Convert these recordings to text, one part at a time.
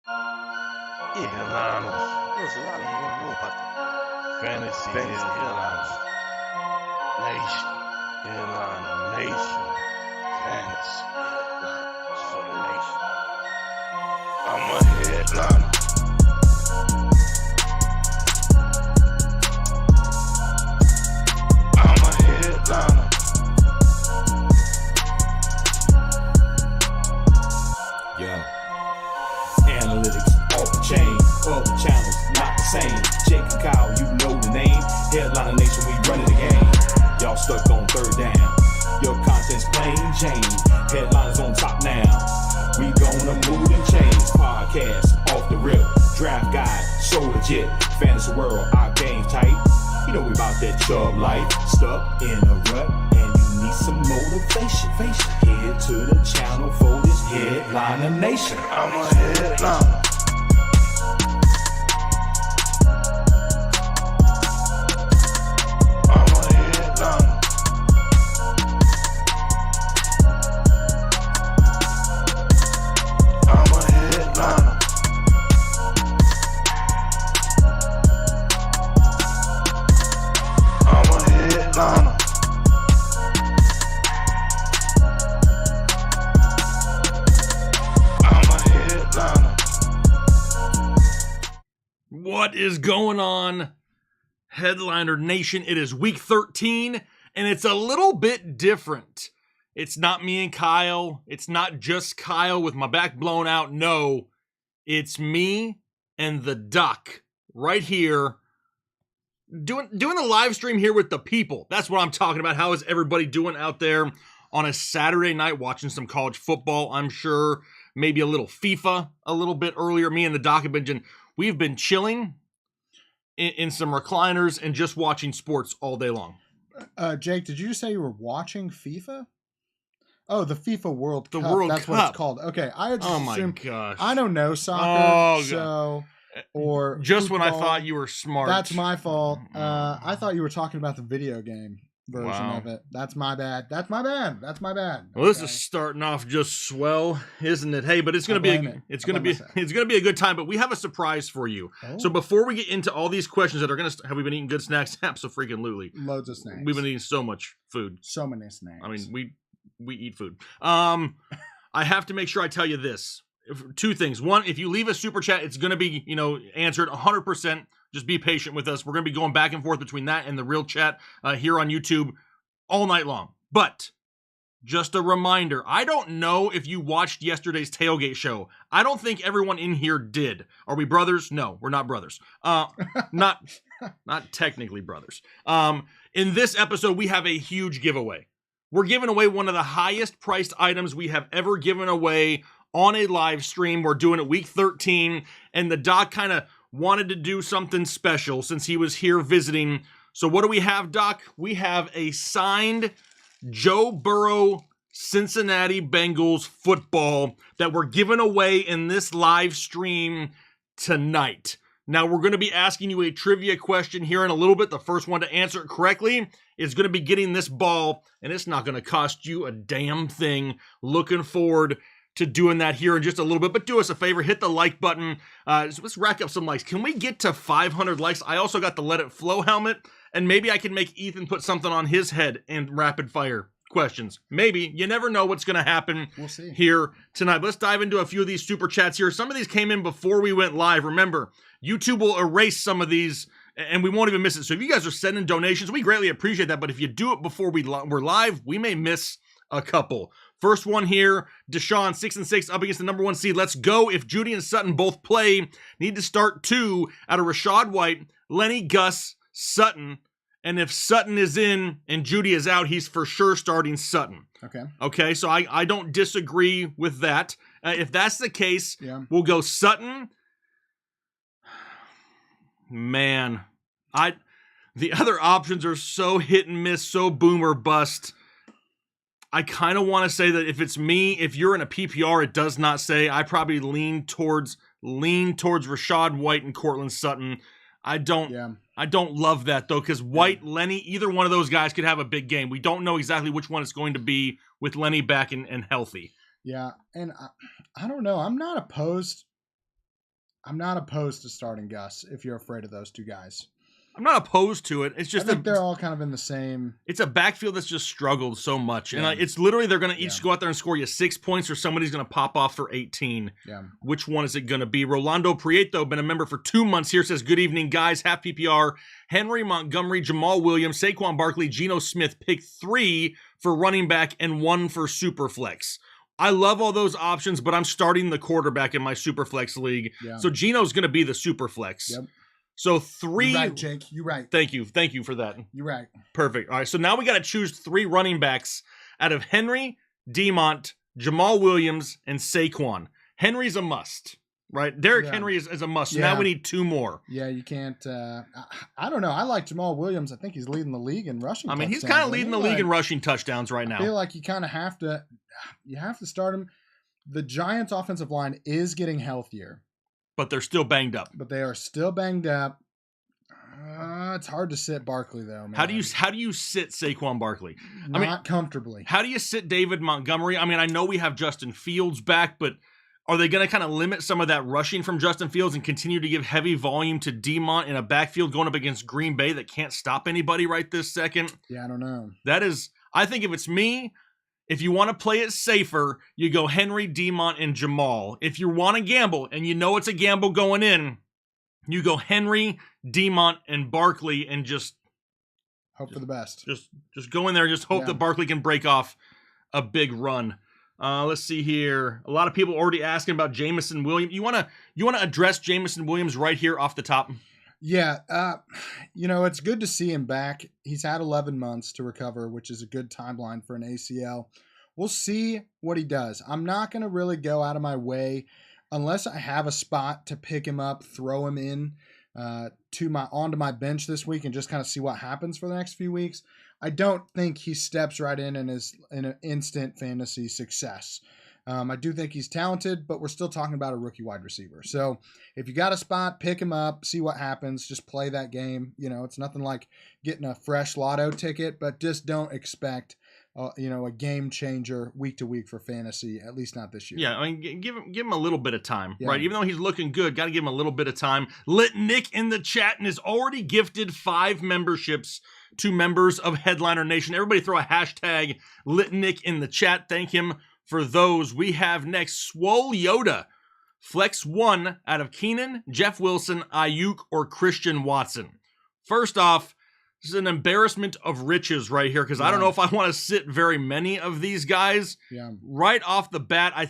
Headliners. There's a lot of you don't know about the fantasy headliners. Nation. Headliner Nation. Fantasy headliners for the nation. I'm a headliner. I'm a headliner. Yo. Analytics off the chain, all the channels not the same. Jake and Kyle, you know the name. Headliner Nation, we running the game. Y'all stuck on third down. Your content's plain Jane. Headliners on top now. We gonna move and change. Podcast off the rip. Draft guide, so legit. Fantasy world, our game tight. You know we about that chub life. Stuck in a rut and you need some motivation. Head to the channel for this Headliner Nation. I'm a headliner. I'm a headliner. I'm a headliner. I'm a headliner. I'm a headliner. What is going on, Headliner Nation? It is week 13, and it's a little bit different. It's not me and Kyle. It's not just Kyle with my back blown out. No, it's me and the Duck right here doing the live stream here with the people. That's what I'm talking about. How is everybody doing out there on a Saturday night watching some college football? I'm sure maybe a little FIFA a little bit earlier. Me and the Doc we've been chilling in some recliners and just watching sports all day long. Jake, did you say you were watching FIFA? Oh, the FIFA World The Cup. World That's what Cup. it's called. Okay, I had just Oh my assumed. gosh. I don't know soccer, Oh, God. so or Just when I football. thought you were smart. That's my fault. I thought you were talking about the video game version Wow. of it. That's my bad. That's my bad. Well, this Okay. is starting off just swell, isn't it? Hey, but it's I gonna be blame it. it's I gonna blame be myself. it's gonna be a good time. But we have a surprise for you. Oh, So before we get into all these questions that are gonna have we been eating good snacks? Absolutely. loads of snacks. We've been eating so much food. so many snacks. I mean, we eat food. I have to make sure I tell you this. Two things. One, if you leave a super chat, it's going to be, answered 100%. Just be patient with us. We're going to be going back and forth between that and the real chat here on YouTube all night long. But just a reminder, I don't know if you watched yesterday's tailgate show. I don't think everyone in here did. Are we brothers? No, we're not brothers. Not technically brothers. In this episode, we have a huge giveaway. We're giving away one of the highest priced items we have ever given away on a live stream. We're doing it week 13, and the Doc kind of wanted to do something special since he was here visiting. So what do we have, Doc? We have a signed Joe Burrow Cincinnati Bengals football that we're giving away in this live stream tonight. Now, we're going to be asking you a trivia question here in a little bit. The first one to answer it correctly is going to be getting this ball, and it's not going to cost you a damn thing. Looking forward to doing that here in just a little bit. But do us a favor, hit the like button. So let's rack up some likes. Can we get to 500 likes? I also got the Let It Flow helmet, and maybe I can make Ethan put something on his head in rapid fire questions. Maybe. You never know what's going to happen We'll see. here tonight. Let's dive into a few of these super chats here. Some of these came in before we went live. Remember, YouTube will erase some of these and we won't even miss it. So if you guys are sending donations, we greatly appreciate that. But if you do it before we're live, we may miss a couple. First one here, Deshaun, 6-6, up against the number 1 seed. Let's go. If Judy and Sutton both play, need to start 2 out of Rachaad White, Lenny, Gus, Sutton. And if Sutton is in and Judy is out, he's for sure starting Sutton. Okay. Okay, so I don't disagree with that. If that's the case, Yeah. we'll go Sutton. Man, the other options are so hit and miss, so boom or bust. I kind of want to say that if it's me, if you're in a PPR, it does not say. I probably lean towards Rachaad White and Cortland Sutton. I don't love that though, because White, Lenny, either one of those guys could have a big game. We don't know exactly which one it's going to be with Lenny back and healthy. Yeah, and I don't know. I'm not opposed I'm not opposed to starting Gus if you're afraid of those two guys. I'm not opposed to it. It's just I think they're all kind of in the same. it's a backfield that's just struggled so much. And Yeah. it's literally they're going to each Yeah. go out there and score you 6 points or somebody's going to pop off for 18. Yeah. Which one is it going to be? Rolando Prieto, been a member for 2 months here, says, good evening, guys. Half PPR. Henry Montgomery, Jamal Williams, Saquon Barkley, Geno Smith. Pick 3 for running back and 1 for Superflex. I love all those options, but I'm starting the quarterback in my Superflex league. Yeah. So Geno's going to be the Superflex. Yep. So 3. You're right, Jake. You're right. Thank you for that. You're right. Perfect. All right, so now we got to choose 3 running backs out of Henry, Demont, Jamal Williams, and Saquon. Henry's a must, right? Derrick Yeah. Henry is a must. So Yeah. now we need 2 more. Yeah, you can't. I don't know. I like Jamal Williams. I think he's leading the league in rushing. I mean, he's touchdowns, kind of isn't leading he? the league in Like, rushing touchdowns right I feel now. like you kind of have to. You have to start him. The Giants' offensive line is getting healthier, But they're still banged up. but they are still banged up. It's hard to sit Barkley though, man. How do you sit Saquon Barkley? Not comfortably? How do you sit David Montgomery? I mean, I know we have Justin Fields back, but are they going to kind of limit some of that rushing from Justin Fields and continue to give heavy volume to Demont in a backfield going up against Green Bay that can't stop anybody right this second? Yeah, I don't know. That is, I think if it's me, if you want to play it safer, you go Henry, Demont, and Jamal. If you want to gamble and you know it's a gamble going in, you go Henry, Demont, and Barkley and just Hope for the best. go in there and just hope Yeah. that Barkley can break off a big run. Let's see here. A lot of people already asking about Jameson Williams. You wanna address Jameson Williams right here off the top? Yeah, it's good to see him back. He's had 11 months to recover, which is a good timeline for an ACL. We'll see what he does. I'm not going to really go out of my way unless I have a spot to pick him up, throw him in onto my bench this week and just kind of see what happens for the next few weeks. I don't think he steps right in and is in an instant fantasy success. I do think he's talented, but we're still talking about a rookie wide receiver. So if you got a spot, pick him up, see what happens. Just play that game. It's nothing like getting a fresh lotto ticket, but just don't expect, a game changer week to week for fantasy, at least not this year. Yeah, I mean, give him a little bit of time, Yeah. right? Even though he's looking good, got to give him a little bit of time. Lit Nick in the chat and has already gifted 5 memberships to members of Headliner Nation. Everybody throw a hashtag Lit Nick in the chat. Thank him for those. We have next Swole Yoda. Flex 1 out of Keenan, Jeff Wilson, Ayuk, or Christian Watson. First off, this is an embarrassment of riches right here because I don't know if I want to sit very many of these guys. Yeah. Right off the bat, I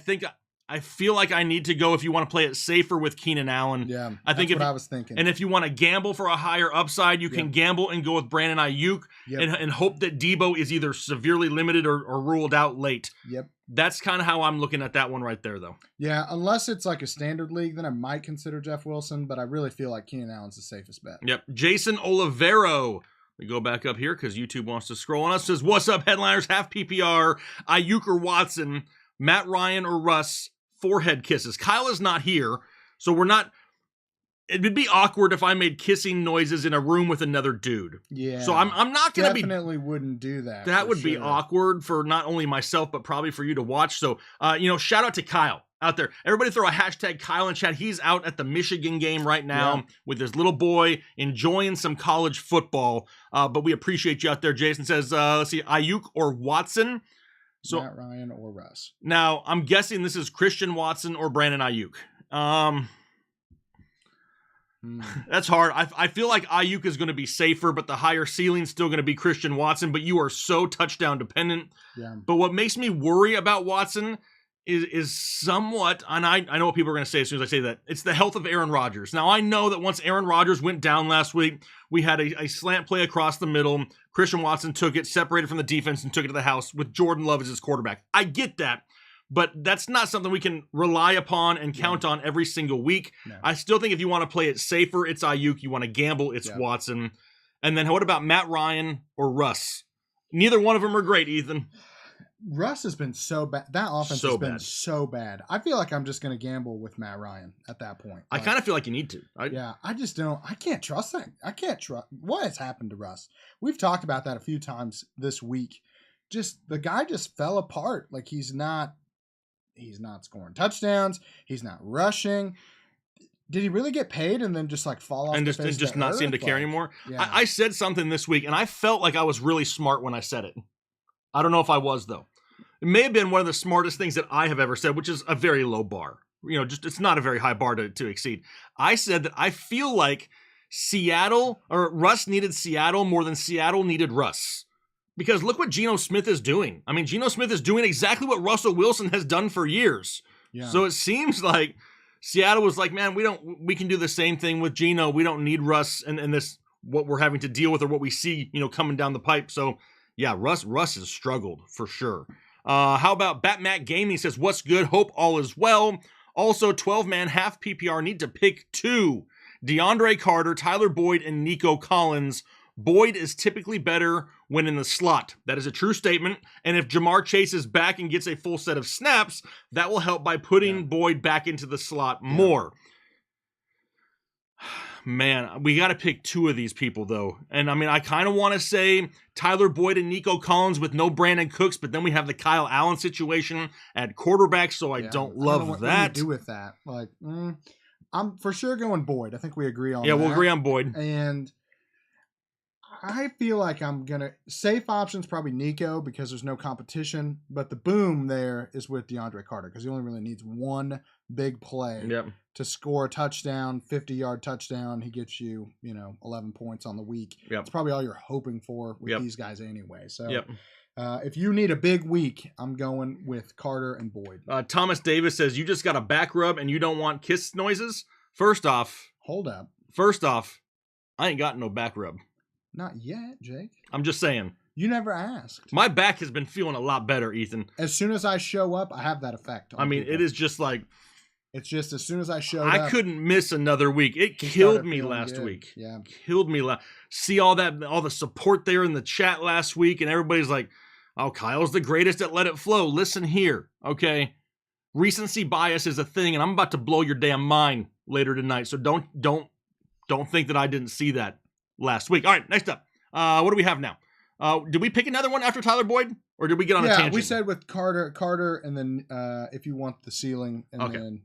feel like I need to go if you want to play it safer with Keenan Allen. Yeah. I think that's what I was thinking. And if you want to gamble for a higher upside, you can gamble and go with Brandon Ayuk Yep. and hope that Debo is either severely limited or ruled out late. Yep. That's kind of how I'm looking at that one right there, though. Yeah, unless it's like a standard league, then I might consider Jeff Wilson, but I really feel like Keenan Allen's the safest bet. Yep. Jason Olivero. We go back up here because YouTube wants to scroll on us. Says, what's up, Headliners? Half PPR, Ayuk or Watson, Matt Ryan or Russ, forehead kisses. Kyle is not here, so we're not. It would be awkward if I made kissing noises in a room with another dude. Yeah. So I'm not going to be. Definitely wouldn't do that. That for would be sure. awkward for not only myself, but probably for you to watch. So, shout out to Kyle out there. Everybody throw a hashtag Kyle in chat. He's out at the Michigan game right now with his little boy enjoying some college football. But we appreciate you out there. Jason says, let's see, Ayuk or Watson. So Matt Ryan or Russ. now I'm guessing this is Christian Watson or Brandon Ayuk. That's hard. I feel like Ayuk is going to be safer, but the higher ceiling's still going to be Christian Watson, but you are so touchdown dependent. Yeah. But what makes me worry about Watson is somewhat, and I know what people are going to say as soon as I say that, it's the health of Aaron Rodgers. Now, I know that once Aaron Rodgers went down last week, we had a slant play across the middle. Christian Watson took it, separated from the defense, and took it to the house with Jordan Love as his quarterback. I get that. But that's not something we can rely upon and count on every single week. No. I still think if you want to play it safer, it's Ayuk. You want to gamble, it's Watson. And then what about Matt Ryan or Russ? Neither one of them are great, Ethan. Russ has been so bad. That offense So has been bad. so bad. I feel like I'm just going to gamble with Matt Ryan at that point. I kind of feel like you need to. I just don't. I can't trust that. I can't trust what has happened to Russ. We've talked about that a few times this week. Just the guy just fell apart. Like he's not scoring touchdowns. He's not rushing. did he really get paid and then just like fall off and the just face and of just the not seem to earth? care Like, anymore. Yeah. I said something this week, and I felt like I was really smart when I said it. I don't know if I was, though. It may have been one of the smartest things that I have ever said, which is a very low bar. Just it's not a very high bar to exceed. I said that I feel like Russ needed Seattle more than Seattle needed Russ. Because look what Geno Smith is doing. I mean, Geno Smith is doing exactly what Russell Wilson has done for years. Yeah. So it seems like Seattle was like, man, we can do the same thing with Geno. We don't need Russ and this what we're having to deal with or what we see, coming down the pipe. So yeah, Russ has struggled for sure. How about Batmac Gaming says, what's good? Hope all is well. Also, 12-man half PPR need to pick 2. DeAndre Carter, Tyler Boyd, and Nico Collins. Boyd is typically better when in the slot. That is a true statement. And if Jamar Chase is back and gets a full set of snaps, that will help by putting Boyd back into the slot more. Man, we got to pick 2 of these people, though. And, I mean, I kind of want to say Tyler Boyd and Nico Collins with no Brandon Cooks, but then we have the Kyle Allen situation at quarterback, so I don't love what that. do you do with that? Like, I'm for sure going Boyd. I think we agree on that. Yeah, we'll agree on Boyd. And I feel like I'm going to... Safe options probably Nico because there's no competition, but the boom there is with DeAndre Carter because he only really needs one big play to score a touchdown, 50-yard touchdown. He gets you, 11 points on the week. It's probably all you're hoping for with these guys anyway. So if you need a big week, I'm going with Carter and Boyd. Thomas Davis says, you just got a back rub and you don't want kiss noises? First off, I ain't got no back rub. Not yet, Jake. I'm just saying. You never asked. My back has been feeling a lot better, Ethan. As soon as I show up, I have that effect. I mean, people. It is just like... It's just as soon as I showed up... I couldn't miss another week. It killed me last week. Yeah. Killed me. See all the support there in the chat last week, and everybody's like, oh, Kyle's the greatest at Let It Flow. Listen here, okay? Recency bias is a thing, and I'm about to blow your damn mind later tonight, so don't think that I didn't see that last week. All right, next up. What do we have now? Did we pick another one after Tyler Boyd? Or did we get on a tangent? Yeah, we said with Carter, and then if you want the ceiling, and then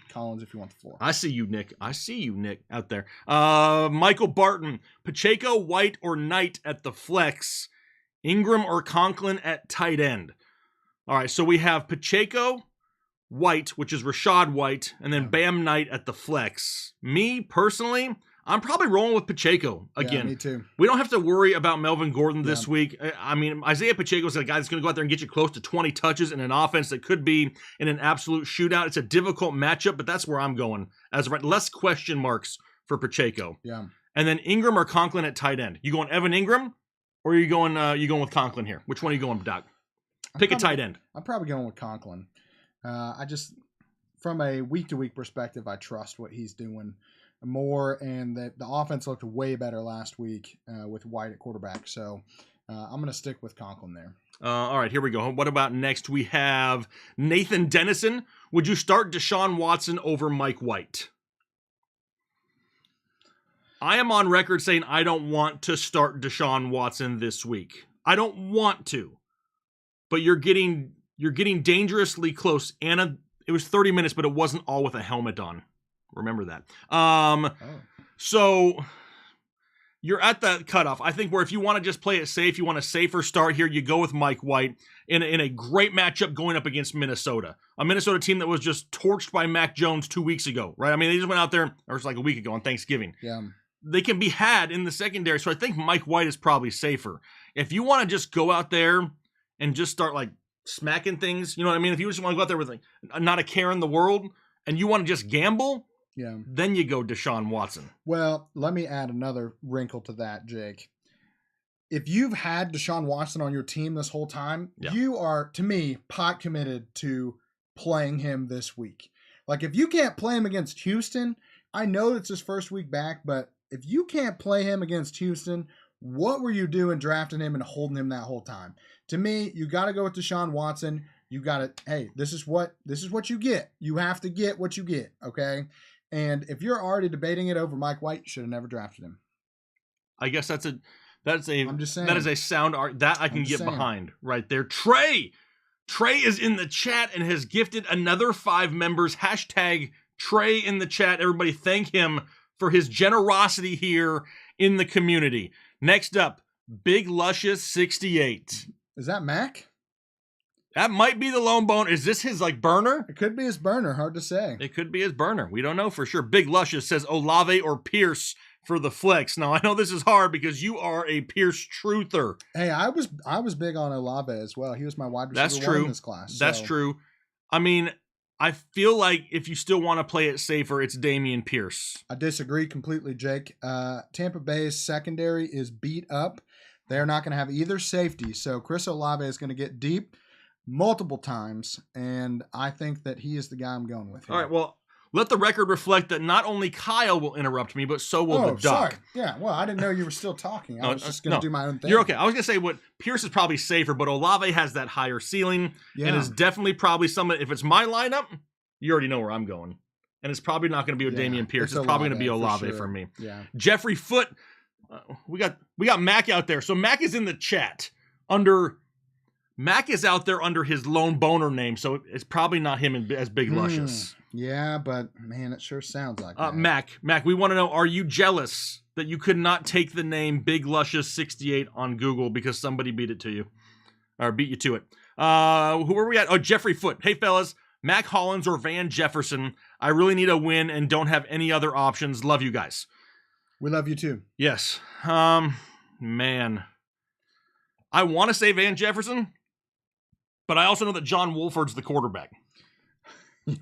Collins if you want the floor. I see you, Nick. Out there. Michael Barton. Pacheco, White, or Knight at the flex. Ingram or Conklin at tight end. All right, so we have Pacheco, White, which is Rashad White, and then Bam Knight at the flex. Me, personally... I'm probably rolling with Pacheco again. Yeah, me too. We don't have to worry about Melvin Gordon this week. I mean, Isaiah Pacheco is a guy that's going to go out there and get you close to 20 touches in an offense that could be in an absolute shootout. It's a difficult matchup, but that's where I'm going. As right, less question marks for Pacheco. Yeah. And then Ingram or Conklin at tight end. You going Evan Ingram, or are you going with Conklin here? Which one are you going, Doc? Pick a tight end. I'm probably going with Conklin. I just, from a week-to-week perspective, I trust what he's doing more, and that the offense looked way better last week with White at quarterback. So I'm going to stick with Conklin there. All right, here we go. What about next? We have Nathan Dennison. Would you start Deshaun Watson over Mike White? I am on record saying I don't want to start Deshaun Watson this week. I don't want to. But you're getting dangerously close. Anna, it was 30 minutes, but it wasn't all with a helmet on. Remember that. So you're at the cutoff. I think where if you want to just play it safe, you want a safer start here, you go with Mike White in a great matchup going up against Minnesota. A Minnesota team that was just torched by Mac Jones 2 weeks ago, right? I mean, they just went out there, or it's like a week ago on Thanksgiving. Yeah. They can be had in the secondary, so I think Mike White is probably safer. If you want to just go out there and just start like smacking things, you know what I mean? If you just want to go out there with like not a care in the world and you want to just gamble, then you go Deshaun Watson. Well, let me add another wrinkle to that, Jake. If you've had Deshaun Watson on your team this whole time, you are, to me, pot committed to playing him this week. Like, if you can't play him against Houston, I know it's his first week back, but if you can't play him against Houston, what were you doing drafting him and holding him that whole time? To me, you got to go with Deshaun Watson. You got to, hey, this is what you get. You have to get what you get, okay? And if you're already debating it over Mike White, you should have never drafted him. I guess I'm just saying. That is a sound art that I can get behind right there. Trey is in the chat and has gifted another 5 members. Trey in the chat. Everybody thank him for his generosity here in the community. Next up, Big Luscious 68. Is that Mac? That might be the lone bone. Is this his like burner? It could be his burner. Hard to say. It could be his burner. We don't know for sure. Big Luscious says Olave or Pierce for the flex. Now, I know this is hard because you are a Pierce truther. Hey, I was big on Olave as well. He was my wide receiver That's one true. in this class. That's so- true. I mean, I feel like if you still want to play it safer, it's Damian Pierce. I disagree completely, Jake. Tampa Bay's secondary is beat up. They're not going to have either safety. So Chris Olave is going to get deep multiple times, and I think that he is the guy I'm going with here. All right, well, let the record reflect that not only Kyle will interrupt me, but so will Oh, the Duck. sorry. Yeah, well, I didn't know you were still talking. I No, was just going to no. do my own thing. You're okay. I was going to say what Pierce is probably safer, but Olave has that higher ceiling Yeah. and is definitely probably someone. If it's my lineup, you already know where I'm going. And it's probably not going to be with Yeah, Damian Pierce. it's It's probably going to be Olave, Olave for for, sure. me. Yeah. Jeffrey Foote. We got Mac out there. So Mac is in the chat under. Mac is out there under his lone boner name, so it's probably not him as Big Luscious. Yeah, but man, it sure sounds like that. Mac, we want to know: are you jealous that you could not take the name Big Luscious 68 on Google because somebody beat it to you, or beat you to it? Who are we at? Oh, Jeffrey Foote. Hey, fellas, Mac Hollins or Van Jefferson? I really need a win and don't have any other options. Love you guys. We love you too. Yes. Man, I want to say Van Jefferson, but I also know that John Wolford's the quarterback.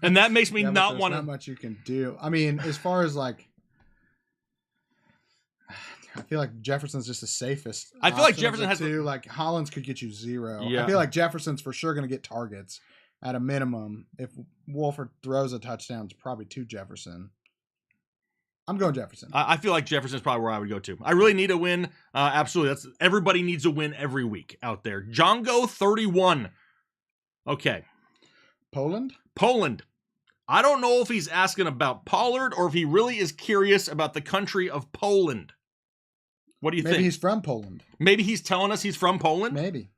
And that makes me Yeah, but not there's want not to. much you can do. I mean, as far as like, I feel like Jefferson's just the safest. I feel like option of Jefferson the has two. Like Hollins could get you 0. Yeah. I feel like Jefferson's for sure going to get targets at a minimum. If Wolford throws a touchdown, it's probably to Jefferson. I'm going Jefferson. I feel like Jefferson's probably where I would go to. I really need a win. Absolutely. Everybody needs a win every week out there. Jongo 31. Okay. Poland? Poland. I don't know if he's asking about Pollard or if he really is curious about the country of Poland. What do you Maybe think? he's from Poland. Maybe he's telling us he's from Poland? Maybe.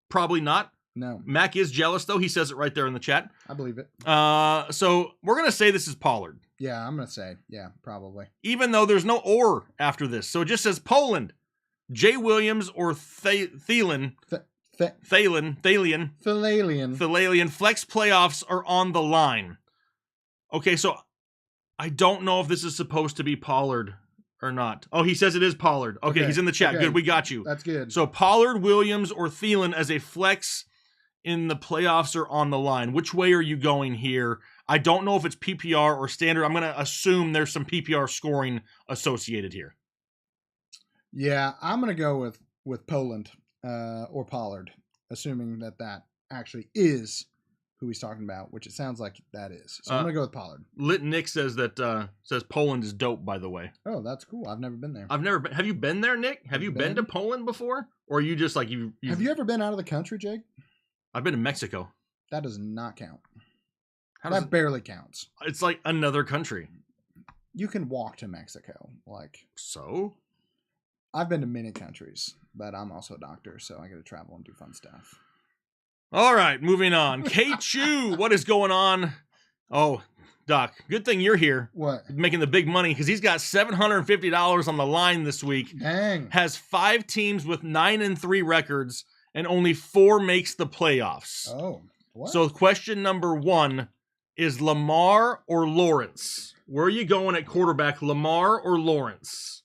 Probably not. No, Mac is jealous, though. He says it right there in the chat. I believe it. So we're going to say this is Pollard, Yeah, I'm going to say, yeah, probably. even though there's no or after this. So it just says Poland. Jay Williams or Thielen. Philalian. Flex playoffs are on the line. Okay, so I don't know if this is supposed to be Pollard or not. Oh, he says it is Pollard. Okay, he's in the chat. okay. Good, we got you. That's good. So Pollard, Williams, or Thielen as a flex in the playoffs are on the line. Which way are you going here? I don't know if it's PPR or standard. I'm going to assume there's some PPR scoring associated here. Yeah, I'm going to go with Poland or Pollard, assuming that actually is who he's talking about, which it sounds like that is. So I'm going to go with Pollard. Lit Nick says that says Poland is dope, by the way. Oh, that's cool. I've never been there. I've never been. Have you been there, Nick? Have you been to Been? Poland before? Or are you just like you Have you ever been out of the country, Jake? I've been to Mexico. That does not count. How does That barely counts. it's like another country. You can walk to Mexico. Like, So? I've been to many countries, but I'm also a doctor, so I get to travel and do fun stuff. All right, moving on. K Chu, what is going on? Oh, Doc, good thing you're here What? making the big money because he's got $750 on the line this week. Dang. Has 5 teams with 9-3 records and only 4 makes the playoffs. Oh, what? So question number 1 is Lamar or Lawrence? Where are you going at quarterback, Lamar or Lawrence?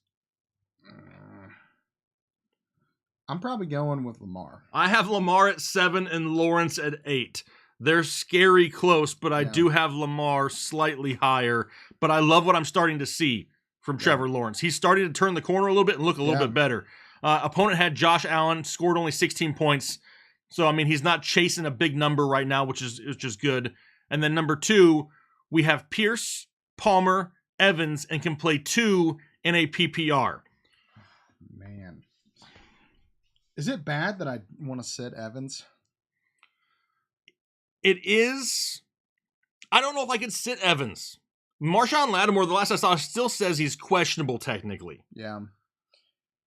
I'm probably going with Lamar. I have Lamar at 7 and Lawrence at 8. They're scary close, but I Yeah. do have Lamar slightly higher. But I love what I'm starting to see from Trevor Lawrence. He's starting to turn the corner a little bit and look a little Yeah. bit better. Opponent had Josh Allen, scored only 16 points. So, I mean, he's not chasing a big number right now, which is good. And then number 2, we have Pierce, Palmer, Evans, and can play 2 in a PPR. Man. Is it bad that I want to sit Evans? It is. I don't know if I could sit Evans. Marshawn Lattimore, the last I saw, still says he's questionable technically. Yeah.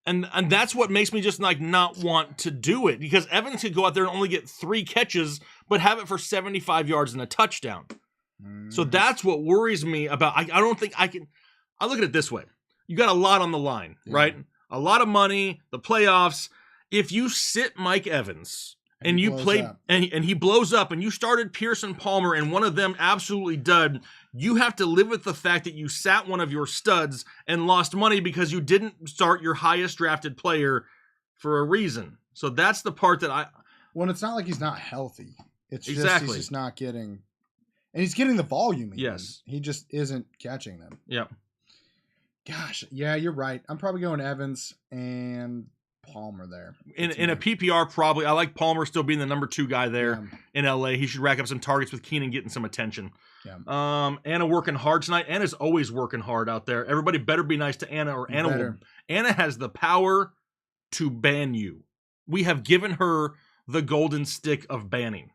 And that's what makes me just like not want to do it because Evans could go out there and only get 3 catches, but have it for 75 yards and a touchdown. So that's what worries me about. I don't think I can. I look at it this way: you got a lot on the line, right? A lot of money, the playoffs. If you sit Mike Evans and you play and he blows up, and you started Pearson Palmer, and one of them absolutely dud, you have to live with the fact that you sat one of your studs and lost money because you didn't start your highest drafted player for a reason. So that's the part that I. Well, it's not like he's not healthy. It's just Exactly. he's just not getting, and he's getting the volume. Even. Yes, he just isn't catching them. Yep. Gosh, yeah, you're right. I'm probably going Evans and Palmer there. In a PPR, probably I like Palmer still being the number 2 guy there in LA. He should rack up some targets with Keenan getting some attention. Yeah. Anna working hard tonight. Anna's always working hard out there. Everybody better be nice to Anna, or Anna has the power to ban you. We have given her the golden stick of banning.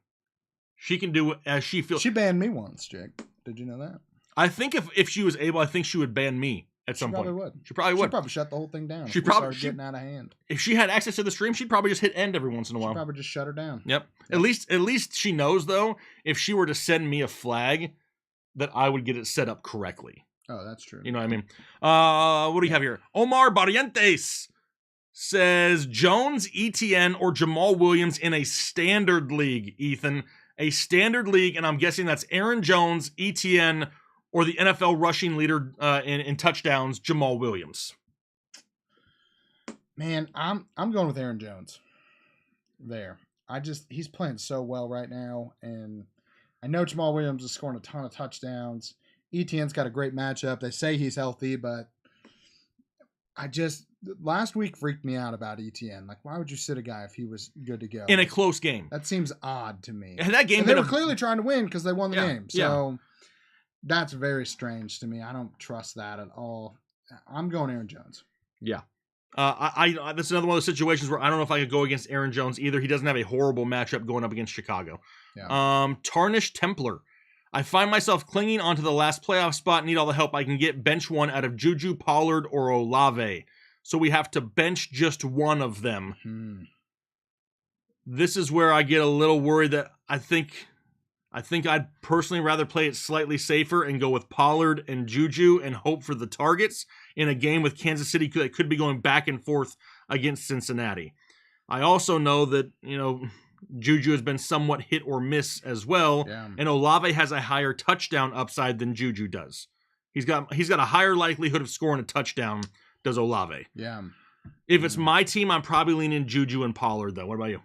She can do as she feels. She banned me once, Jake. Did you know that? I think if she was able, I think she would ban me at some point. She probably would. She'd probably shut the whole thing down. She probably started getting out of hand. If she had access to the stream, she'd probably just hit end every once in a while. She'd probably just shut her down. Yep. At least she knows, though, if she were to send me a flag, that I would get it set up correctly. Oh, that's true. You know what I mean? What do you have here? Omar Barrientos says Jones, Etienne, or Jamal Williams in a standard league, Ethan. A standard league, and I'm guessing that's Aaron Jones, Etienne, or the NFL rushing leader in touchdowns, Jamal Williams. Man, I'm going with Aaron Jones. There. He's playing so well right now, and I know Jamal Williams is scoring a ton of touchdowns. Etienne's got a great matchup. They say he's healthy, but last week freaked me out about Etienne. Like, why would you sit a guy if he was good to go? In a close game. That seems odd to me. And that game, they were clearly trying to win because they won the game. So that's very strange to me. I don't trust that at all. I'm going Aaron Jones. Yeah. This is another one of those situations where I don't know if I could go against Aaron Jones either. He doesn't have a horrible matchup going up against Chicago. Yeah. Tarnished Templar. I find myself clinging onto the last playoff spot. Need all the help I can get. Bench one out of Juju, Pollard, or Olave. So we have to bench just one of them. This is where I get a little worried that I think I'd personally rather play it slightly safer and go with Pollard and Juju and hope for the targets in a game with Kansas City that could be going back and forth against Cincinnati. I also know that, Juju has been somewhat hit or miss as well, and Olave has a higher touchdown upside than Juju does. He's got a higher likelihood of scoring a touchdown, does Olave. Yeah. If it's my team, I'm probably leaning Juju and Pollard, though. What about you?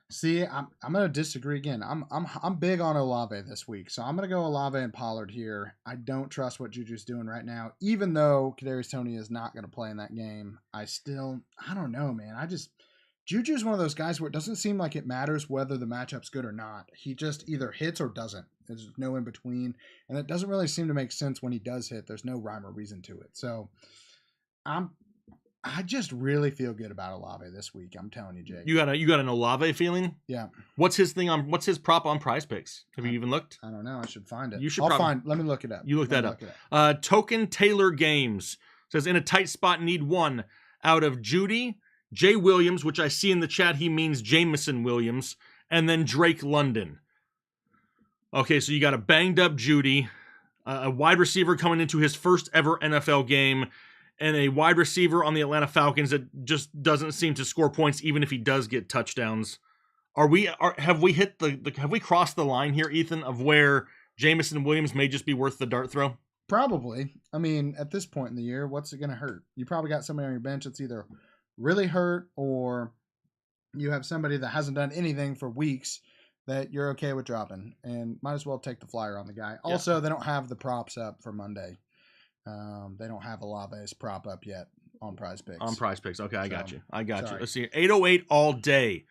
See, I'm going to disagree again. I'm big on Olave this week, so I'm going to go Olave and Pollard here. I don't trust what Juju's doing right now, even though Kadarius Toney is not going to play in that game. I don't know, man. Juju's one of those guys where it doesn't seem like it matters whether the matchup's good or not. He just either hits or doesn't. There's no in between, and it doesn't really seem to make sense when he does hit. There's no rhyme or reason to it. So, I just really feel good about Olave this week. I'm telling you, Jake. You got an Olave feeling? Yeah. What's his prop on Prize Picks? Have you even looked? I don't know. I should find it. You should. Let me look it up. You look that up. Token Taylor Games says in a tight spot need one out of Judy, Jay Williams, which I see in the chat he means Jameson Williams, and then Drake London. Okay, so you got a banged up Judy, a wide receiver coming into his first ever NFL game, and a wide receiver on the Atlanta Falcons that just doesn't seem to score points even if he does get touchdowns. Have we crossed the line here, Ethan, of where Jameson Williams may just be worth the dart throw? Probably. I mean, at this point in the year, what's it going to hurt? You probably got somebody on your bench that's either really hurt or you have somebody that hasn't done anything for weeks that you're okay with dropping, and might as well take the flyer on the guy. Also, they don't have the props up for Monday. They don't have Olave's prop up yet on Prize Picks. On Prize Picks. Okay, I got you. Let's see. 808 all day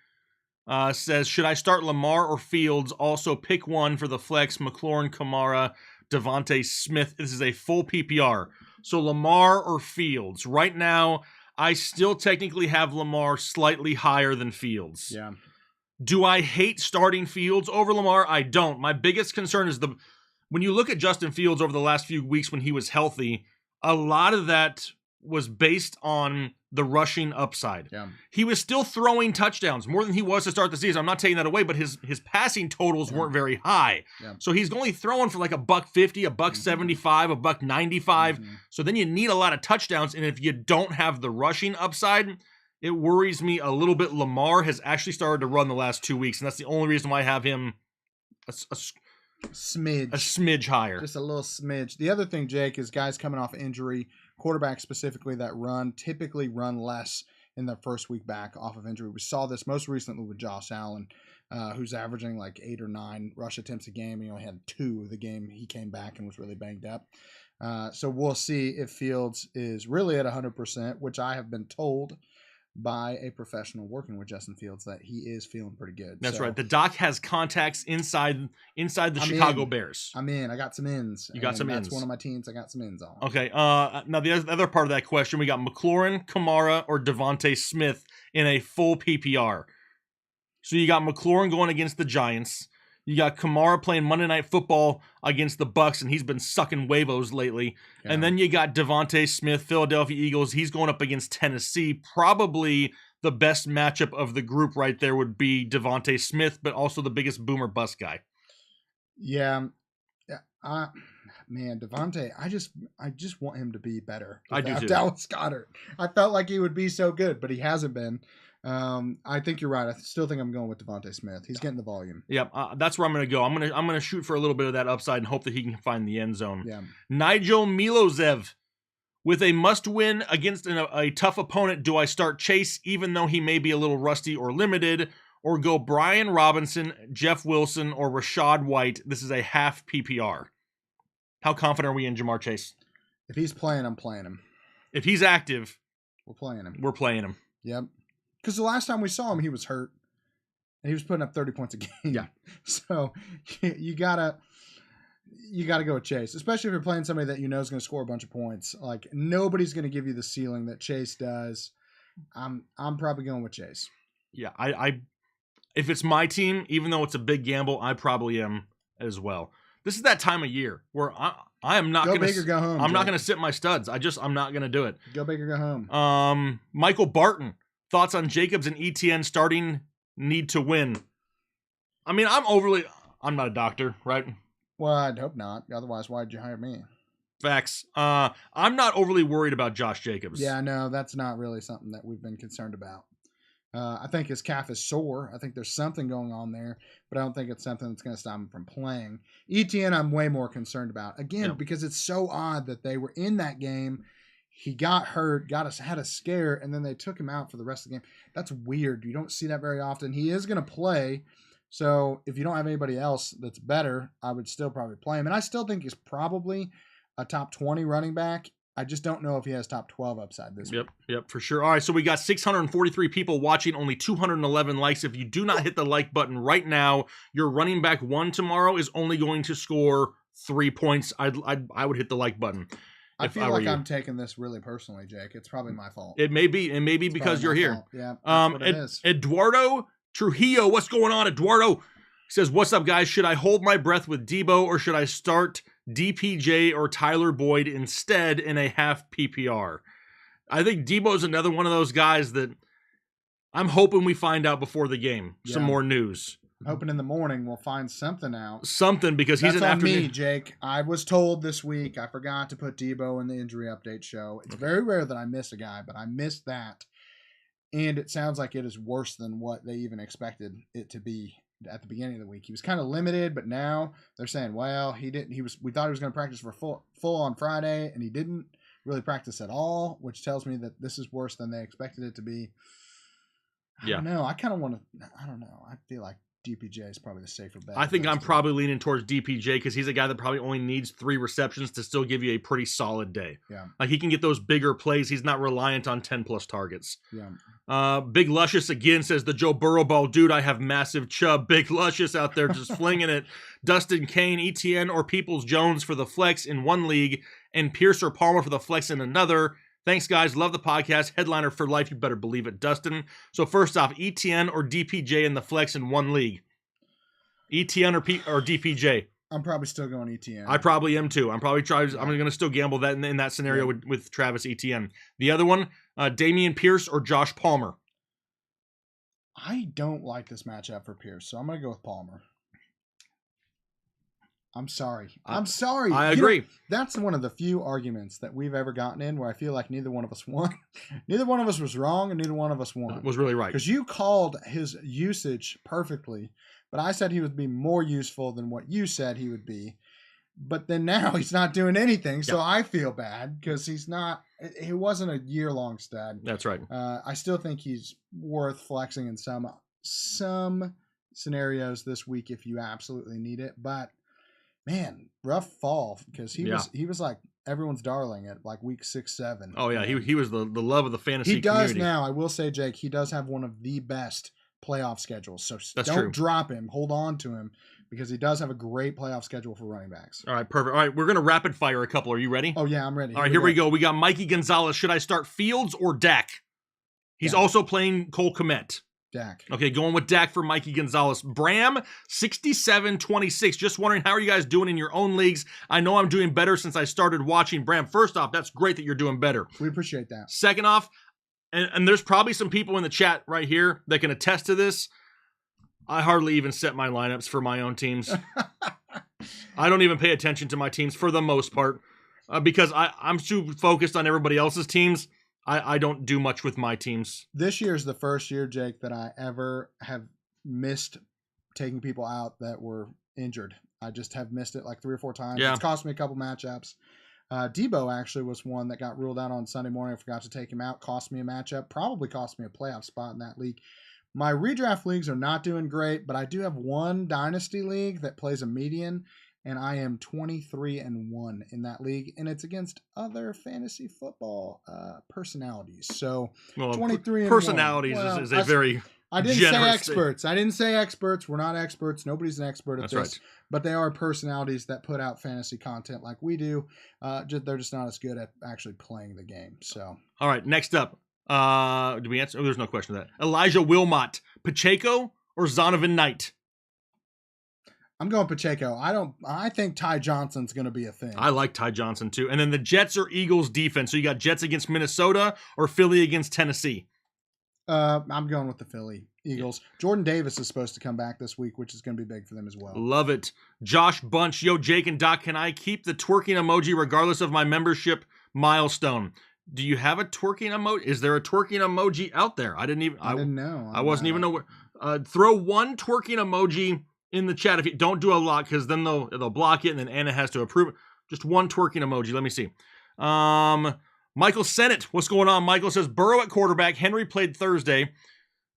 says, should I start Lamar or Fields? Also pick one for the flex, McLaurin, Kamara, Devontae Smith. This is a full PPR. So Lamar or Fields. Right now, I still technically have Lamar slightly higher than Fields. Yeah. Do I hate starting Fields over Lamar? I don't. My biggest concern is when you look at Justin Fields over the last few weeks when he was healthy, a lot of that was based on the rushing upside. Yeah. He was still throwing touchdowns more than he was to start the season. I'm not taking that away, but his passing totals weren't very high. Yeah. So he's only throwing for like $150, $175, $195. So then you need a lot of touchdowns. And if you don't have the rushing upside, it worries me a little bit. Lamar has actually started to run the last 2 weeks, and that's the only reason why I have him a smidge higher. Just a little smidge. The other thing, Jake, is guys coming off injury, quarterbacks specifically that typically run less in their first week back off of injury. We saw this most recently with Josh Allen, who's averaging like 8 or 9 rush attempts a game. He only had 2 of the game he came back and was really banged up. So we'll see if Fields is really at 100%, which I have been told by a professional working with Justin Fields that he is feeling pretty good. That's right. The doc has contacts inside the Chicago Bears. I got some ins. You got some ins. That's one of my teams I got some ins on. Okay. Now the other part of that question, we got McLaurin, Kamara, or Devontae Smith in a full PPR. So you got McLaurin going against the Giants. You got Kamara playing Monday Night Football against the Bucks, and he's been sucking huevos lately. Yeah. And then you got Devontae Smith, Philadelphia Eagles. He's going up against Tennessee. Probably the best matchup of the group right there would be Devontae Smith, but also the biggest boomer bust guy. Yeah. Man, Devontae, I just want him to be better. I do too. Dallas Goedert. I felt like he would be so good, but he hasn't been. I think you're right. I still think I'm going with Devontae Smith. He's getting the volume. Yep, that's where I'm going to go. I'm going to shoot for a little bit of that upside and hope that he can find the end zone. Yeah. Nigel Milosev, with a must-win against a tough opponent, do I start Chase even though he may be a little rusty or limited, or go Brian Robinson, Jeff Wilson, or Rashad White? This is a half PPR. How confident are we in Jamar Chase? If he's playing, I'm playing him. If he's active, we're playing him. We're playing him. Yep. Because the last time we saw him, he was hurt, and he was putting up 30 points a game. Yeah. So you gotta go with Chase, especially if you're playing somebody that you know is going to score a bunch of points. Like nobody's going to give you the ceiling that Chase does. I'm probably going with Chase. Yeah, I if it's my team, even though it's a big gamble, I probably am as well. This is that time of year where I am not going to. Go big or go home. I'm not going to sit my studs. I'm not going to do it. Go big or go home. Michael Barton. Thoughts on Jacobs and ETN starting need to win? I mean, I'm not a doctor, right? Well, I'd hope not. Otherwise, why'd you hire me? Facts. I'm not overly worried about Josh Jacobs. Yeah, no, that's not really something that we've been concerned about. I think his calf is sore. I think there's something going on there, but I don't think it's something that's going to stop him from playing. ETN, I'm way more concerned about. Again, because it's so odd that they were in that game. He got hurt, had a scare, and then they took him out for the rest of the game. That's weird. You don't see that very often. He is going to play, so if you don't have anybody else that's better, I would still probably play him. And I still think he's probably a top 20 running back. I just don't know if he has top 12 upside this week. Yep, for sure. All right, so we got 643 people watching, only 211 likes. If you do not hit the like button right now, your running back 1 tomorrow is only going to score 3 points. I would hit the like button. I feel like I'm taking this really personally, Jake. It's probably my fault. It may be because you're here. Fault. Yeah, that's what it is. Eduardo Trujillo, what's going on, Eduardo? Says, what's up, guys? Should I hold my breath with Debo, or should I start DPJ or Tyler Boyd instead in a half PPR? I think Debo's another one of those guys that I'm hoping we find out before the game. Some more news. I'm hoping in the morning we'll find something out. Something, because he's an afternoon. That's on me, Jake. I was told this week I forgot to put Debo in the injury update show. It's very rare that I miss a guy, but I missed that. And it sounds like it is worse than what they even expected it to be at the beginning of the week. He was kind of limited, but now they're saying, well, he didn't. We thought he was going to practice for full on Friday, and he didn't really practice at all, which tells me that this is worse than they expected it to be. I don't know. I kind of want to. I don't know. I feel like DPJ is probably the safer bet. I think I'm probably leaning towards DPJ because he's a guy that probably only needs 3 receptions to still give you a pretty solid day. Yeah. Like he can get those bigger plays. He's not reliant on 10 plus targets. Yeah. Big Luscious again says the Joe Burrow ball, dude, I have massive chub. Big Luscious out there just flinging it. Dustin Kane, ETN, or Peoples Jones for the flex in one league, and Pierce or Palmer for the flex in another. Thanks, guys. Love the podcast. Headliner for life. You better believe it, Dustin. So first off, ETN or DPJ in the flex in one league? ETN or DPJ? I'm probably still going ETN. I probably am too. I'm going to still gamble that in that scenario with Travis Etienne. The other one, Dameon Pierce or Josh Palmer. I don't like this matchup for Pierce, so I'm going to go with Palmer. I'm sorry. I agree. That's one of the few arguments that we've ever gotten in where I feel like neither one of us won. Neither one of us was wrong, and neither one of us won. Was really right. Because you called his usage perfectly, but I said he would be more useful than what you said he would be. But then now he's not doing anything, so I feel bad because he's not. It wasn't a year-long stud. That's right. I still think he's worth flexing in some scenarios this week if you absolutely need it. But man, rough fall because he was like everyone's darling at like week 6, 7. Oh yeah, he was the love of the fantasy community. He does now. I will say, Jake, he does have one of the best playoff schedules. So That's don't true. drop him. Hold on to him because he does have a great playoff schedule for running backs. All right, perfect. All right, we're going to rapid fire a couple. Are you ready? Oh, yeah, I'm ready. All right, here we go. We got Mikey Gonzalez. Should I start Fields or Dak? He's also playing Cole Kmet. Dak. Okay, going with Dak for Mikey Gonzalez. Bram, 67-26. Just wondering, how are you guys doing in your own leagues? I know I'm doing better since I started watching. Bram, first off, that's great that you're doing better. We appreciate that. Second off, and there's probably some people in the chat right here that can attest to this, I hardly even set my lineups for my own teams. I don't even pay attention to my teams for the most part because I'm too focused on everybody else's teams. I don't do much with my teams. This year is the first year, Jake, that I ever have missed taking people out that were injured. I just have missed it like 3 or 4 times. Yeah. It's cost me a couple matchups. Debo actually was one that got ruled out on Sunday morning. I forgot to take him out. Cost me a matchup. Probably cost me a playoff spot in that league. My redraft leagues are not doing great, but I do have one dynasty league that plays a median, and I am 23-1 in that league, and it's against other fantasy football personalities. So 23-1. Personalities is a very I didn't say generous experts. I didn't say experts. We're not experts. Nobody's an expert at That's this. right. But they are personalities that put out fantasy content like we do. They're just not as good at actually playing the game. So all right, next up. Do we answer? Oh, there's no question to that. Elijah Wilmot, Pacheco or Zonovan Knight? I'm going Pacheco. I think Ty Johnson's going to be a thing. I like Ty Johnson too. And then the Jets or Eagles defense. So you got Jets against Minnesota or Philly against Tennessee? I'm going with the Philly Eagles. Jordan Davis is supposed to come back this week, which is going to be big for them as well. Love it. Josh Bunch, yo, Jake and Doc, can I keep the twerking emoji regardless of my membership milestone? Do you have a twerking emoji? Is there a twerking emoji out there? I didn't know. I wasn't even aware. Throw one twerking emoji in the chat if you don't do a lot, because then they'll block it, and then Anna has to approve it. Just one twerking emoji. Let me see. Michael Sennett, what's going on? Michael says Burrow at quarterback. Henry played Thursday.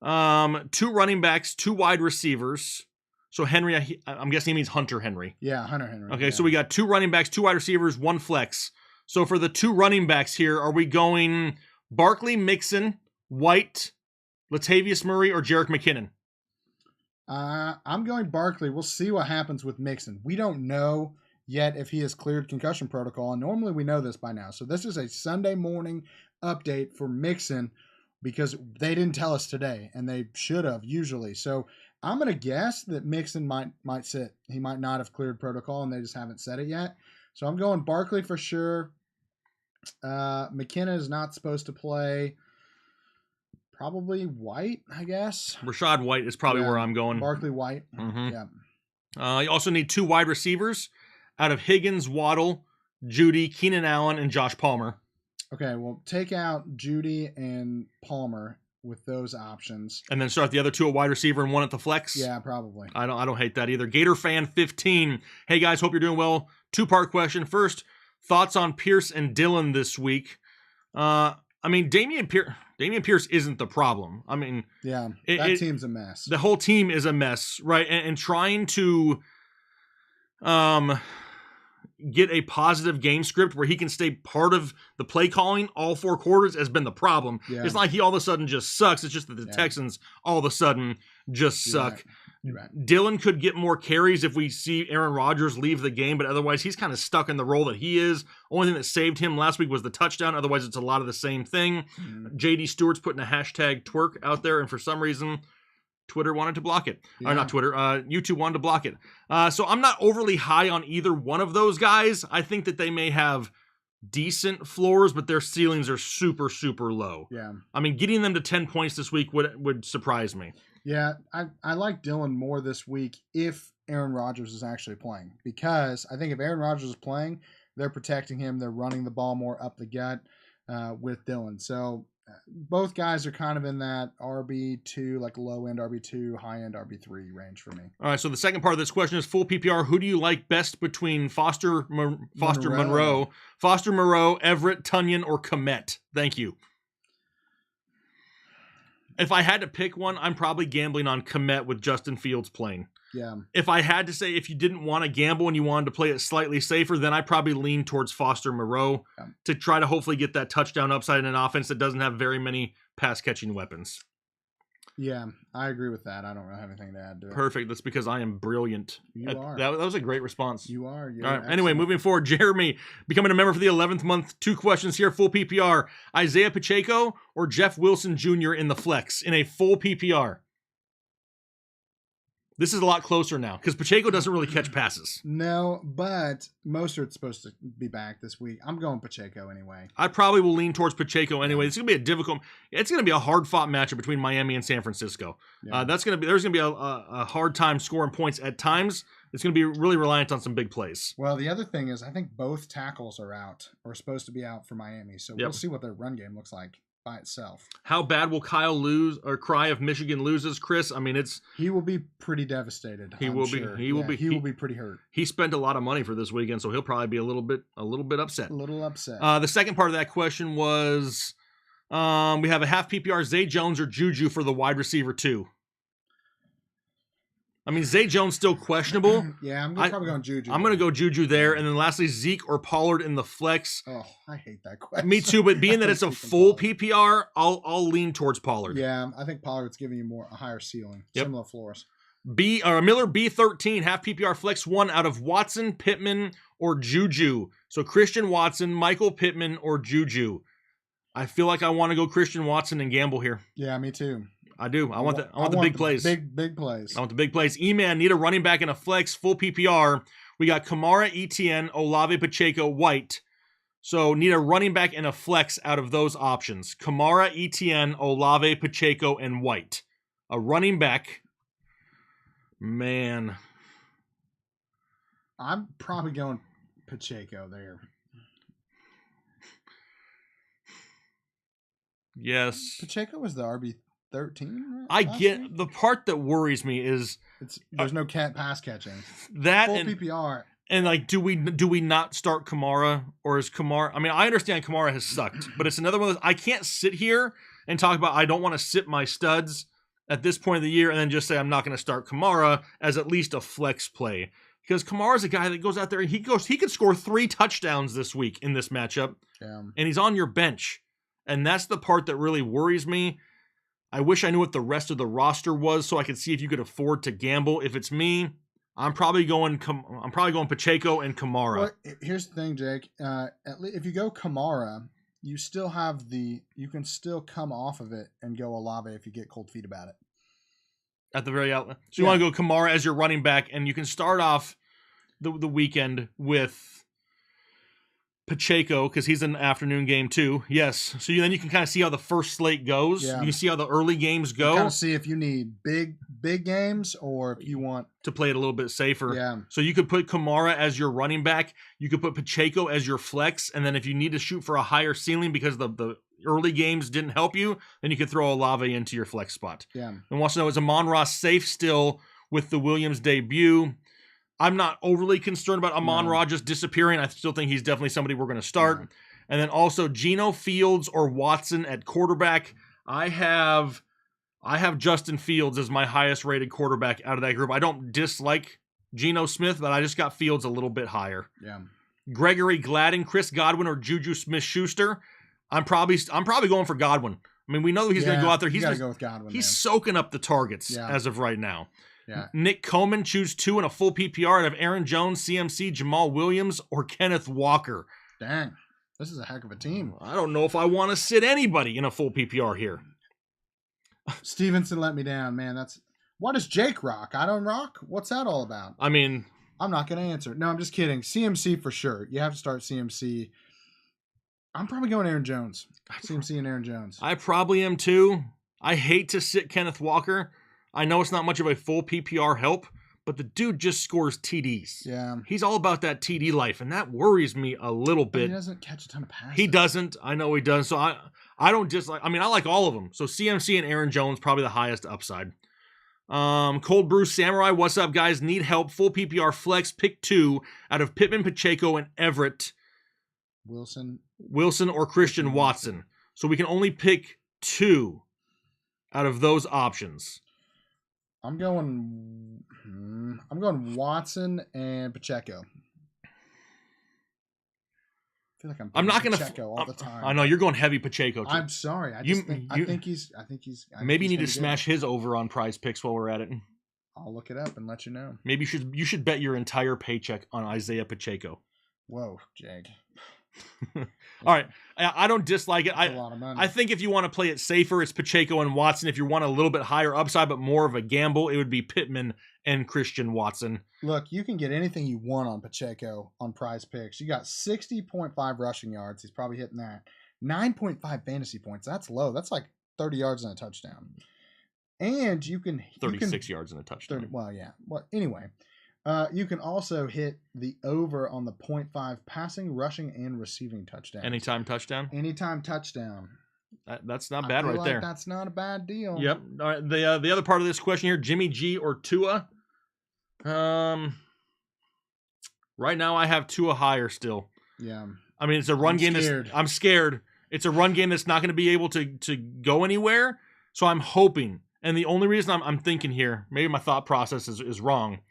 2 running backs, 2 wide receivers. So Henry, I'm guessing he means Hunter Henry. Yeah, Hunter Henry. Okay, so we got 2 running backs, 2 wide receivers, 1 flex. So for the 2 running backs here, are we going Barkley, Mixon, White, Latavius Murray, or Jerick McKinnon? I'm going Barkley. We'll see what happens with Mixon. We don't know yet if he has cleared concussion protocol, and normally we know this by now. So this is a Sunday morning update for Mixon because they didn't tell us today, and they should have usually. So I'm going to guess that Mixon might sit. He might not have cleared protocol, and they just haven't said it yet. So I'm going Barkley for sure. McKinnon is not supposed to play. Probably White, I guess. Rashad White is probably where I'm going. Barkley, White. Mm-hmm. Yeah. You also need 2 wide receivers out of Higgins, Waddle, Judy, Keenan Allen, and Josh Palmer. Okay, well, take out Judy and Palmer with those options. And then start the other 2 at wide receiver and 1 at the flex? Yeah, probably. I don't hate that either. Gator Fan 15. Hey guys, hope you're doing well. 2-part question. First, thoughts on Pierce and Dillon this week. I mean, Dameon Pierce isn't the problem. I mean, yeah, that team's a mess. The whole team is a mess, right? And trying to get a positive game script where he can stay part of the play calling all 4 quarters has been the problem. Yeah. It's not like he all of a sudden just sucks. It's just that the Texans all of a sudden just suck. Right. You're right. Dillon could get more carries if we see Aaron Rodgers leave the game, but otherwise he's kind of stuck in the role that he is. Only thing that saved him last week was the touchdown. Otherwise it's a lot of the same thing. JD Stewart's putting a hashtag twerk out there, and for some reason Twitter wanted to block it. Yeah. Or not Twitter, YouTube wanted to block it. So I'm not overly high on either one of those guys. I think that they may have decent floors, but their ceilings are super, super low. Yeah. I mean, getting them to 10 points this week would surprise me. Yeah, I like Dylan more this week if Aaron Rodgers is actually playing, because I think if Aaron Rodgers is playing, they're protecting him. They're running the ball more up the gut with Dylan. So both guys are kind of in that RB2, like low end RB2, high end RB3 range for me. All right, so the second part of this question is full PPR. Who do you like best between Foster Moreau, Everett, Tunyon, or Komet? Thank you. If I had to pick one, I'm probably gambling on Komet with Justin Fields playing. Yeah. If I had to say, if you didn't want to gamble and you wanted to play it slightly safer, then I probably lean towards Foster Moreau to try to hopefully get that touchdown upside in an offense that doesn't have very many pass catching weapons. Yeah, I agree with that. I don't really have anything to add to it. Perfect. That's because I am brilliant. You are. That was a great response. You are. All right. Anyway, moving forward, Jeremy becoming a member for the 11th month. 2 questions here. Full PPR: Isaiah Pacheco or Jeff Wilson Jr. in the flex in a full PPR. This is a lot closer now because Pacheco doesn't really catch passes. No, but Mostert's supposed to be back this week. I'm going Pacheco anyway. I probably will lean towards Pacheco anyway. It's going to be it's going to be a hard fought matchup between Miami and San Francisco. Yeah. There's going to be a hard time scoring points at times. It's going to be really reliant on some big plays. Well, the other thing is I think both tackles are out or supposed to be out for Miami. So we'll see what their run game looks like by itself. How bad will Kyle lose or cry if Michigan loses, Chris? I mean, he will be pretty devastated. He will be pretty hurt. He spent a lot of money for this weekend, so he'll probably be a little bit upset. A little upset. The second part of that question was we have a half PPR Zay Jones or Juju for the wide receiver 2. I mean, Zay Jones still questionable. Yeah, I'm probably going Juju. I'm going to go Juju there. And then lastly, Zeke or Pollard in the flex. Oh, I hate that question. Me too, but being that it's a full PPR, I'll lean towards Pollard. Yeah, I think Pollard's giving you a higher ceiling, similar floors. Miller B13, half PPR flex 1 out of Watson, Pittman, or Juju. So Christian Watson, Michael Pittman, or Juju. I feel like I want to go Christian Watson and gamble here. Yeah, me too. I do. I want the big plays. Big plays. I want the big plays. E-Man, need a running back in a flex, full PPR. We got Kamara, Etienne, Olave, Pacheco, White. So need a running back in a flex out of those options. Kamara, Etienne, Olave, Pacheco, and White. A running back. Man. I'm probably going Pacheco there. Yes. Pacheco was the RB13. I get the part that worries me is there's no pass catching. That full PPR. And like, do we not start Kamara, or is Kamara? I mean, I understand Kamara has sucked, but it's another one of those, I can't sit here and talk about I don't want to sit my studs at this point of the year and then just say I'm not going to start Kamara as at least a flex play, because Kamara's a guy that goes out there and he could score 3 touchdowns this week in this matchup, and he's on your bench, and that's the part that really worries me. I wish I knew what the rest of the roster was so I could see if you could afford to gamble. If it's me, I'm probably going Pacheco and Kamara. Well, here's the thing, Jake. If you go Kamara, you can still come off of it and go Olave if you get cold feet about it. At the very outlet. So you want to go Kamara as your running back, and you can start off the weekend with Pacheco, because he's an afternoon game too. Yes. So then you can kind of see how the first slate goes. Yeah. You can see how the early games go. You kind of see if you need big games or if you want to play it a little bit safer. Yeah. So you could put Kamara as your running back. You could put Pacheco as your flex. And then if you need to shoot for a higher ceiling because the early games didn't help you, then you could throw Olave into your flex spot. Yeah. And wants to know, is Amon-Ra safe still with the Williams debut? I'm not overly concerned about Amon-Ra just disappearing. I still think he's definitely somebody we're going to start. Yeah. And then also Geno Fields or Watson at quarterback. I have Justin Fields as my highest rated quarterback out of that group. I don't dislike Geno Smith, but I just got Fields a little bit higher. Yeah. Gregory Gladden, Chris Godwin, or Juju Smith-Schuster. I'm probably going for Godwin. I mean, we know he's going to go out there. He's got to go with Godwin. He's soaking up the targets as of right now. Yeah. Nick Coleman, choose 2 in a full PPR out of Aaron Jones, CMC, Jamal Williams, or Kenneth Walker. Dang. This is a heck of a team. I don't know if I want to sit anybody in a full PPR here. Stevenson let me down, man. What is Jake rock? I don't rock? What's that all about? I mean, I'm not going to answer. No, I'm just kidding. CMC for sure. You have to start CMC. I'm probably going Aaron Jones. CMC and Aaron Jones. I probably am too. I hate to sit Kenneth Walker. I know it's not much of a full PPR help, but the dude just scores TDs. Yeah. He's all about that TD life, and that worries me a little bit. He doesn't catch a ton of passes. He doesn't. I know he does. So I don't dislike. I mean, I like all of them. So CMC and Aaron Jones probably the highest upside. Cold Brew Samurai, what's up, guys? Need help? Full PPR flex, pick 2 out of Pittman, Pacheco, and Everett. Wilson or Christian Watson. So we can only pick 2 out of those options. I'm going Watson and Pacheco. I feel like I'm not going Pacheco all the time. I know you're going heavy Pacheco. Too. I'm sorry. I think he's. Maybe you need to smash his over on Prize Picks while we're at it. I'll look it up and let you know. Maybe you should bet your entire paycheck on Isaiah Pacheco. Whoa, Jag. All right, I don't dislike it. That's a lot of money. I think if you want to play it safer, it's Pacheco and Watson. If you want a little bit higher upside but more of a gamble, it would be Pittman and Christian Watson. Look, you can get anything you want on Pacheco on Prize Picks. You got 60.5 rushing yards. He's probably hitting that. 9.5 fantasy points. That's low. That's like 30 yards and a touchdown. And you can 36 yards and a touchdown. 30, well, yeah. Well, anyway. You can also hit the over on the 0.5 passing, rushing, and receiving touchdown. Anytime touchdown? Anytime touchdown. That's not bad right there. That's not a bad deal. Yep. All right. The other part of this question here, Jimmy G or Tua? Right now I have Tua higher still. Yeah. I mean, it's a run game. I'm scared. It's a run game that's not going to be able to go anywhere. So I'm hoping. And the only reason I'm thinking here, maybe my thought process is wrong.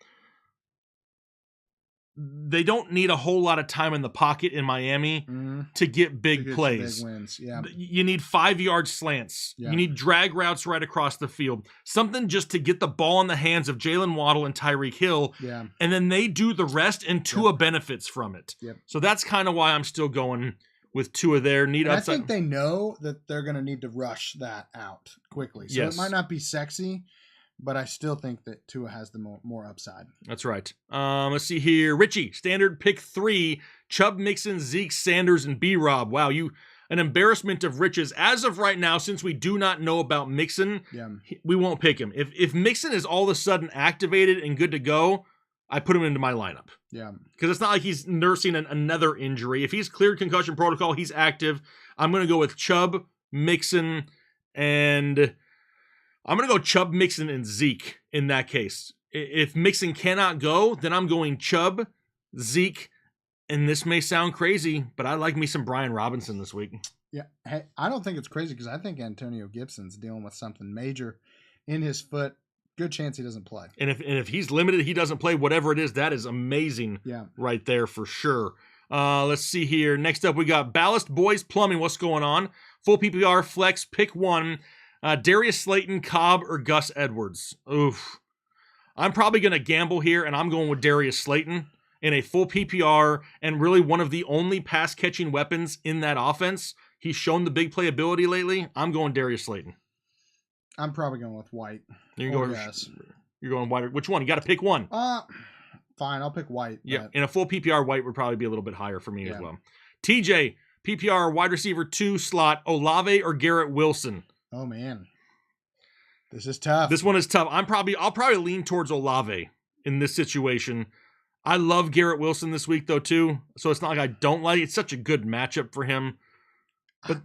They don't need a whole lot of time in the pocket in Miami to get big plays. Big wins. Yeah. You need 5-yard slants. Yeah. You need drag routes right across the field. Something just to get the ball in the hands of Jalen Waddle and Tyreek Hill. Yeah. And then they do the rest, and Tua benefits from it. Yep. So that's kind of why I'm still going with Tua there. I think they know that they're going to need to rush that out quickly. So It might not be sexy, but I still think that Tua has the more upside. That's right. Let's see here. Richie, standard pick 3, Chubb, Mixon, Zeke, Sanders, and B-Rob. Wow, an embarrassment of riches. As of right now, since we do not know about Mixon, we won't pick him. If Mixon is all of a sudden activated and good to go, I put him into my lineup. Yeah. Because it's not like he's nursing another injury. If he's cleared concussion protocol, he's active. I'm going to go with Chubb, Mixon, and I'm going to go Chubb, Mixon, and Zeke in that case. If Mixon cannot go, then I'm going Chubb, Zeke, and this may sound crazy, but I like me some Brian Robinson this week. Yeah. Hey, I don't think it's crazy because I think Antonio Gibson's dealing with something major in his foot. Good chance he doesn't play. And if he's limited, he doesn't play, whatever it is, that is amazing right there for sure. Let's see here. Next up, we got Ballast Boys Plumbing. What's going on? Full PPR, flex, pick 1. Darius Slayton, Cobb, or Gus Edwards? Oof. I'm probably going to gamble here, and I'm going with Darius Slayton in a full PPR and really one of the only pass-catching weapons in that offense. He's shown the big playability lately. I'm going Darius Slayton. I'm probably going with White. You're going White. Which one? You got to pick one. Fine, I'll pick White. Yeah, in a full PPR, White would probably be a little bit higher for me as well. TJ, PPR wide receiver 2 slot, Olave or Garrett Wilson? Oh man, this is tough. This one is tough. I'll probably lean towards Olave in this situation. I love Garrett Wilson this week though too, so it's not like I don't like it. It's such a good matchup for him. But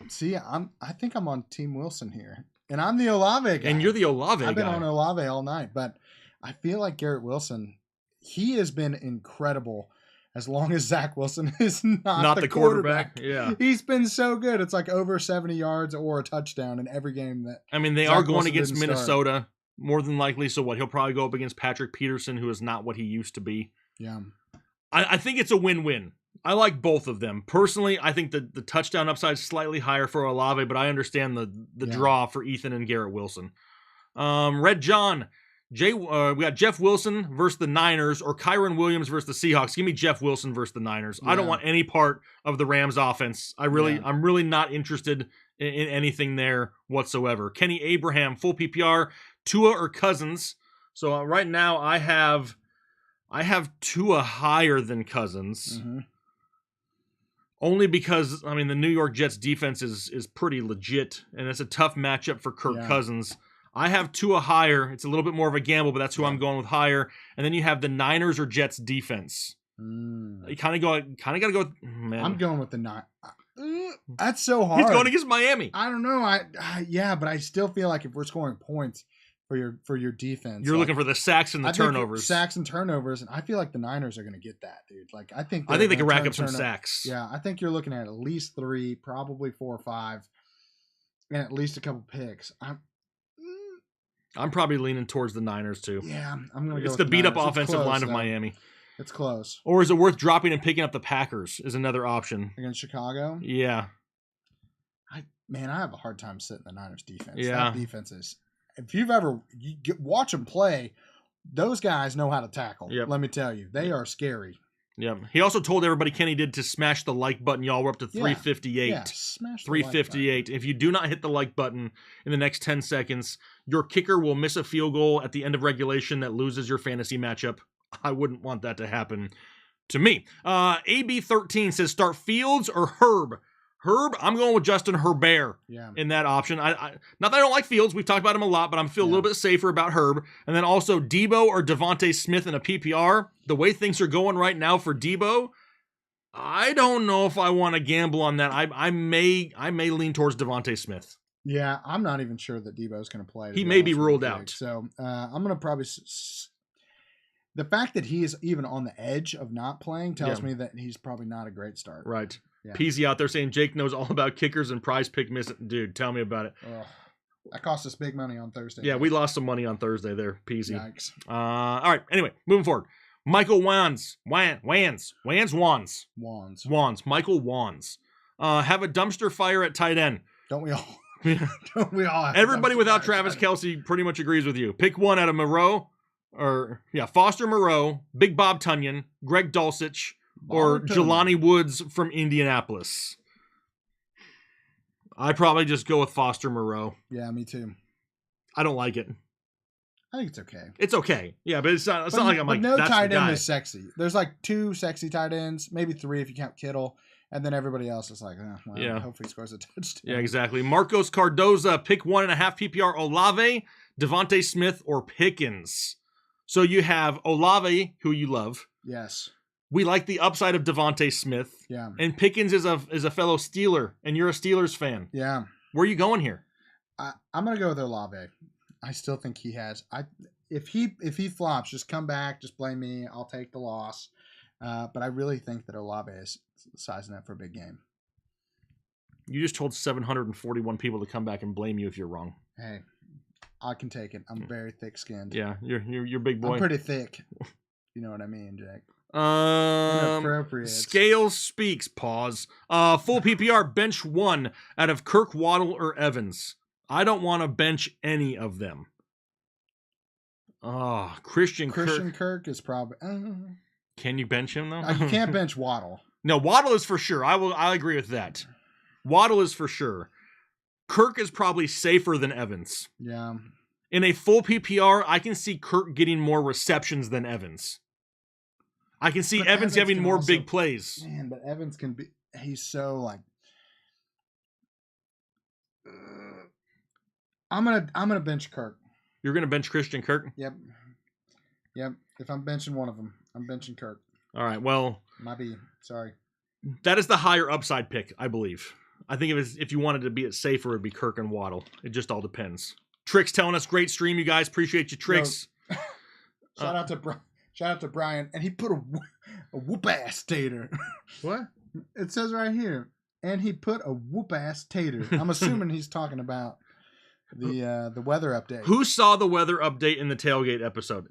see, I think I'm on Team Wilson here, and I'm the Olave guy. And you're the Olave guy. I've been on Olave all night, but I feel like Garrett Wilson, he has been incredible. As long as Zach Wilson is not the quarterback. Yeah. He's been so good. It's like over 70 yards or a touchdown in every game that they Zach are going Wilson against didn't Minnesota start. More than likely. So he'll probably go up against Patrick Peterson, who is not what he used to be. Yeah. I think it's a win-win. I like both of them. Personally, I think the touchdown upside is slightly higher for Olave, but I understand the draw for Ethan and Garrett Wilson. Red John, we got Jeff Wilson versus the Niners or Kyron Williams versus the Seahawks. Give me Jeff Wilson versus the Niners. I don't want any part of the Rams offense. I'm really not interested in anything there whatsoever. Kenny Abraham, full PPR, Tua or Cousins. So right now I have Tua higher than Cousins. Mm-hmm. Only because, I mean, the New York Jets defense is pretty legit, and it's a tough matchup for Kirk Cousins. I have Tua higher. It's a little bit more of a gamble, but that's who I'm going with higher. And then you have the Niners or Jets defense. You kind of got to go with, man. I'm going with the Niners. That's so hard. He's going against Miami. I don't know. Yeah, but I still feel like if we're scoring points for your defense, You're looking for the sacks and the turnovers. Sacks and turnovers, and I feel like the Niners are going to get that, dude. Like I think they can rack up some sacks. Yeah, I think you're looking at least 3, probably 4 or 5, and at least a couple picks. I'm probably leaning towards the Niners too. Yeah, I'm going to go. It's the beat up Niners. offensive line of Miami. It's close. Or is it worth dropping and picking up the Packers? Is another option Against Chicago? Yeah. I have a hard time sitting the Niners defense. Yeah. That defense is. If you've ever watch them play, those guys know how to tackle. Yep. Let me tell you, they are scary. Yep. He also told everybody Kenny did to smash the like button. Y'all were up to 358. Yeah, smash the 358. If you do not hit the like button in the next 10 seconds, your kicker will miss a field goal at the end of regulation that loses your fantasy matchup. I wouldn't want that to happen to me. AB13 says start Fields or Herb. Herb, I'm going with Justin Herbert in that option. I not that I don't like Fields. We've talked about him a lot, but I'm feeling a little bit safer about Herb. And then also Debo or Devontae Smith in a PPR. The way things are going right now for Debo, I don't know if I want to gamble on that. I may lean towards Devontae Smith. Yeah, I'm not even sure that Debo's going to play. He may be ruled out. So I'm going to probably... The fact that he is even on the edge of not playing tells me that he's probably not a great start. Right. Yeah. Peasy out there saying Jake knows all about kickers and prize pick missing. Dude, tell me about it. That cost us big money on Thursday. Yeah, we lost some money on Thursday there, Peasy. Yikes. All right, anyway, moving forward. Michael Wands. Michael Wands. Have a dumpster fire at tight end. Don't we all? Don't we all? Everybody without Travis Kelce pretty much agrees with you. Pick one out of Moreau. Foster Moreau, Big Bob Tunyon, Greg Dulcich, or Jelani Woods from Indianapolis. I'd probably just go with Foster Moreau. Yeah, me too. I don't like it. I think it's okay. It's okay. Yeah, but it's not like I'm like, no that's tight the end guy. is sexy. There's like 2 sexy tight ends, maybe 3 if you count Kittle, and then everybody else is like, hopefully he scores a touchdown. Yeah, exactly. Marcos Cardoza, pick 1.5 PPR Olave, Devontae Smith, or Pickens. So you have Olave, who you love. Yes. We like the upside of Devontae Smith. Yeah. And Pickens is a fellow Steeler, and you're a Steelers fan. Yeah. Where are you going here? I'm gonna go with Olave. I still think he has. If he flops, just come back, just blame me. I'll take the loss. But I really think that Olave is sizing up for a big game. You just told 741 people to come back and blame you if you're wrong. Hey, I can take it. I'm very thick-skinned. Yeah, you're big boy. I'm pretty thick. You know what I mean, Jake? Inappropriate. Scales speaks. Pause. Full PPR bench 1 out of Kirk, Waddle, or Evans. I don't want to bench any of them. Christian Kirk is probably. Can you bench him though? You can't bench Waddle. No, Waddle is for sure. I agree with that. Waddle is for sure. Kirk is probably safer than Evans. Yeah. In a full PPR, I can see Kirk getting more receptions than Evans. I can see Evans having more big plays. Man, but Evans can be. He's so like. I'm gonna bench Kirk. You're gonna bench Christian Kirk? Yep. If I'm benching one of them, I'm benching Kirk. All right. Well, might be. Sorry. That is the higher upside pick, I believe. I think if you wanted to be it safer, it'd be Kirk and Waddle. It just all depends. Tricks telling us great stream, you guys. Appreciate you, Tricks. Shout out to Brian, and he put a whoop ass tater. What? It says right here, and he put a whoop ass tater. I'm assuming he's talking about the weather update. Who saw the weather update in the tailgate episode?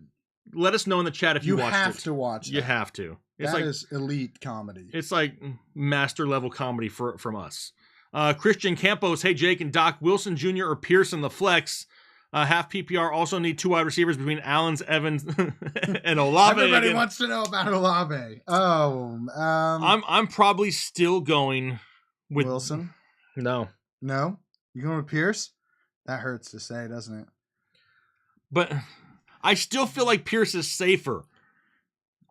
Let us know in the chat if you watched it. You have to watch it. You have to. That is elite comedy. It's like master level comedy from us. Christian Campos, hey Jake and Doc, Wilson Jr. or Pearson the flex. Half PPR also need 2 wide receivers between Allens, Evans, and Olave. Everybody wants to know about Olave. I'm probably still going with But I still feel like Pierce is safer.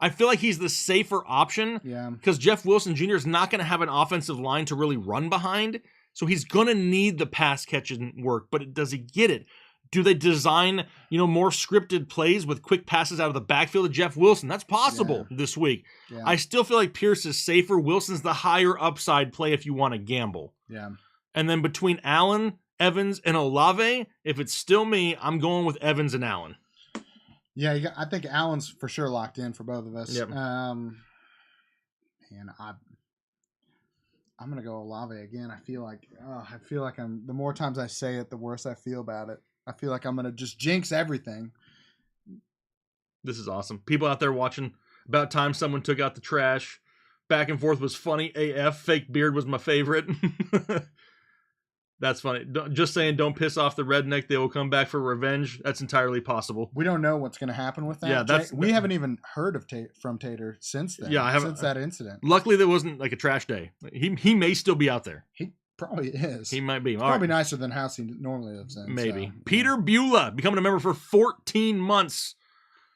I feel like he's the safer option Yeah. because Jeff Wilson Jr. is not going to have an offensive line to really run behind. So he's going to need the pass catching work. But does he get it? Do they design, more scripted plays with quick passes out of the backfield of Jeff Wilson? That's possible this week. Yeah. I still feel like Pierce is safer. Wilson's the higher upside play if you want to gamble. Yeah. And then between Allen, Evans, and Olave, if it's still me, I'm going with Evans and Allen. Yeah, I think Allen's for sure locked in for both of us. Yep. And I'm gonna go Olave again. I feel like the more times I say it, the worse I feel about it. I feel like I'm gonna just jinx everything. This is awesome. People out there watching. About time someone took out the trash. Back and forth was funny AF. Fake beard was my favorite. That's funny. Just saying, don't piss off the redneck. They will come back for revenge. That's entirely possible. We don't know what's going to happen with that. Yeah, we haven't even heard of from Tater since then. Yeah, I haven't. Since that incident. Luckily, there wasn't like a trash day. He may still be out there. He probably is. He might be. It's probably nicer than house he normally lives in. Maybe. So, Peter Beulah, becoming a member for 14 months,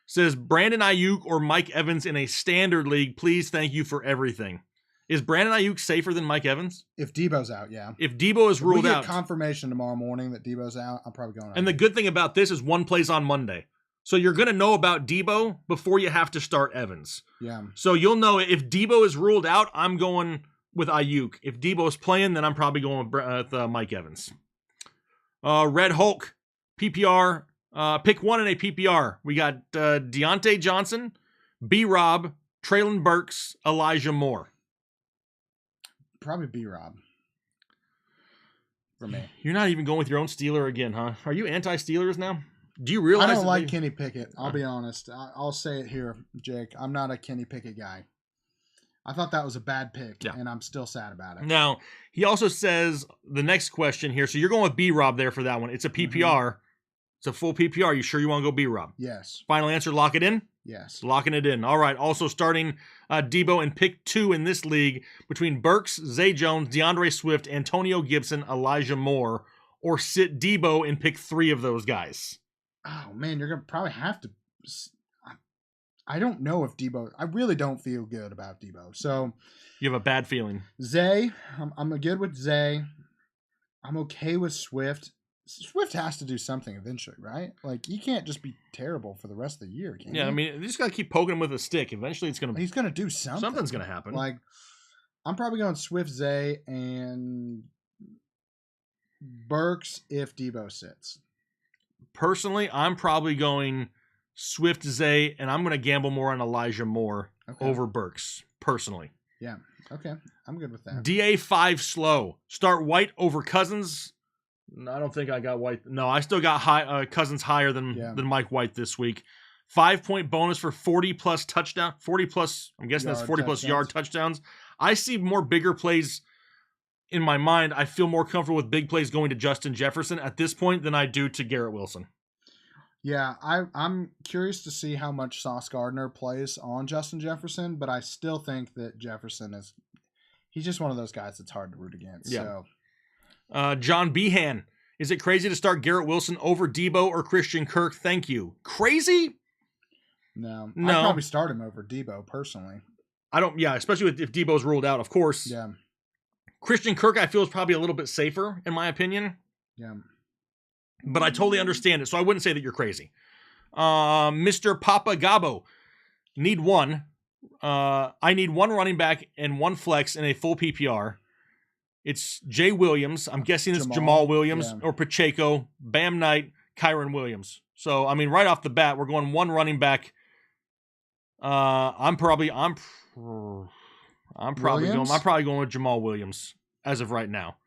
says Brandon Ayuk or Mike Evans in a standard league. Please, thank you for everything. Is Brandon Ayuk safer than Mike Evans? If Debo's out, yeah. If Debo is ruled we get out, confirmation tomorrow morning that Debo's out, I'm probably going. And the good thing about this is one plays on Monday, so you're going to know about Debo before you have to start Evans. Yeah. So you'll know if Debo is ruled out. I'm going with Ayuk. If Debo's playing, then I'm probably going with Mike Evans. Red Hulk, PPR. Pick one in a PPR. We got Deontay Johnson, B-Rob, Traylon Burks, Elijah Moore. Probably B-Rob. For me. You're not even going with your own Steeler again, huh? Are you anti-Steelers now? Do you realize? I don't like Kenny Pickett. I'll be honest. I'll say it here, Jake. I'm not a Kenny Pickett guy. I thought that was a bad pick, and I'm still sad about it. Now, he also says the next question here. So you're going with B-Rob there for that one. It's a PPR. Mm-hmm. It's a full PPR. You sure you want to go B-Rob? Yes. Final answer, lock it in? Yes. Locking it in. All right. Also starting Debo in pick 2 in this league between Burks, Zay Jones, DeAndre Swift, Antonio Gibson, Elijah Moore, or sit Debo in pick 3 of those guys. Oh, man, you're going to probably have to. I don't know if Debo. I really don't feel good about Debo. So. You have a bad feeling. Zay. I'm good with Zay. I'm okay with Swift. Swift has to do something eventually, right? Like, he can't just be terrible for the rest of the year, can he? I mean, you just got to keep poking him with a stick. Eventually, he's going to do something. Something's going to happen. Like, I'm probably going Swift, Zay, and Burks if Debo sits. Personally, I'm probably going Swift, Zay, and I'm going to gamble more on Elijah Moore over Burks, personally. Yeah, okay. I'm good with that. DA5 slow. Start White over Cousins. No, I don't think I got White. No, I still got Cousins higher than Mike White this week. 5-point bonus for 40-plus touchdown. 40-plus, I'm guessing that's 40-plus yard touchdowns. I see more bigger plays in my mind. I feel more comfortable with big plays going to Justin Jefferson at this point than I do to Garrett Wilson. Yeah, I'm curious to see how much Sauce Gardner plays on Justin Jefferson, but I still think that Jefferson he's just one of those guys that's hard to root against. Yeah. So. John Behan, is it crazy to start Garrett Wilson over Debo or Christian Kirk? Thank you. Crazy? No. I'd probably start him over Debo personally. I don't. Yeah, especially if Debo's ruled out, of course. Yeah. Christian Kirk, I feel, is probably a little bit safer in my opinion. Yeah. But I totally understand it, so I wouldn't say that you're crazy. Mr. Papa Gabo, need one. I need one running back and one flex in a full PPR. It's Jay Williams. I'm guessing it's Jamal Williams or Pacheco, Bam Knight, Kyron Williams. So, I mean, right off the bat, we're going one running back. I'm probably going with Jamal Williams as of right now.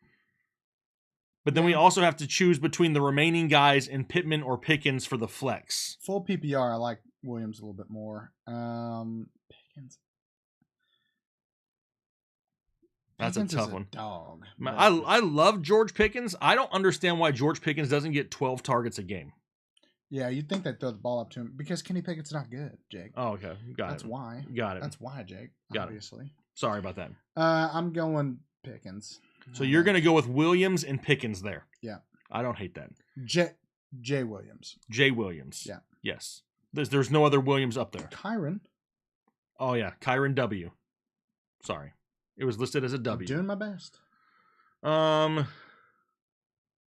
But then we also have to choose between the remaining guys in Pittman or Pickens for the flex. Full PPR, I like Williams a little bit more. Pickens. That's a tough one. Dog. I love George Pickens. I don't understand why George Pickens doesn't get 12 targets a game. Yeah, you'd think they'd throw the ball up to him because Kenny Pickett's not good, Jake. Oh, okay. That's why. Got it. That's why, Jake. Got obviously. It. Sorry about that. I'm going Pickens. So you're going to go with Williams and Pickens there. Yeah. I don't hate that. Jay Williams. Jay Williams. Yeah. Yes. There's no other Williams up there. Kyron. Oh, yeah. Kyron W. Sorry. It was listed as a I'm W. doing my best.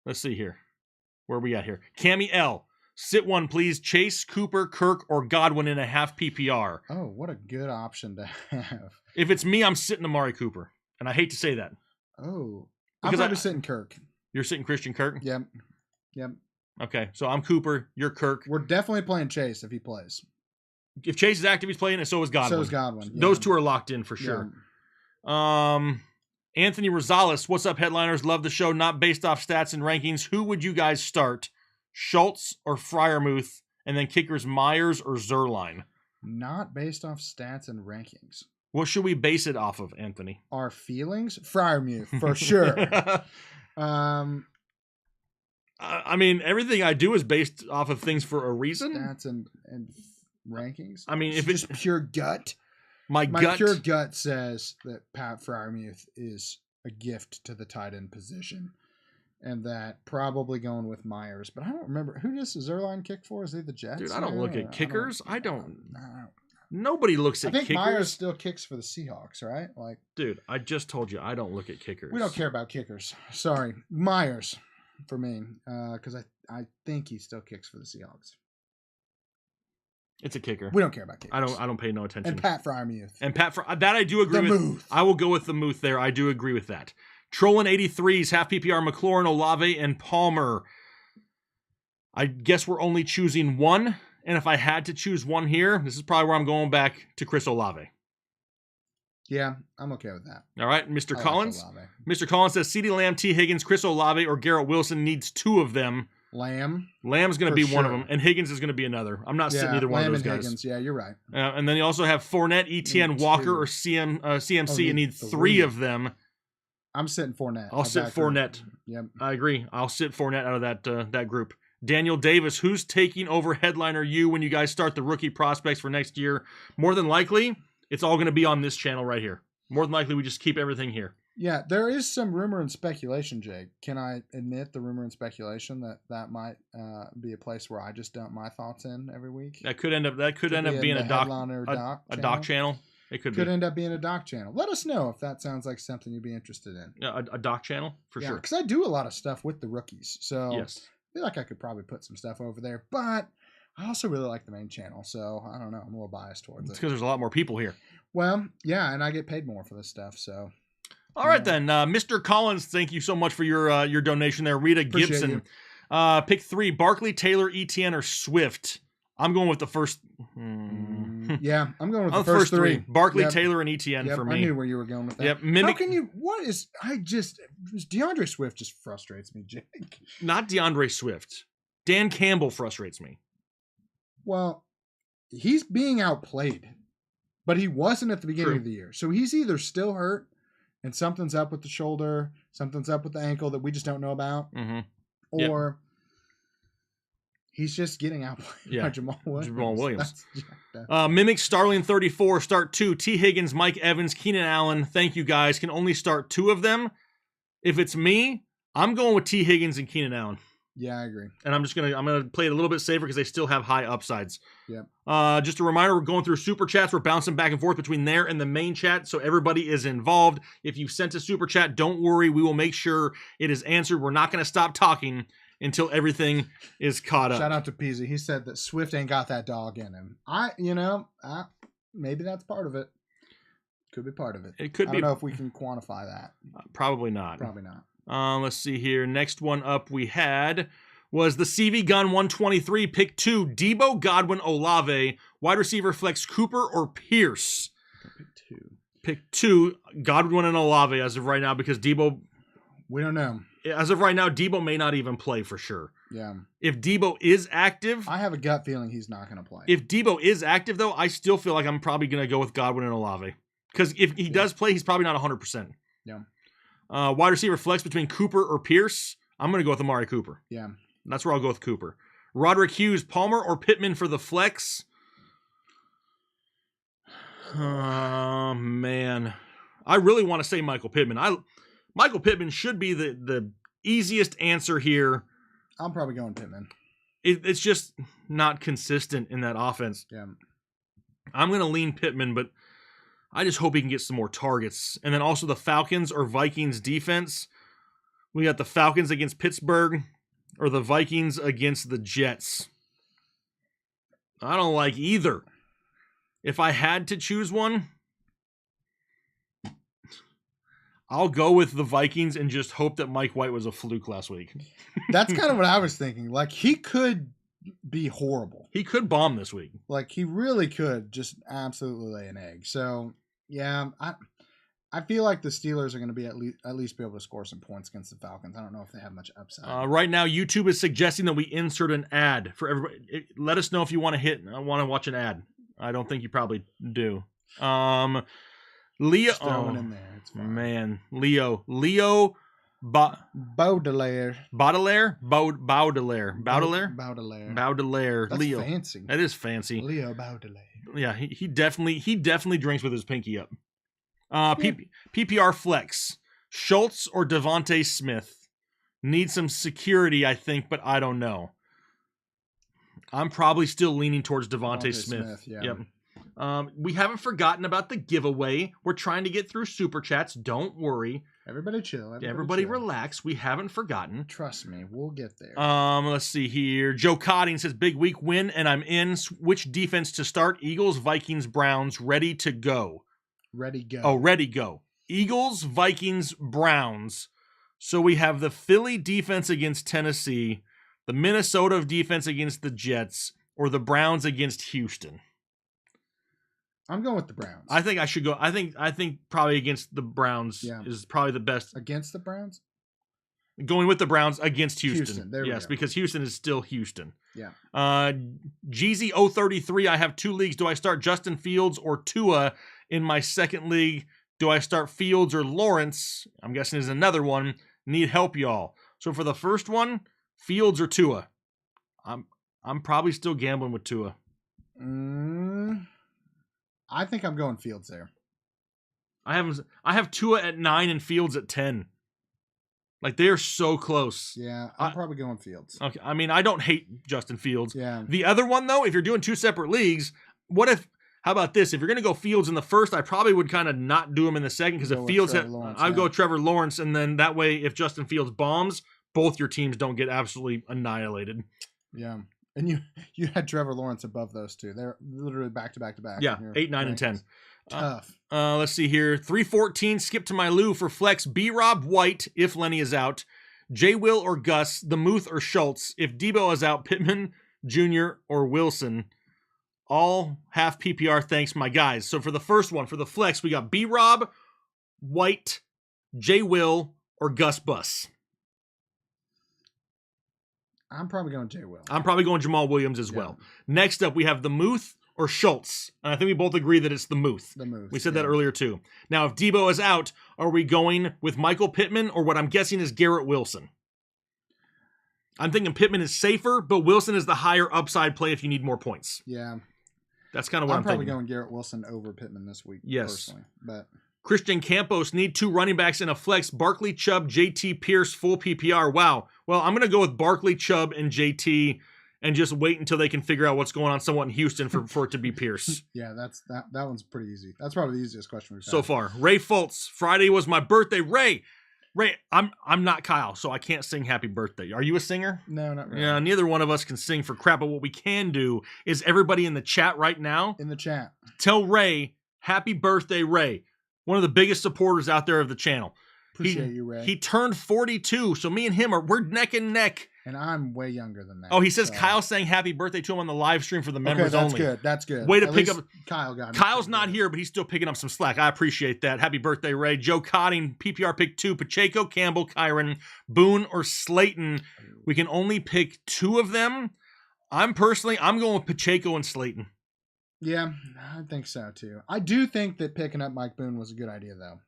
Let's see here. Where are we at here? Cammy L. Sit one, please. Chase, Cooper, Kirk, or Godwin in a half PPR. Oh, what a good option to have. If it's me, I'm sitting Amari Cooper. And I hate to say that. Oh. I'm Because probably sitting Kirk. You're sitting Christian Kirk? Yep. Yep. Okay, so I'm Cooper. You're Kirk. We're definitely playing Chase if he plays. If Chase is active, he's playing, and so is Godwin. So is Godwin. Yeah. Those two are locked in for sure. Anthony Rosales, what's up, headliners? Love the show. Not based off stats and rankings. Who would you guys start? Schultz or Freiermuth? And then kickers Myers or Zerline? Not based off stats and rankings. What should we base it off of, Anthony? Our feelings? Freiermuth, for sure. I mean, everything I do is based off of things for a reason. Stats and rankings. I mean, if it's it's just pure gut. my gut, pure gut says that Pat Freiermuth is a gift to the tight end position, and that probably going with Myers. But I don't remember who does Zerline kick for. Is he the Jets? dude, I don't look Or- at kickers. I don't. I Nobody looks at think kickers. Myers still kicks for the Seahawks, right? Like Dude, I just told you I don't look at kickers. we don't care about kickers. Sorry, Myers for me, because I think he still kicks for the Seahawks. It's a kicker. We don't care about kickers. I don't pay no attention. And Pat Freiermuth. And Pat, that I do agree The with. Muth. I will go with the Muth there. I do agree with that. Trollin 83s, half PPR, McLaurin, Olave, and Palmer. I guess we're only choosing one. And if I had to choose one here, this is probably where I'm going back to Chris Olave. Yeah, I'm okay with that. All right, Mr. I like Collins. Olave. Mr. Collins says CeeDee Lamb, T. Higgins, Chris Olave, or Garrett Wilson needs two of them. Lamb's Lamb's going to For be one of sure. them, and Higgins is going to be another. I'm not sitting either one Lamb of those and guys. Higgins. Yeah, you're right. And then you also have Fournette, ETN, Need Walker, two. or CMC, Oh, and need need three three. of them. I'm sitting Fournette. I'll sit that group. Fournette. Yep. I agree. I'll sit Fournette out of that group. Daniel Davis, who's taking over headliner you when you guys start the rookie prospects for next year? More than likely, it's all going to be on this channel right here. More than likely, we just keep everything here. Yeah, there is some rumor and speculation, Jake. Can I admit the rumor and speculation that might be a place where I just dump my thoughts in every week? That could end up being the a doc headliner a doc channel. It could Could be end up being a doc channel. Let us know if that sounds like something you'd be interested in. yeah, a doc channel for sure. Because I do a lot of stuff with the rookies, so Yes. I feel like I could probably put some stuff over there. But I also really like the main channel, so I don't know. I'm a little biased towards It's it. because there's a lot more people here. Well, yeah, and I get paid more for this stuff, so All right then, Mr. Collins, thank you so much for your donation there. Rita Appreciate Gibson, pick 3: Barkley, Taylor, ETN, or Swift. I'm going with the first. yeah, I'm going with Oh, the first three. Barkley, Yep. Taylor, and ETN Yep, for I me. knew where you were going with that. Yep, How mimic. can you? What is? DeAndre Swift just frustrates me, Jake. Not DeAndre Swift. Dan Campbell frustrates me. Well, he's being outplayed, but he wasn't at the beginning True. of the year. So he's either still hurt and something's up with the shoulder, something's up with the ankle that we just don't know about, Mm-hmm. Yep. or he's just getting outplayed Yeah, by Jamal Williams. Jamal Williams. That's jacked up. Mimic Starling 34, start 2. T. Higgins, Mike Evans, Keenan Allen. Thank you guys. Can only start 2 of them. If it's me, I'm going with T. Higgins and Keenan Allen. Yeah, I agree. And I'm gonna play it a little bit safer because they still have high upsides. Yep. Just a reminder, we're going through super chats. We're bouncing back and forth between there and the main chat, so everybody is involved. If you've sent a super chat, don't worry. We will make sure it is answered. We're not going to stop talking until everything is caught up. Shout out to Peasy. He said that Swift ain't got that dog in him. Maybe that's part of it. Could be part of it. It could I be. don't know if we can quantify that. Probably not. Probably not. Let's see here. Next one up we had was the CV Gun 123, pick 2, Debo, Godwin, Olave, wide receiver flex Cooper or Pierce. Pick 2, Godwin and Olave as of right now because Debo, We don't know. as of right now, Debo may not even play for sure. Yeah. If Debo is active, I have a gut feeling he's not going to play. if Debo is active though, I still feel like I'm probably going to go with Godwin and Olave because if he does play, he's probably not 100%. Yeah. Wide receiver flex between Cooper or Pierce. I'm going to go with Amari Cooper. Yeah. That's where I'll go with Cooper. Roderick Hughes, Palmer or Pittman for the flex? Oh, man. I really want to say Michael Pittman. Michael Pittman should be the easiest answer here. I'm probably going Pittman. it's just not consistent in that offense. Yeah. I'm going to lean Pittman, but I just hope he can get some more targets. And then also the Falcons or Vikings defense. We got the Falcons against Pittsburgh or the Vikings against the Jets. I don't like either. If I had to choose one, I'll go with the Vikings and just hope that Mike White was a fluke last week. That's kind of what I was thinking. Like, he could be horrible. He could bomb this week. Like, he really could just absolutely lay an egg. So, yeah, I feel like the Steelers are going to be at least be able to score some points against the Falcons. I don't know if they have much upside. Right now, YouTube is suggesting that we insert an ad for everybody. Let us know if you want to watch an ad. I don't think you probably do. Leo, Just throw it in there. It's fine. Man, Leo, Baudelaire. Baudelaire. That's Leo, fancy. that is fancy. Leo Baudelaire. Yeah, he definitely drinks with his pinky up. PPR flex, Schultz or Devontae Smith. Need some security, I think, but I don't know. I'm probably still leaning towards Devontae Smith. Yeah. Yep. We haven't forgotten about the giveaway. We're trying to get through super chats. Don't worry. Everybody chill. Everybody chill. relax. We haven't forgotten. Trust me, we'll get there. Let's see here. Joe Cotting says, big week win, and I'm in. Which defense to start? Eagles, Vikings, Browns. Ready to go. Ready, go. Oh, ready, go. Eagles, Vikings, Browns. So we have the Philly defense against Tennessee, the Minnesota defense against the Jets, or the Browns against Houston. I'm going with the Browns. I think I should go. I think probably against the Browns is probably the best. Against the Browns? Going with the Browns against Houston. There we go. Because Houston is still Houston. Yeah. GZ033, I have 2 leagues. Do I start Justin Fields or Tua in my second league? Do I start Fields or Lawrence? I'm guessing is another one. Need help, y'all. So for the first one, Fields or Tua. I'm probably still gambling with Tua. I think I'm going Fields there. I have Tua at 9 and Fields at 10. Like, they are so close. Yeah, I'm probably going Fields. Okay, I mean, I don't hate Justin Fields. Yeah. The other one, though, if you're doing 2 separate leagues, how about this? If you're going to go Fields in the first, I probably would kind of not do him in the second, because if Fields I'd go Trevor Lawrence, and then that way, if Justin Fields bombs, both your teams don't get absolutely annihilated. Yeah. And you had Trevor Lawrence above those two. They're literally back to back to back. Yeah, 8, 9, and 10. Tough. Let's see here. 314, skip to my Lou for flex. B-Rob White, if Lenny is out. J. Will or Gus. The Muth or Schultz. If Debo is out, Pittman, Jr. or Wilson. All half PPR, thanks, my guys. So for the first one, for the flex, we got B-Rob, White, J. Will, or Gus Bus. I'm probably going J. Will. I'm probably going Jamal Williams as well. Next up, we have the Muth or Schultz. And I think we both agree that it's the Muth. The Muth. We said that earlier too. Now, if Debo is out, are we going with Michael Pittman or what I'm guessing is Garrett Wilson? I'm thinking Pittman is safer, but Wilson is the higher upside play if you need more points. Yeah. That's kind of what I'm probably thinking. going Garrett Wilson over Pittman this week. Yes. Personally. But Christian Campos, need 2 running backs in a flex. Barkley, Chubb, JT, Pierce, full PPR. Wow. Well, I'm going to go with Barkley, Chubb, and JT and just wait until they can figure out what's going on somewhat in Houston for it to be Pierce. Yeah, that one's pretty easy. That's probably the easiest question we've had. So far. Ray Fultz, Friday was my birthday. Ray, I'm not Kyle, so I can't sing happy birthday. Are you a singer? No, not really. Yeah, neither one of us can sing for crap, but what we can do is everybody in the chat right now, In the chat. tell Ray, happy birthday, Ray. One of the biggest supporters out there of the channel. Appreciate you, Ray. He turned 42, so me and him we're neck and neck. And I'm way younger than that. Oh, he says so. Kyle saying happy birthday to him on the live stream for the members that's only. good. That's good. Way to At pick least up. Kyle got me. Kyle's not here, but he's still picking up some slack. I appreciate that. Happy birthday, Ray. Joe Cotting, PPR pick 2, Pacheco, Campbell, Kyron, Boone, or Slayton. We can only pick 2 of them. I'm going with Pacheco and Slayton. Yeah, I think so too. I do think that picking up Mike Boone was a good idea, though.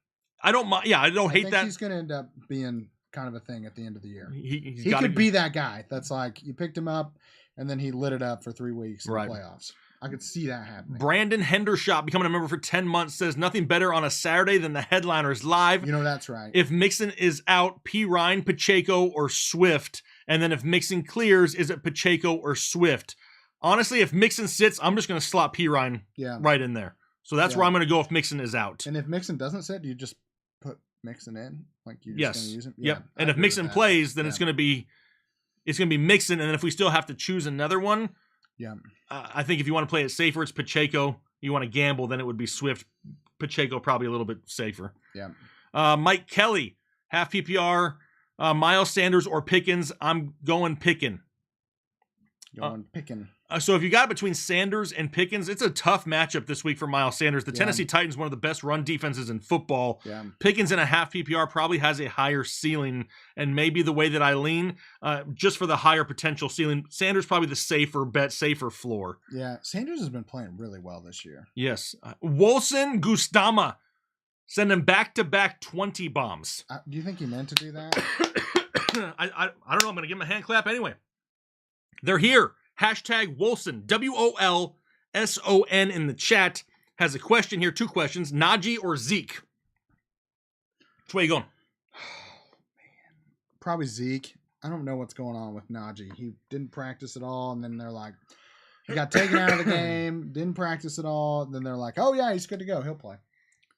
I don't mind. Yeah, I don't hate that. He's going to end up being kind of a thing at the end of the year. He could be that guy that's like, you picked him up and then he lit it up for 3 weeks in Right. the playoffs. I could see that happening. Brandon Hendershot, becoming a member for 10 months, says nothing better on a Saturday than the headliners live. You know, that's right. If Mixon is out, P. Ryan, Pacheco, or Swift. And then if Mixon clears, is it Pacheco or Swift? Honestly, if Mixon sits, I'm just going to slot Pirine Yeah. right in there. So that's where I'm going to go if Mixon is out. And if Mixon doesn't sit, do you just put Mixon in? Like you're just going to use him? Yep. I And if agree Mixon with that. plays, then it's going to be Mixon. And then if we still have to choose another one, Yeah. I think if you want to play it safer, it's Pacheco. You want to gamble, then it would be Swift. Pacheco probably a little bit safer. Yeah. Mike Kelly, half PPR, Miles Sanders or Pickens. I'm going Picken. Going picking. So if you got between Sanders and Pickens, it's a tough matchup this week for Miles Sanders. The Yeah. Tennessee Titans, one of the best run defenses in football. Yeah. Pickens in a half PPR probably has a higher ceiling, and maybe the way that I lean, just for the higher potential ceiling, Sanders probably the safer bet, safer floor. Yeah. Sanders has been playing really well this year. Yes. Wilson Gustama, send him back-to-back 20 bombs. Do you think he meant to do that? I don't know. I'm going to give him a hand clap anyway. They're here. Hashtag Wolson, WOLSON in the chat, has a question here. 2 questions. Najee or Zeke? Which way you going? Probably Zeke. I don't know what's going on with Najee. He didn't practice at all, and then they're like, he got taken out of the game, didn't practice at all. Then they're like, oh, yeah, he's good to go. He'll play.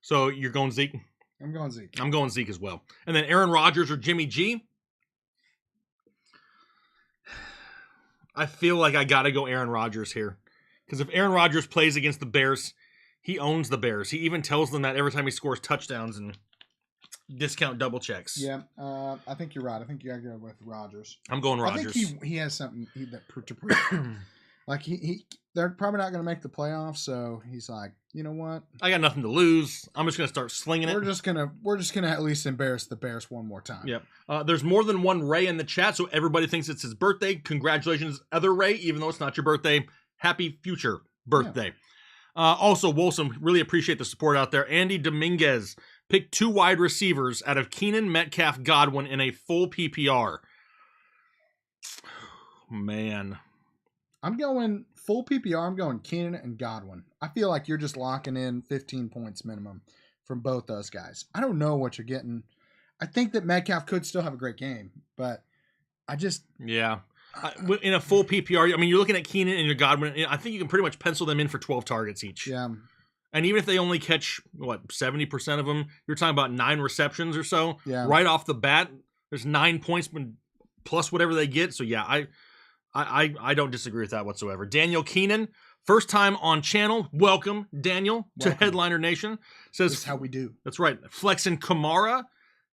So you're going Zeke? I'm going Zeke. I'm going Zeke as well. And then Aaron Rodgers or Jimmy G? I feel like I got to go Aaron Rodgers here. Because if Aaron Rodgers plays against the Bears, he owns the Bears. He even tells them that every time he scores touchdowns and discount double checks. Yeah, I think you're right. I think you got to go with Rodgers. I'm going Rodgers. I think he has something to prove. Like they're probably not going to make the playoffs, so he's like, you know what? I got nothing to lose. I'm just going to start slinging it. We're just gonna at least embarrass the Bears one more time. Yep. There's more than one Ray in the chat, so everybody thinks it's his birthday. Congratulations, other Ray, even though it's not your birthday. Happy future birthday. Also, Wolsom, really appreciate the support out there. Andy Dominguez picked 2 wide receivers out of Keenan, Metcalf, Godwin in a full PPR. Man. I'm going full PPR. I'm going Keenan and Godwin. I feel like you're just locking in 15 points minimum from both those guys. I don't know what you're getting. I think that Metcalf could still have a great game, but I just... Yeah. In a full PPR, I mean, you're looking at Keenan and your Godwin. I think you can pretty much pencil them in for 12 targets each. Yeah. And even if they only catch, 70% of them, you're talking about 9 receptions or so. Yeah. Right off the bat, there's 9 points plus whatever they get. So, yeah, I don't disagree with that whatsoever. Daniel Keenan, first time on channel. Welcome, Daniel, to Headliner Nation. Says, This is how we do. That's right. Flexing Kamara,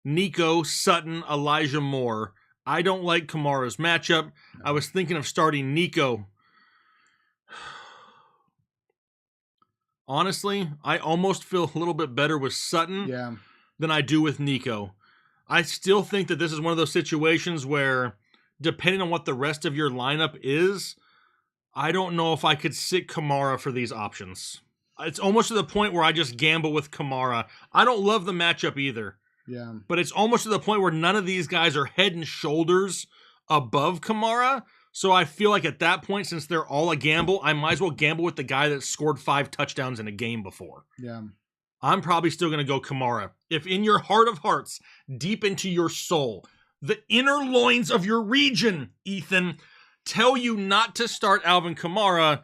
Nico, Sutton, Elijah Moore. I don't like Kamara's matchup. No. I was thinking of starting Nico. Honestly, I almost feel a little bit better with Sutton than I do with Nico. I still think that this is one of those situations where, depending on what the rest of your lineup is, I don't know if I could sit Kamara for these options. It's almost to the point where I just gamble with Kamara. I don't love the matchup either. Yeah. But it's almost to the point where none of these guys are head and shoulders above Kamara. So I feel like at that point, since they're all a gamble, I might as well gamble with the guy that scored 5 touchdowns in a game before. Yeah. I'm probably still going to go Kamara. If in your heart of hearts, deep into your soul, the inner loins of your region, Ethan, tell you not to start Alvin Kamara,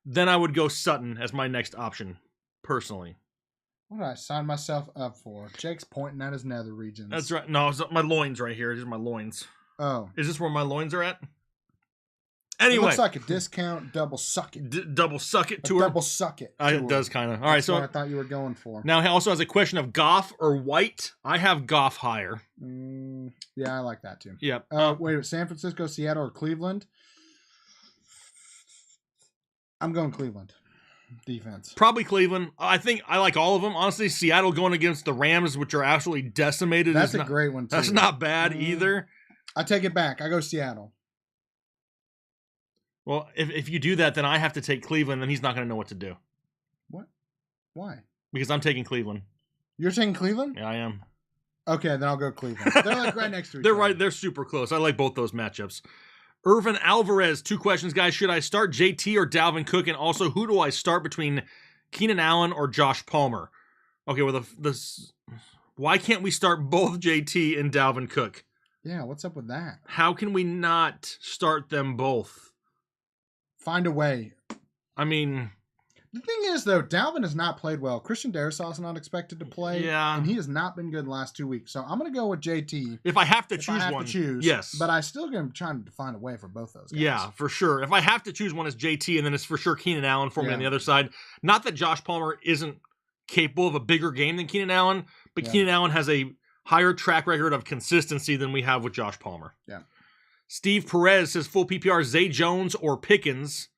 then I would go Sutton as my next option, personally. What did I sign myself up for? Jake's pointing at his nether regions. That's right. No, it's my loins right here. These are my loins. Oh. Is this where my loins are at? Anyway. It looks like a discount double suck it. Double suck it tour? Double suck it tour. It does kind of. All right, That's so what I thought you were going for. Now he also has a question of Goff or White. I have Goff higher. Yeah, I like that too. Yep. Wait, San Francisco, Seattle, or Cleveland? I'm going Cleveland. Defense. Probably Cleveland. I think I like all of them. Honestly, Seattle going against the Rams, which are absolutely decimated. That's a great one, too. That's not bad either. I take it back. I go Seattle. Well, if you do that, then I have to take Cleveland, and he's not going to know what to do. What? Why? Because I'm taking Cleveland. You're taking Cleveland? Yeah, I am. Okay, then I'll go Cleveland. They're like right next to each They're other. right. They're super close. I like both those matchups. Irvin Alvarez, 2 questions, guys. Should I start JT or Dalvin Cook? And also, who do I start between Keenan Allen or Josh Palmer? Okay, well, why can't we start both JT and Dalvin Cook? Yeah, what's up with that? How can we not start them both? Find a way. I mean, the thing is, though, Dalvin has not played well. Christian Darrisaw's not expected to play. Yeah. And he has not been good the last 2 weeks. So I'm going to go with JT. if I have to If choose I have one, to choose. yes. But I still going to try to find a way for both those guys. Yeah, for sure. If I have to choose one, it's JT, and then it's for sure Keenan Allen for me Yeah. on the other side. Not that Josh Palmer isn't capable of a bigger game than Keenan Allen, but Yeah. Keenan Allen has a higher track record of consistency than we have with Josh Palmer. Yeah. Steve Perez says full PPR, Zay Jones or Pickens.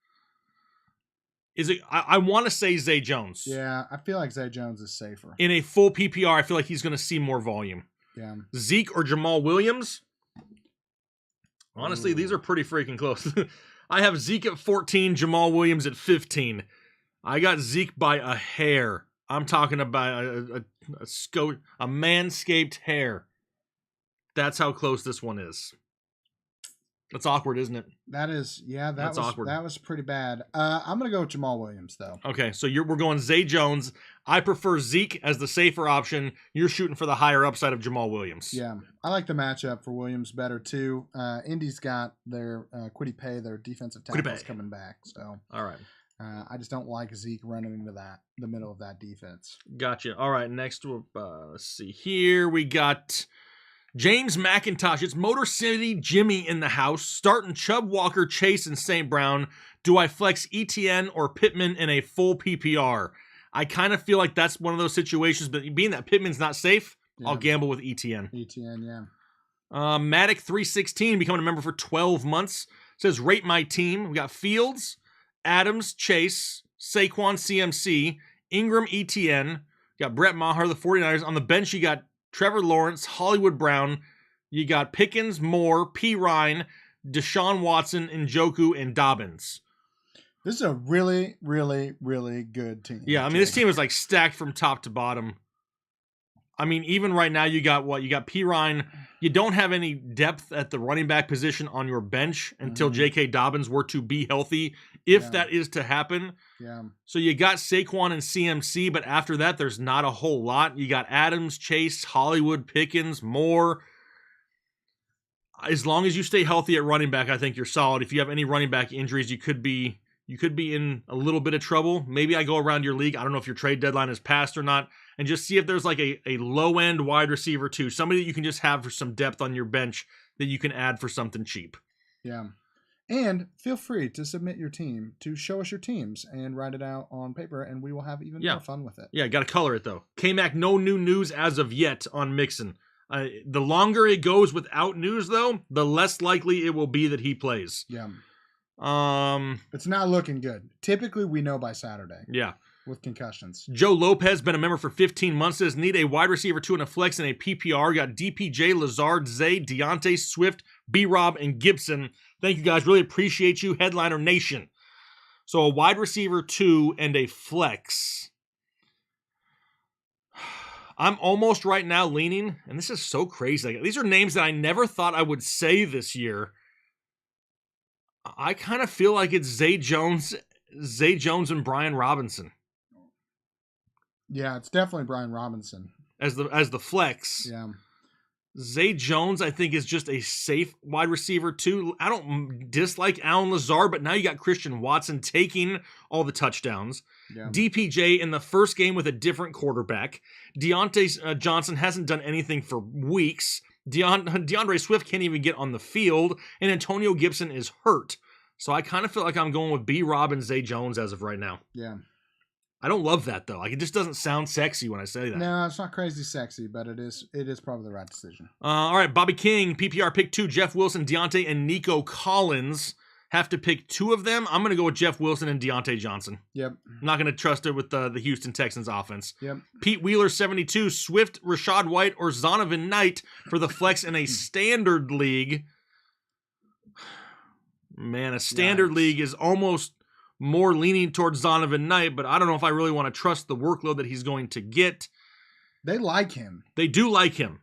Is it? I want to say Zay Jones. Yeah, I feel like Zay Jones is safer. In a full PPR, I feel like he's going to see more volume. Yeah. Zeke or Jamal Williams? Honestly, Ooh. these are pretty freaking close. I have Zeke at 14, Jamal Williams at 15. I got Zeke by a hair. I'm talking about a manscaped hair. That's how close this one is. That's awkward, isn't it? That is, yeah, That's awkward. That was pretty bad. I'm going to go with Jamal Williams, though. Okay, so we're going Zay Jones. I prefer Zeke as the safer option. You're shooting for the higher upside of Jamal Williams. Yeah, I like the matchup for Williams better, too. Indy's got their Kwity Paye, their defensive tackles coming back. So, all right. I just don't like Zeke running into the middle of that defense. Gotcha. All right, next, let's see here. We got James McIntosh. It's Motor City Jimmy in the house. Starting Chubb, Walker, Chase, and St. Brown. Do I flex ETN or Pittman in a full PPR? I kind of feel like that's one of those situations, but being that Pittman's not safe, I'll gamble with ETN. ETN, yeah. Matic316, becoming a member for 12 months. Says, rate my team. We got Fields, Adams, Chase, Saquon, CMC, Ingram, ETN. You got Brett Maher, the 49ers. On the bench, you got Trevor Lawrence, Hollywood Brown. You got Pickens, Moore, P. Ryan, Deshaun Watson, Njoku, and Dobbins. This is a really, really, really good team. Yeah, I mean, this team is like stacked from top to bottom. I mean, even right now, you got what? You got P. Ryan. You don't have any depth at the running back position on your bench until J.K. Dobbins were to be healthy, if that is to happen. Yeah. So you got Saquon and CMC, but after that, there's not a whole lot. You got Adams, Chase, Hollywood, Pickens, Moore. As long as you stay healthy at running back, I think you're solid. If you have any running back injuries, you could be in a little bit of trouble. Maybe I go around your league. I don't know if your trade deadline is passed or not, and just see if there's like a low-end wide receiver too, somebody that you can just have for some depth on your bench that you can add for something cheap. Yeah. And feel free to submit your team, to show us your teams and write it out on paper, and we will have even more fun with it. Yeah, got to color it though. K-Mac, no new news as of yet on Mixon. The longer it goes without news though, the less likely it will be that he plays. Yeah. It's not looking good. Typically, we know by Saturday. Yeah. With concussions. Joe Lopez, been a member for 15 months, says need a wide receiver 2 and a flex in a PPR. Got DPJ, Lazard, Zay, Deontay, Swift, B-Rob, and Gibson. Thank you guys. Really appreciate you, Headliner Nation. So a wide receiver 2 and a flex. I'm almost right now leaning, and this is so crazy. These are names that I never thought I would say this year. I kind of feel like it's Zay Jones and Brian Robinson. Yeah, it's definitely Brian Robinson as the flex. Yeah. Zay Jones, I think, is just a safe wide receiver too. I don't dislike Allen Lazard, but now you got Christian Watson taking all the touchdowns. Yeah. DPJ in the first game with a different quarterback. Deontay Johnson hasn't done anything for weeks. DeAndre Swift can't even get on the field, and Antonio Gibson is hurt. So I kind of feel like I'm going with B-Rob and Zay Jones as of right now. Yeah. I don't love that, though. Like, it just doesn't sound sexy when I say that. No, it's not crazy sexy, but it is probably the right decision. All right, Bobby King, PPR pick 2, Jeff Wilson, Deontay, and Nico Collins. Have to pick 2 of them. I'm going to go with Jeff Wilson and Deontay Johnson. Yep. I'm not going to trust it with the Houston Texans offense. Yep. Pete Wheeler, 72, Swift, Rashad White, or Zonovan Knight for the flex in a standard league. Man, a standard league is almost more leaning towards Zonovan Knight, but I don't know if I really want to trust the workload that he's going to get. They like him. They do like him.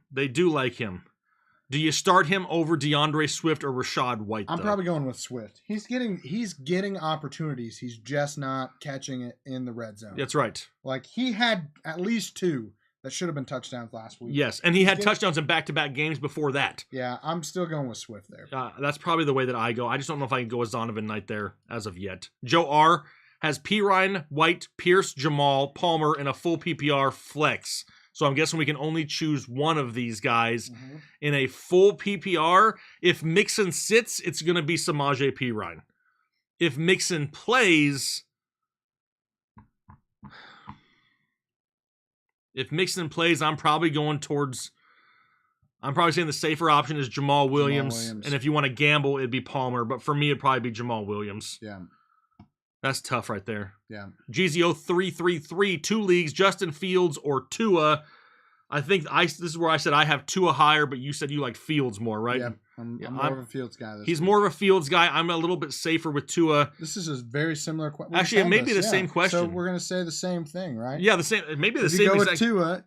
Do you start him over DeAndre Swift or Rashad White, I'm probably going with Swift. He's getting opportunities. He's just not catching it in the red zone. That's right. Like, he had at least 2 that should have been touchdowns last week. Yes, and he had Get- touchdowns in back-to-back games before that. Yeah, I'm still going with Swift there. That's probably the way that I go. I just don't know if I can go with Zonovan Knight there as of yet. Joe R. has Pirine, White, Pierce, Jamal, Palmer, and a full PPR flex. So I'm guessing we can only choose one of these guys Mhm. in a full PPR. If Mixon sits, it's going to be Samaje Pirine. If Mixon plays... I'm probably going towards... I'm probably saying the safer option is Jamal Williams. And if you want to gamble, it'd be Palmer. But for me, it'd probably be Jamal Williams. Yeah, That's tough right there. yeah. GZO333, 2 leagues, Justin Fields or Tua. I think this is where I said I have Tua higher, but you said you like Fields more, right? Yeah, I'm Yeah, more of a Fields guy. He's week. more of a Fields guy. I'm a little bit safer with Tua. This is a very similar question. Actually, it may be the same question. So we're gonna say the same thing, right? Yeah, the same. Maybe the If you same go exact. with Tua,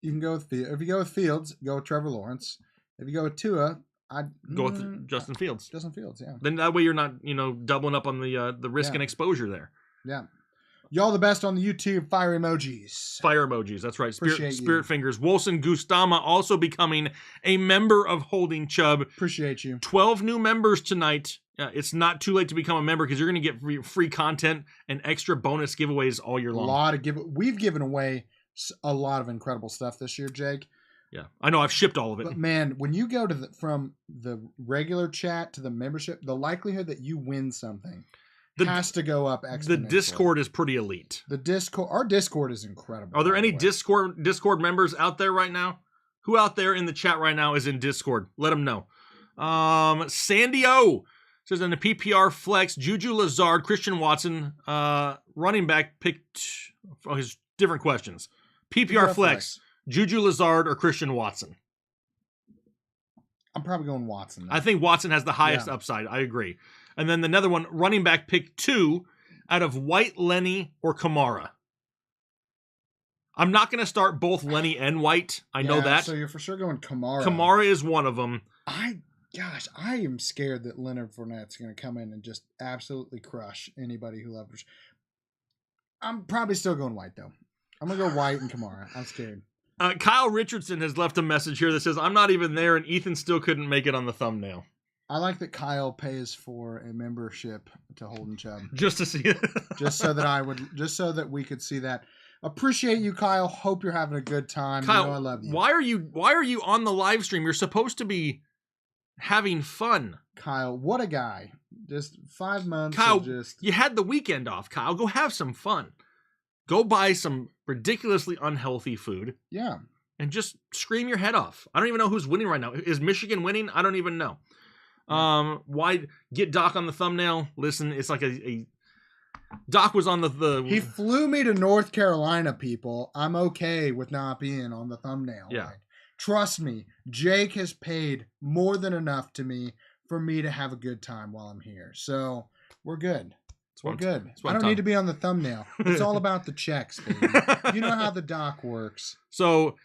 you can go with Fields. If you go with Fields, go with Trevor Lawrence. If you go with Tua, I'd Go with Justin Fields. Justin Fields. Yeah, Then that way you're not, doubling up on the risk Yeah. and exposure there. yeah. Y'all the best on the YouTube. Fire emojis. Fire emojis. That's right. Appreciate you. Spirit fingers. Wilson Gustama also becoming a member of Holding Chubb. Appreciate you. 12 new members tonight. It's not too late to become a member because you're going to get free content and extra bonus giveaways all year A long. lot of We've given away a lot of incredible stuff this year, Jake. Yeah, I know. I've shipped all of it. But man, when you go to from the regular chat to the membership, the likelihood that you win something has to go up exponentially. The Discord is pretty elite. Our Discord is incredible. Are there by any the way. Discord members out there right now? Who out there in the chat right now is in Discord? Let them know. Sandy O says in the PPR flex, Juju Lazard, Christian Watson, running back picked. Oh, his different questions. PPR flex, Juju Lazard or Christian Watson? I'm probably going Watson. I think Watson has the highest upside. I agree. And then another one, running back pick 2 out of White, Lenny, or Kamara. I'm not going to start both Lenny and White. I know that. So you're for sure going Kamara. Kamara is one of them. I am scared that Leonard Fournette's going to come in and just absolutely crush anybody who loves. I'm probably still going White though. I'm going to go White and Kamara. I'm scared. Kyle Richardson has left a message here that says, I'm not even there, and Ethan still couldn't make it on the thumbnail. I like that Kyle pays for a membership to Holden Chubb. Just to see it. just so that we could see that. Appreciate you, Kyle. Hope you're having a good time. Kyle, I love you. Why are you on the live stream? You're supposed to be having fun. Kyle, what a guy. Just 5 months Kyle, of just you had the weekend off, Kyle. Go have some fun. Go buy some ridiculously unhealthy food. Yeah. And just scream your head off. I don't even know who's winning right now. Is Michigan winning? I don't even know. Why get Doc on the thumbnail? Listen, it's like a Doc was on the He flew me to North Carolina, people. I'm okay with not being on the thumbnail. Yeah. Like, trust me, Jake has paid more than enough to me for me to have a good time while I'm here. So we're good. We're good. I don't need to be on the thumbnail. It's all about the checks, baby. You know how the Doc works. So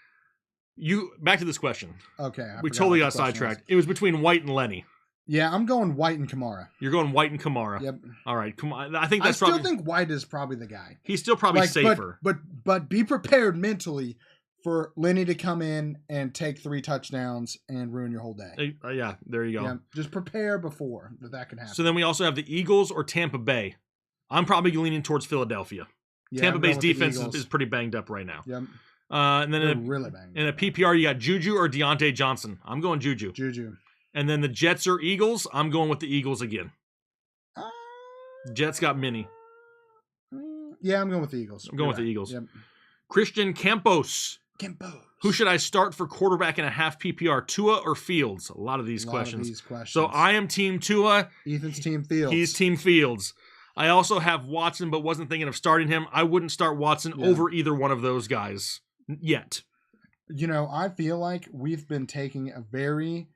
back to this question. Okay. We totally got sidetracked. It was between White and Lenny. Yeah, I'm going White and Kamara. You're going White and Kamara. Yep. All right, come on. I think I that's still probably. think White is probably the guy. He's still probably safer. But be prepared mentally for Lenny to come in and take 3 touchdowns and ruin your whole day. Yeah, there you go. Yeah, just prepare before that can happen. So then we also have the Eagles or Tampa Bay. I'm probably leaning towards Philadelphia. Yeah, Tampa I'm Bay's going with the defense Eagles. is pretty banged up right now. Yep. And then They're really banged in a PPR, you got Juju or Deontay Johnson. I'm going Juju. Juju. And then the Jets or Eagles. I'm going with the Eagles again. Uh, Jets got mini. Yeah, I'm going with the Eagles. I'm going with the Eagles. Yep. Christian Campos. Campos. Who should I start for quarterback in a half PPR? Tua or Fields? A lot of these questions. So I am team Tua. Ethan's team Fields. He's team Fields. I also have Watson, but wasn't thinking of starting him. I wouldn't start Watson over either one of those guys yet. You know, I feel like we've been taking a very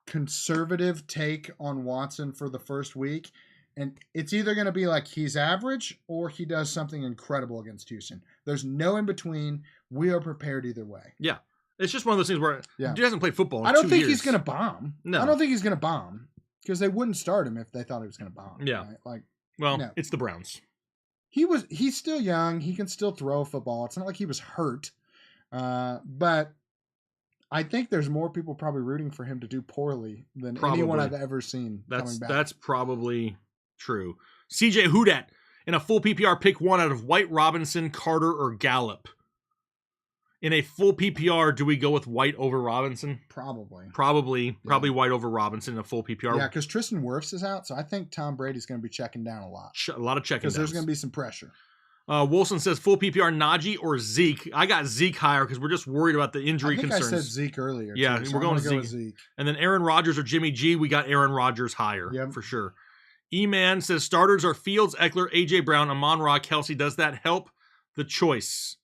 conservative take on Watson for the first week, and it's either going to be like he's average or he does something incredible against Houston. There's no in between. We are prepared either way. Yeah. It's just one of those things where he hasn't played football in I don't 2 think years. he's going to bomb. No. I don't think he's going to bomb because they wouldn't start him if they thought he was going to bomb. Yeah. Right? Well, it's the Browns. He's still young. He can still throw a football. It's not like he was hurt. But I think there's more people probably rooting for him to do poorly than anyone I've ever seen coming back. That's probably true. CJ Houdat in a full PPR, pick one out of White, Robinson, Carter, or Gallup. In a full PPR, do we go with White over Robinson? Probably White over Robinson in a full PPR. Yeah, because Tristan Wirfs is out, so I think Tom Brady's going to be checking down a lot. A lot of checking because there's going to be some pressure. Wilson says full PPR, Najee or Zeke. I got Zeke higher because we're just worried about the injury concerns. I said Zeke earlier. Yeah, too, so we're going Zeke. with Zeke. And then Aaron Rodgers or Jimmy G. We got Aaron Rodgers higher for sure. E-Man says starters are Fields, Eckler, AJ Brown, Amon-Ra, Kelsey. Does that help the choice?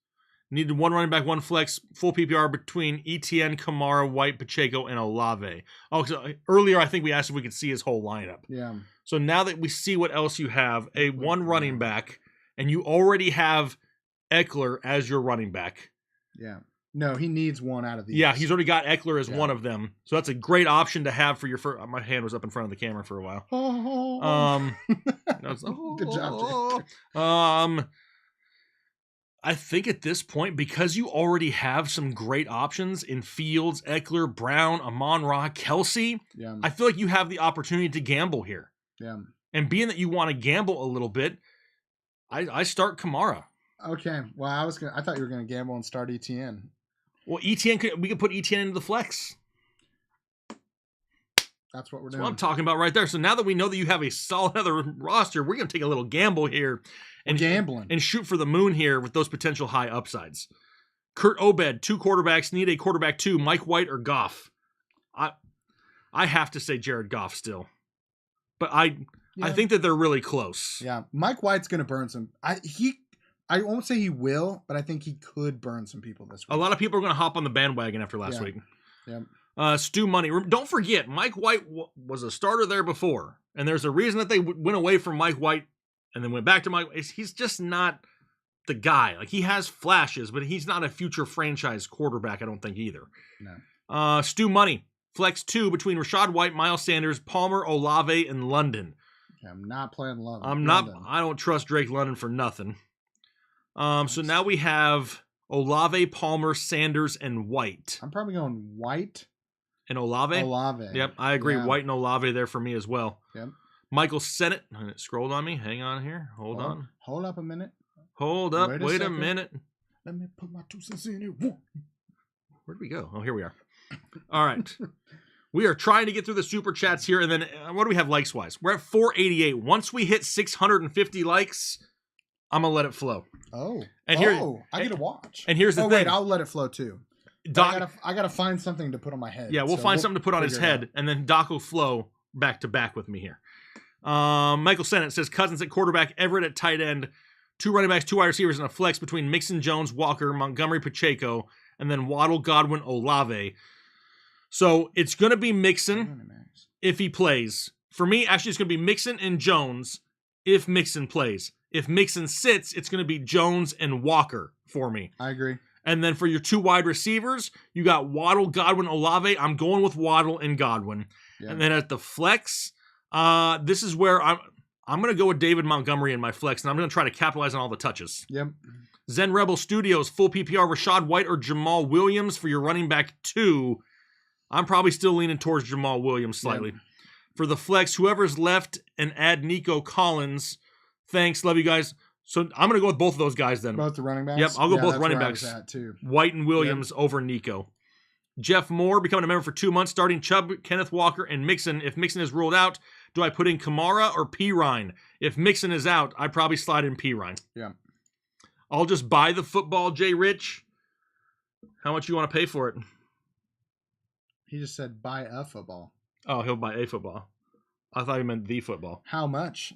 Needed one running back, one flex, full PPR between ETN, Kamara, White, Pacheco, and Olave. Oh, so earlier I think we asked if we could see his whole lineup. Yeah. So now that we see what else you have, a one running back, and you already have Eckler as your running back. Yeah. No, he needs one out of these. Yeah, he's already got Eckler as one of them. So that's a great option to have for your first. My hand was up in front of the camera for a while. Good job, Jake. I think at this point, because you already have some great options in Fields, Eckler, Brown, Amon-Ra, Kelsey, I feel like you have the opportunity to gamble here. Yeah. And being that you want to gamble a little bit, I start Kamara. Okay. Well, I thought you were going to gamble and start ETN. Well, we could put ETN into the flex. That's what we're That's doing. what I'm talking about right there. So now that we know that you have a solid other roster, we're going to take a little gamble here. And gambling. And shoot for the moon here with those potential high upsides. Kurt Obed, 2 quarterbacks, need a quarterback 2, Mike White or Goff. I have to say Jared Goff still. But I think that they're really close. Yeah. Mike White's going to burn some. I won't say he will, but I think he could burn some people this week. A lot of people are going to hop on the bandwagon after last week. Yeah. Stu Money. Don't forget, Mike White was a starter there before. And there's a reason that they went away from Mike White and then went back to Mike. He's just not the guy. Like, he has flashes, but he's not a future franchise quarterback, I don't think, either. No. Stu Money. Flex 2 between Rashad White, Miles Sanders, Palmer, Olave, and London. Yeah, I'm not playing London. I don't trust Drake London for nothing. So now we have Olave, Palmer, Sanders, and White. I'm probably going White and Olave. Yep, I agree. Yeah. White and Olave there for me as well. Yep. Michael Sennett. It scrolled on me. Hang on here. Hold on. Hold up a minute. Hold up. Wait a minute. Let me put my 2 cents in it. Where'd we go? Oh, here we are. All right. We are trying to get through the super chats here, and then what do we have likes-wise? We're at 488. Once we hit 650 likes, I'm going to let it flow. Oh. And I get to watch. And here's the thing. Wait, I'll let it flow too. I gotta find something to put on my head. Yeah, we'll find something to put on his head, and then Doc will flow back to back with me here. Michael Sennett says Cousins at quarterback, Everett at tight end, 2 running backs, 2 wide receivers, and a flex between Mixon, Jones, Walker, Montgomery, Pacheco, and then Waddle, Godwin, Olave. So it's going to be Mixon if he plays. For me, actually, it's going to be Mixon and Jones if Mixon plays. If Mixon sits, it's going to be Jones and Walker for me. I agree. And then for your 2 wide receivers, you got Waddle, Godwin, Olave. I'm going with Waddle and Godwin. Yeah. And then at the flex, this is where I'm going to go with David Montgomery in my flex, and I'm going to try to capitalize on all the touches. Yep. Zen Rebel Studios, full PPR, Rashad White or Jamal Williams for your running back 2. I'm probably still leaning towards Jamal Williams slightly. Yep. For the flex, whoever's left, and add Nico Collins. Thanks. Love you guys. So I'm going to go with both of those guys then. Both the running backs? Yep, I'll go both running backs. Too. White and Williams over Nico. Jeff Moore becoming a member for 2 months, starting Chubb, Kenneth Walker, and Mixon. If Mixon is ruled out, do I put in Kamara or Pirine? If Mixon is out, I probably slide in Pirine. Yeah. I'll just buy the football, Jay Rich. How much you want to pay for it? He just said buy a football. Oh, he'll buy a football. I thought he meant the football. How much?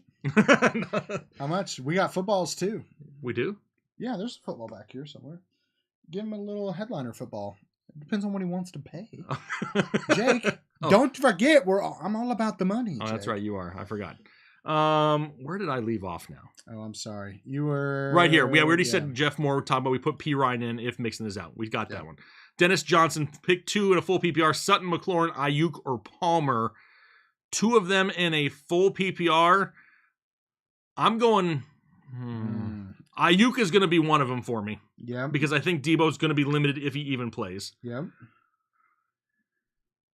How much? We got footballs too. We do? Yeah, there's a football back here somewhere. Give him a little headliner football. It depends on what he wants to pay. Jake, don't forget, I'm all about the money. Oh, Jake. That's right, you are. I forgot. Where did I leave off now? Oh, I'm sorry. You were right here. We already said Jeff Moore. Talking about we put Pirine in if Mixon is out. We got that one. Dennis Johnson, pick 2 in a full PPR. Sutton, McLaurin, Ayuk, or Palmer. 2 of them in a full PPR. I'm going. Ayuk is going to be one of them for me. Yeah. because I think Debo's going to be limited if he even plays. Yeah.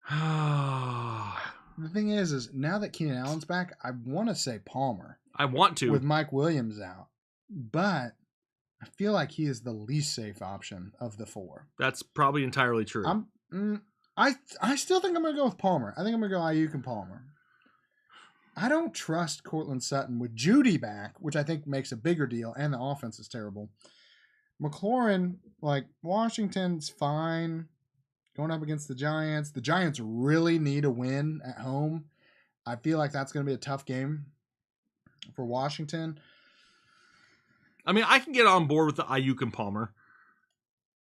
I The thing is now that Keenan Allen's back, I want to say Palmer want to. with Mike Williams out, but I feel like he is the least safe option of the four. That's probably entirely true. I still think I'm going to go with Palmer. I think I'm going to go Ayuk and Palmer. I don't trust Cortland Sutton with Judy back, which I think makes a bigger deal, and the offense is terrible. McLaurin, like, Washington's fine going up against the Giants. The Giants really need a win at home. I feel like that's going to be a tough game for Washington. I mean, I can get on board with the Ayuk and Palmer.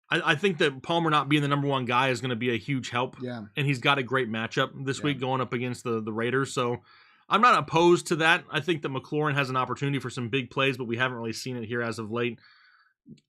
I think that Palmer not being the number one guy is going to be a huge help. Yeah. And he's got a great matchup this week going up against the Raiders. So I'm not opposed to that. I think that McLaurin has an opportunity for some big plays, but we haven't really seen it here as of late.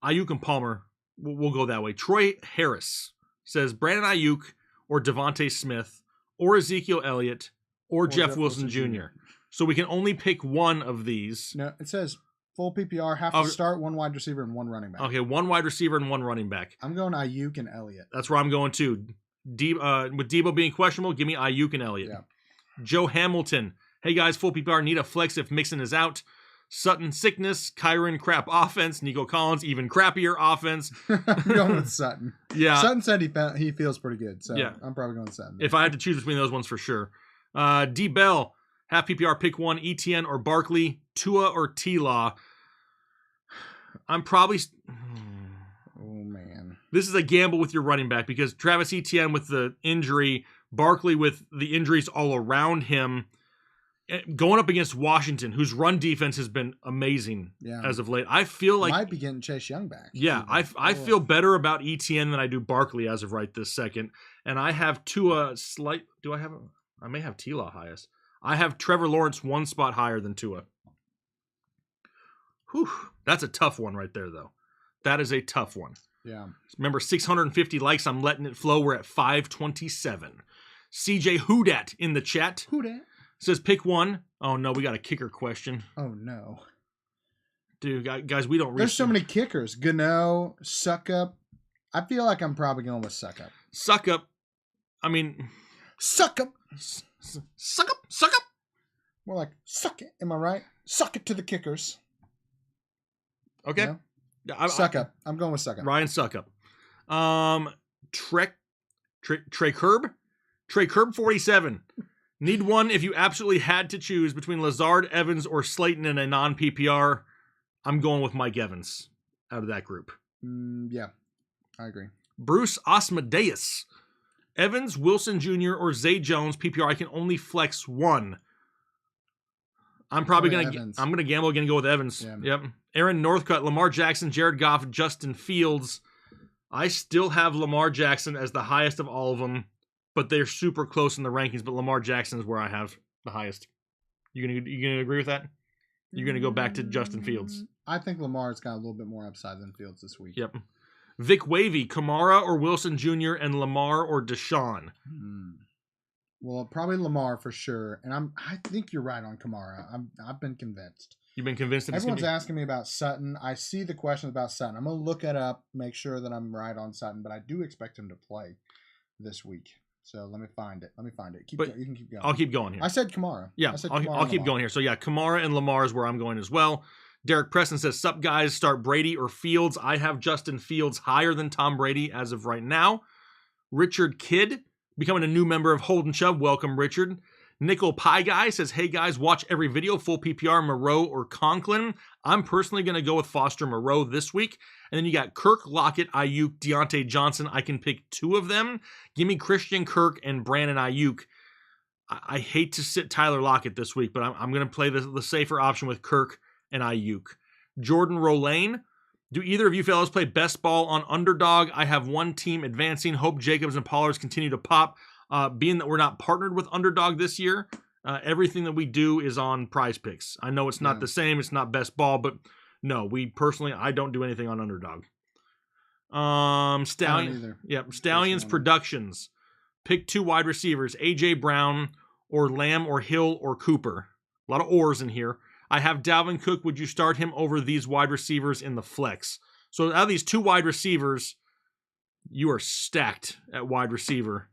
Ayuk and Palmer, we'll go that way. Troy Harris says Brandon Ayuk or Devontae Smith or Ezekiel Elliott or Jeff Wilson Jr. So we can only pick one of these. No, it says full PPR, have to start one wide receiver and one running back. Okay, one wide receiver and one running back. I'm going Ayuk and Elliott. That's where I'm going too. With Debo being questionable, give me Ayuk and Elliott. Yeah. Joe Hamilton. Hey guys, full PPR, need a flex if Mixon is out. Sutton sickness, Kyron crap offense, Nico Collins even crappier offense. I'm going with Sutton. Yeah. Sutton said he feels pretty good, so yeah. I'm probably going Sutton. If I had to choose between those ones for sure. D Bell, half PPR, pick one, ETN or Barkley, Tua or T-Law. I'm probably... Oh, man. This is a gamble with your running back because Travis Etienne with the injury, Barkley with the injuries all around him, going up against Washington, whose run defense has been amazing as of late. I feel like... Might be getting Chase Young back. Yeah, I feel better about Etienne than I do Barkley as of right this second. And I have Tua I may have T-Law highest. I have Trevor Lawrence one spot higher than Tua. Whew, that's a tough one right there, though. That is a tough one. Yeah. Remember, 650 likes. I'm letting it flow. We're at 527. CJ Houdat in the chat. Houdat? Says pick one. Oh, no, we got a kicker question. Oh, no. Dude, guys, we don't reach. There's so many kickers. Gano, Suckup. I feel like I'm probably going with Suckup. Suckup. I mean... Suckup. Suckup. More like, suck it. Am I right? Suck it to the kickers. Okay. You know? Suckup. I'm going with Suckup. Ryan Suckup. Trey Curb? Trey Curb 47. Need one if you absolutely had to choose between Lazard, Evans, or Slayton in a non-PPR. I'm going with Mike Evans out of that group. Yeah, I agree. Bruce Osmodeus. Evans, Wilson Jr., or Zay Jones, PPR. I can only flex one. I'm probably going to gamble again and go with Evans. Yeah. Yep. Aaron Northcutt, Lamar Jackson, Jared Goff, Justin Fields. I still have Lamar Jackson as the highest of all of them, but they're super close in the rankings, but Lamar Jackson is where I have the highest. You gonna agree with that? You're going to go back to Justin Fields? I think Lamar's got a little bit more upside than Fields this week. Yep. Vic Wavy, Kamara or Wilson Jr., and Lamar or Deshaun? Well, probably Lamar for sure, and I think you're right on Kamara. I've been convinced. You've been convinced that everyone's asking me about Sutton. I see the questions about Sutton. I'm gonna look it up, make sure that I'm right on Sutton, but I do expect him to play this week. So let me find it. You can keep going. I'll keep going here. I said Kamara. Yeah, I'll keep going here. So yeah, Kamara and Lamar is where I'm going as well. Derek Preston says, "Sup guys, start Brady or Fields." I have Justin Fields higher than Tom Brady as of right now. Richard Kidd, becoming a new member of Holden Chubb. Welcome, Richard. Nickel Pie Guy says, "Hey guys, watch every video, full PPR, Moreau or Conklin." I'm personally going to go with Foster Moreau this week. And then you got Kirk, Lockett, Ayuk, Deontay Johnson. I can pick two of them. Give me Christian Kirk and Brandon Ayuk. I hate to sit Tyler Lockett this week, but I'm going to play the safer option with Kirk and Ayuk. Jordan Rolane. Do either of you fellas play best ball on Underdog? I have one team advancing. Hope Jacobs and Pollards continue to pop. Being that we're not partnered with Underdog this year, everything that we do is on Prize Picks. I know it's not the same. It's not best ball, but no, I don't do anything on Underdog. Stallions Productions. Pick two wide receivers, A.J. Brown or Lamb or Hill or Cooper. A lot of ors in here. I have Dalvin Cook. Would you start him over these wide receivers in the flex? So out of these 2 wide receivers, you are stacked at wide receiver.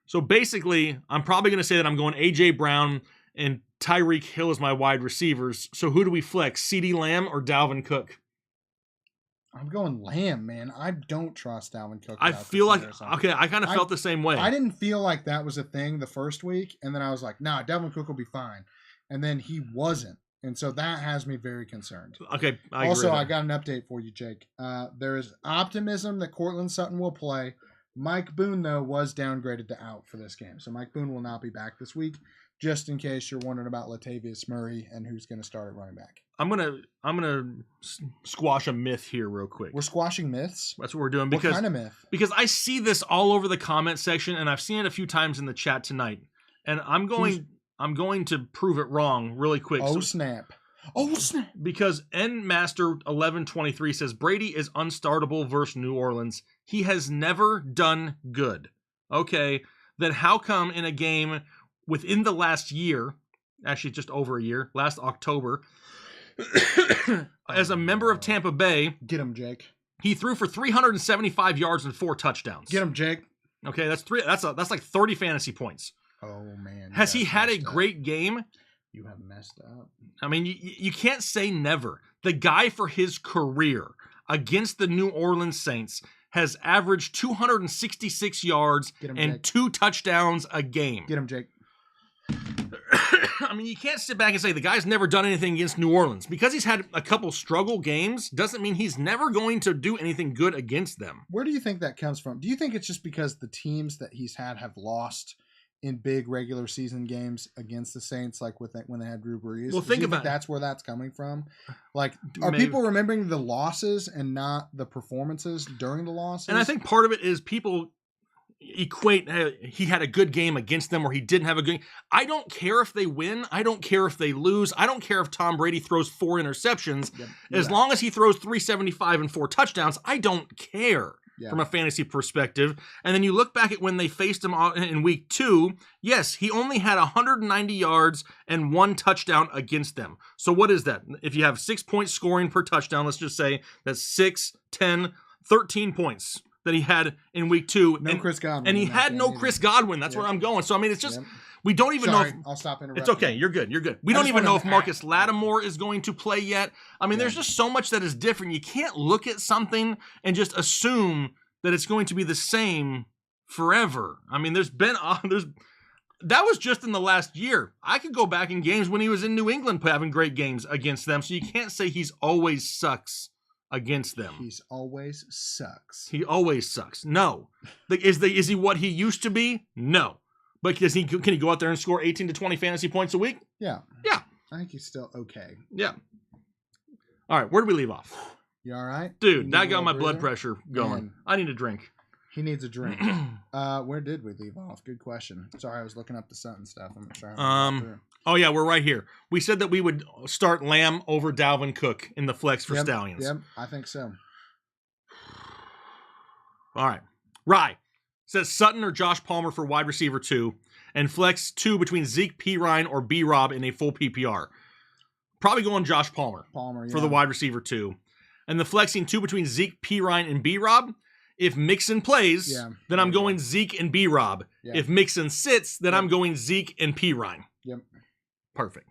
So basically, I'm probably going to say that I'm going A.J. Brown and Tyreek Hill as my wide receivers. So who do we flex, CeeDee Lamb or Dalvin Cook? I'm going Lamb, man. I don't trust Dalvin Cook. I feel like, okay, I kind of felt the same way. I didn't feel like that was a thing the first week, and then I was like, nah, Dalvin Cook will be fine. And then he wasn't. And so that has me very concerned. Okay, I also, agree. I got an update for you, Jake. There is optimism that Cortland Sutton will play. Mike Boone, though, was downgraded to out for this game. So Mike Boone will not be back this week, just in case you're wondering about Latavius Murray and who's going to start at running back. I'm gonna squash a myth here real quick. We're squashing myths? That's what we're doing. What kind of myth? Because I see this all over the comment section, and I've seen it a few times in the chat tonight. And I'm going to prove it wrong really quick. Oh, snap. Oh, snap. Because NMaster1123 says Brady is unstartable versus New Orleans. He has never done good. Okay, then how come in a game within the last year, actually just over a year, last October, as a member of Tampa Bay, get him, Jake. He threw for 375 yards and 4 touchdowns. Get him, Jake. Okay, that's like 30 fantasy points. Oh man. Has he had a great game? You have messed up. I mean, you can't say never. The guy for his career against the New Orleans Saints has averaged 266 yards and Jake. 2 touchdowns a game. Get him, Jake. I mean, you can't sit back and say the guy's never done anything against New Orleans. Because he's had a couple struggle games doesn't mean he's never going to do anything good against them. Where do you think that comes from? Do you think it's just because the teams that he's had have lost in big regular season games against the Saints, like when they had Drew Brees? Well, think about that's where that's coming from. Like, are Maybe. people remembering the losses and not the performances during the losses? And I think part of it is people equate he had a good game against them or he didn't have a good game. I don't care if they win. I don't care if they lose. I don't care if Tom Brady throws 4 interceptions. As long as he throws 375 and 4 touchdowns, I don't care. From a fantasy perspective. And then you look back at when they faced him in week 2. Yes, he only had 190 yards and 1 touchdown against them. So what is that? If you have 6 points scoring per touchdown, let's just say that's 6, 10, 13 points that he had in week 2. Chris Godwin. And he had no Chris Godwin. That's where I'm going. So, I mean, it's just, we don't even know if... I'll stop interrupting. It's okay. You're good. You're good. We don't even know if Marcus Lattimore is going to play yet. I mean, there's just so much that is different. You can't look at something and just assume that it's going to be the same forever. I mean, that was just in the last year. I could go back in games when he was in New England having great games against them. So you can't say he's always sucks against them. He's always sucks. He always sucks. No. Is he what he used to be? No. But can he go out there and score 18 to 20 fantasy points a week? Yeah. Yeah. I think he's still okay. Yeah. All right. Where do we leave off? You all right? Dude, that got my blood pressure going. Man. I need a drink. He needs a drink. Where did we leave off? Good question. Sorry, I was looking up the Sutton stuff. I'm not sure. Oh yeah, we're right here. We said that we would start Lamb over Dalvin Cook in the flex for Stallions. Yep, I think so. All right. Rye says Sutton or Josh Palmer for wide receiver 2, and flex 2 between Zeke Pirine or B-Rob in a full PPR. Probably going Josh Palmer for the wide receiver 2. And the flexing 2 between Zeke, Pirine, and B-Rob. If Mixon plays, then I'm going Zeke and B-Rob. Yeah. If Mixon sits, then I'm going Zeke and Pirine. Yep. Perfect.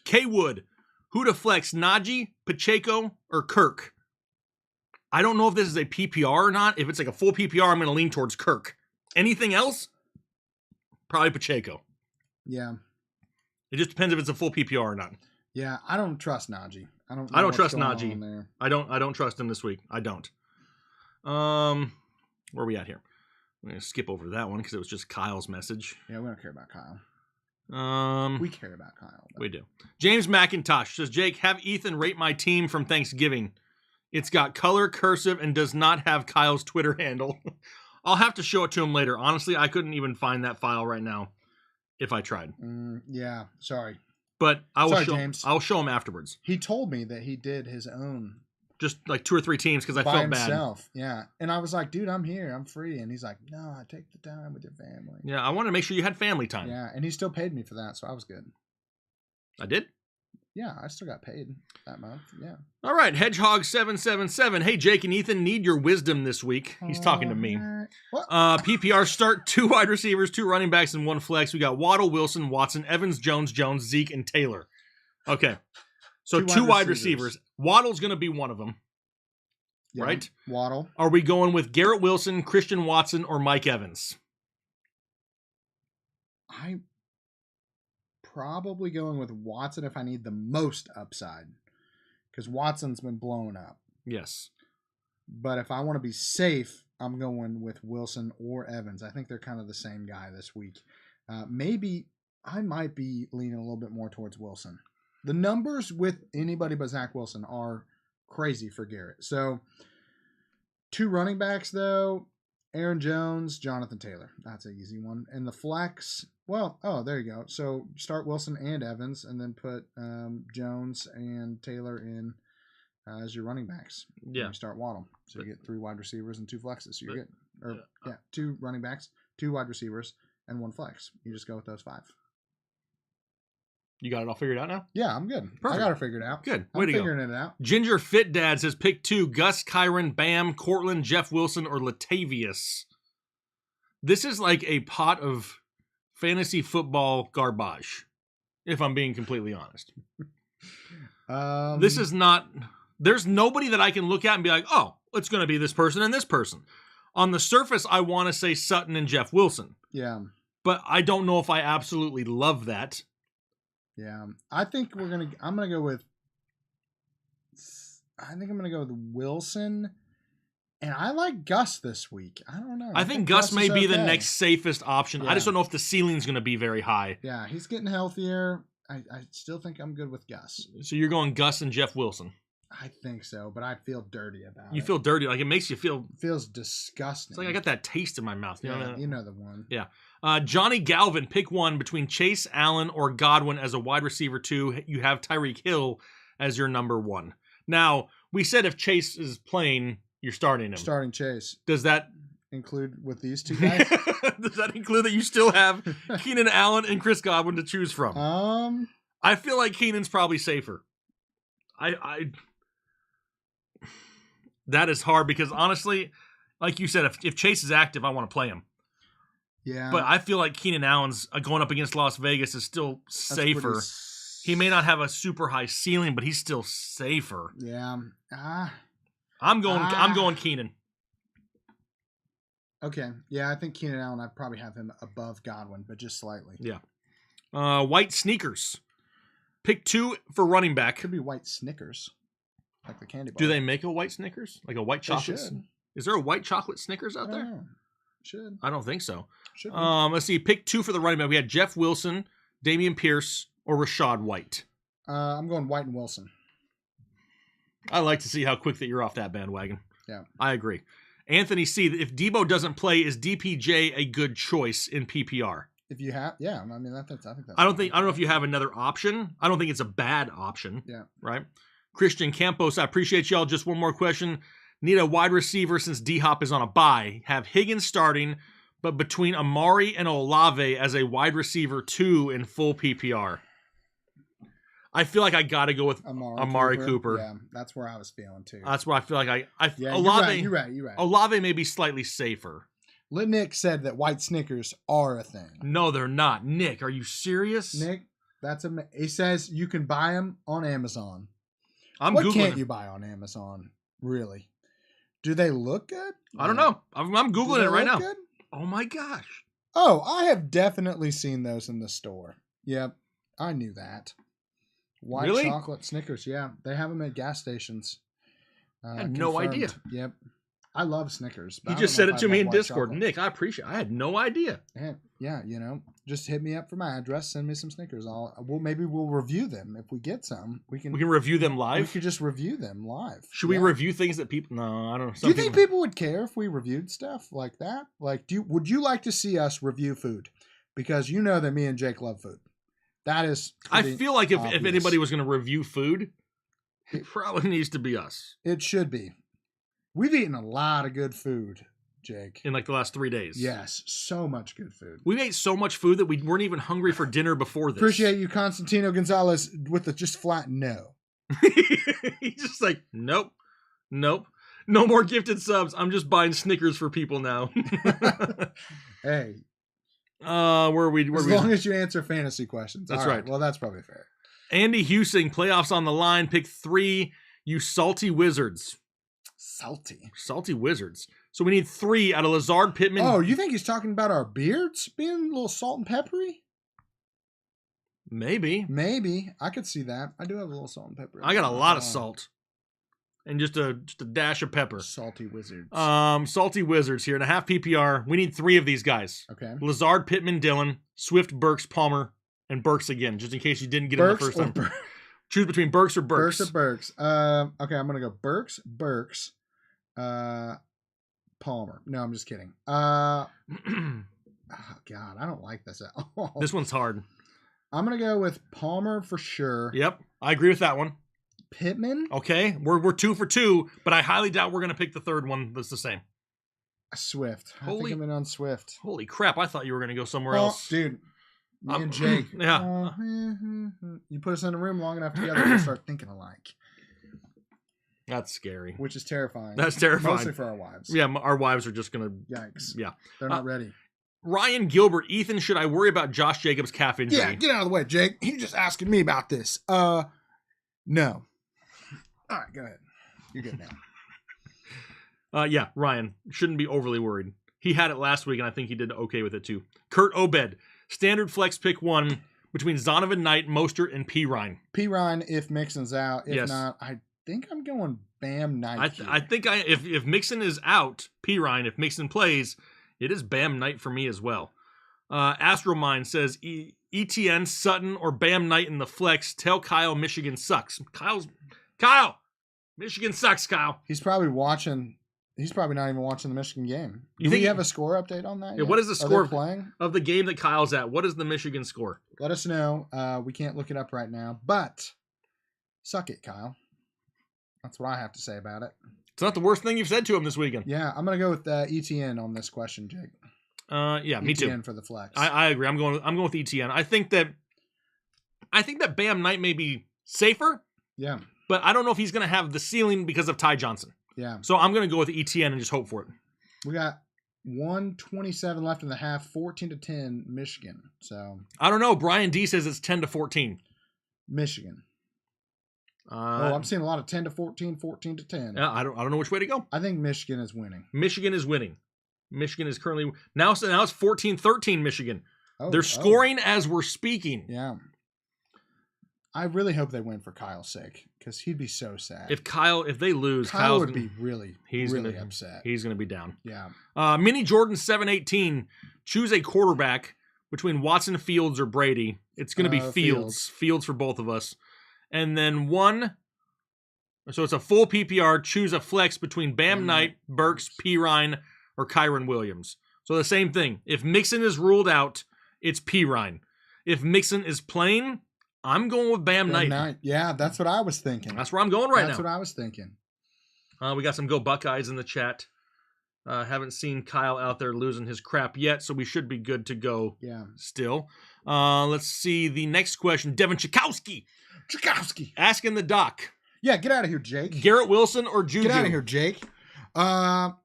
K Wood, who to flex, Najee, Pacheco, or Kirk? I don't know if this is a PPR or not. If it's like a full PPR, I'm going to lean towards Kirk. Anything else? Probably Pacheco. Yeah. It just depends if it's a full PPR or not. Yeah, I don't trust Najee. I don't trust Najee. I don't trust him this week. I don't. Where are we at here? I'm going to skip over that one because it was just Kyle's message. Yeah, we don't care about Kyle. We care about Kyle. We do. James McIntosh says, Jake, have Ethan rate my team from Thanksgiving. It's got color, cursive, and does not have Kyle's Twitter handle. I'll have to show it to him later. Honestly, I couldn't even find that file right now if I tried. Yeah, sorry. But I'll show him afterwards. He told me that he did his own. Just like 2 or 3 teams because I felt bad. Yeah. And I was like, dude, I'm here. I'm free. And he's like, no, I take the time with your family. Yeah, I wanted to make sure you had family time. Yeah, and he still paid me for that, so I was good. I did? Yeah, I still got paid that month. Yeah. All right, Hedgehog777. Hey, Jake and Ethan, need your wisdom this week. He's talking to me. What? PPR start 2 wide receivers, 2 running backs, and 1 flex. We got Waddle, Wilson, Watson, Evans, Jones, Zeke, and Taylor. Okay. So 2 wide receivers. Waddle's going to be one of them, Yeah, right? Waddle. Are we going with Garrett Wilson, Christian Watson, or Mike Evans? I probably going with Watson if I need the most upside, because Watson's been blown up. Yes. But if I want to be safe, I'm going with Wilson or Evans. I think they're kind of the same guy this week. Maybe I might be leaning a little bit more towards Wilson. The numbers with anybody but Zach Wilson are crazy for Garrett. So 2 running backs, though, Aaron Jones, Jonathan Taylor. That's an easy one. And the flex, well, there you go. So start Wilson and Evans, and then put Jones and Taylor in as your running backs. Yeah. And you start Waddle. So you get 3 wide receivers and 2 flexes. So you're good. 2 running backs, 2 wide receivers, and 1 flex. You just go with those 5. You got it all figured out now? Yeah, I'm good. Perfect. I got it figured out. Good. I'm Way to go. figuring it out. Ginger Fit Dad says pick 2, Gus, Kyron, Bam, Cortland, Jeff Wilson, or Latavius. This is like a pot of fantasy football garbage, if I'm being completely honest. This is not, there's nobody that I can look at and be like, oh, it's going to be this person and this person. On the surface, I want to say Sutton and Jeff Wilson. Yeah. But I don't know if I absolutely love that. Yeah. I think I'm going to go with Wilson. And I like Gus this week. I don't know. I think Gus may is be the okay. next safest option. Yeah. I just don't know if the ceiling's going to be very high. Yeah, he's getting healthier. I still think I'm good with Gus. So you're going Gus and Jeff Wilson. I think so, but I feel dirty about it. You feel dirty. Like it makes you feel. It feels disgusting. It's like I got that taste in my mouth. You know? You know the one. Yeah. Johnny Galvin, pick one between Chase, Allen, or Godwin as a wide receiver 2. You have Tyreek Hill as your number 1. Now, we said if Chase is playing, you're starting him. Starting Chase. Does that include with these 2 guys? Does that include that you still have Keenan Allen and Chris Godwin to choose from? I feel like Keenan's probably safer. I that is hard because honestly, like you said, if Chase is active, I want to play him. Yeah. But I feel like Keenan Allen's going up against Las Vegas is still safer. He may not have a super high ceiling, but he's still safer. Yeah. I'm going Keenan. Okay. Yeah, I think Keenan Allen, I'd probably have him above Godwin, but just slightly. Yeah. White sneakers. Pick 2 for running back. Could be white Snickers, like the candy bar. Do they make a white Snickers? Like a white They chocolate? should. Is there a white chocolate Snickers out there? Should. I don't think so. Should be. Let's see. Pick 2 for the running back. We had Jeff Wilson, Damian Pierce, or Rashad White. I'm going White and Wilson. I like to see how quick that you're off that bandwagon. Yeah. I agree. Anthony C., if Debo doesn't play, is DPJ a good choice in PPR? If you have, yeah, I mean, I think that's. I don't know if you have another option. I don't think it's a bad option. Yeah. Right. Christian Campos, I appreciate y'all. Just one more question. Need a wide receiver since D-Hop is on a bye. Have Higgins starting, but between Amari and Olave as a wide receiver 2 in full PPR. I feel like I got to go with Amari Cooper. Yeah, that's where I was feeling too. That's where I feel like yeah, Olave. You're right. Olave may be slightly safer. Nick said that white Snickers are a thing. No, they're not. Nick, are you serious? Nick, he says you can buy them on Amazon. What can't you buy on Amazon? Really? Do they look good? I don't know. I'm Googling it right now. Good? Oh my gosh. Oh, I have definitely seen those in the store. Yep, I knew that. White chocolate Snickers, yeah. They have them at gas stations. I had no idea. Yep. I love Snickers. He just said it to me in Discord. Nick, I appreciate it. I had no idea. Yeah, just hit me up for my address. Send me some Snickers. Maybe we'll review them. If we get some, we can review them live? We could just review them live. Should we review things that people... No, I don't know. Do you think people would care if we reviewed stuff like that? Like, would you like to see us review food? Because you know that me and Jake love food. That is... I feel like if anybody was going to review food, it probably needs to be us. It should be. We've eaten a lot of good food Jake. in like the last 3 days. Yes, so much good food. We ate so much food that we weren't even hungry for dinner before this. Appreciate you, Constantino Gonzalez, with the just flat no. He's just like, nope. No more gifted subs. I'm just buying Snickers for people now. Hey, where are we? as long as you answer fantasy questions. That's All right. Well, that's probably fair. Andy Husing, playoffs on the line. Pick 3. You salty wizards. Salty wizards. So we need 3 out of Lazard, Pittman. Oh, you think he's talking about our beards being a little salt and peppery? Maybe. Maybe. I could see that. I do have a little salt and pepper. I got a lot of salt. And just a dash of pepper. Salty wizards. Salty wizards here. And a half PPR. We need 3 of these guys. Okay. Lazard, Pittman, Dillon, Swift, Burks, Palmer, and Burks again, just in case you didn't get him the first time. Choose between Burks or Burks. Burks or Burks. Okay, I'm gonna go Burks, Palmer. No, I'm just kidding. Oh God, I don't like this at all. This one's hard. I'm gonna go with Palmer for sure. Yep, I agree with that one. Pittman. Okay, we're 2 for 2, but I highly doubt we're gonna pick the third one that's the same. Swift. I think I'm in on Swift. Holy crap! I thought you were gonna go somewhere else, dude. Me and Jake. Yeah. You put us in a room long enough together, we'll start thinking alike. That's scary. Which is terrifying. That's terrifying. Mostly for our wives. Yeah, our wives are just gonna. Yikes. Yeah. They're not ready. Ryan Gilbert, Ethan, should I worry about Josh Jacobs' calf injury? Yeah, get out of the way, Jake. You're just asking me about this. No. All right, go ahead. You're good now. Yeah, Ryan shouldn't be overly worried. He had it last week, and I think he did okay with it too. Kurt Obed, standard flex pick 1 between Zonovan Knight, Mostert, and P. Ryan. P. Ryan, if Mixon's out. If Yes. not, I think I'm going Bam Knight. I think if Mixon is out, P. Ryan. If Mixon plays, it is Bam Knight for me as well. Astromine says ETN, Sutton, or Bam Knight in the flex. Tell Kyle Michigan sucks. Kyle, Michigan sucks. Kyle. He's probably watching. He's probably not even watching the Michigan game. You Do think we have a score update on that? Yeah, yet? what is the Are score they playing of the game that Kyle's at? What is the Michigan score? Let us know. We can't look it up right now, but suck it, Kyle. That's what I have to say about it. It's not the worst thing you've said to him this weekend. Yeah, I'm gonna go with ETN on this question, Jake. Yeah, me too. ETN for the flex. I agree. I'm going with ETN. I think that Bam Knight may be safer. Yeah. But I don't know if he's going to have the ceiling because of Ty Johnson. Yeah. So I'm going to go with ETN and just hope for it. We got 1:27 left in the half, 14-10 Michigan. So I don't know. Brian D says it's 10-14. Michigan. I'm seeing a lot of 10-14, 14-10. Yeah, I don't know which way to go. I think Michigan is winning. Michigan is winning. Michigan is currently now it's 14-13 Michigan. Oh, They're scoring as we're speaking. Yeah. I really hope they win for Kyle's sake because he'd be so sad. If they lose, Kyle would be really gonna, upset. He's going to be down. Yeah. Mini Jordan 718. Choose a quarterback between Watson, Fields, or Brady. It's going to be Fields. Fields for both of us. And then so it's a full PPR. Choose a flex between Bam Knight, Burks, P. Ryan, or Kyron Williams. So the same thing. If Mixon is ruled out, it's P. Ryan. If Mixon is playing, I'm going with Bam Knight. Yeah, that's what I was thinking. That's where I'm going right now. That's what I was thinking. We got some Go Buckeyes in the chat. Haven't seen Kyle out there losing his crap yet, so we should be good to go still. Let's see the next question. Devin Chakowski. Asking the doc. Yeah, get out of here, Jake. Garrett Wilson or Juju? Get out of here, Jake. I'm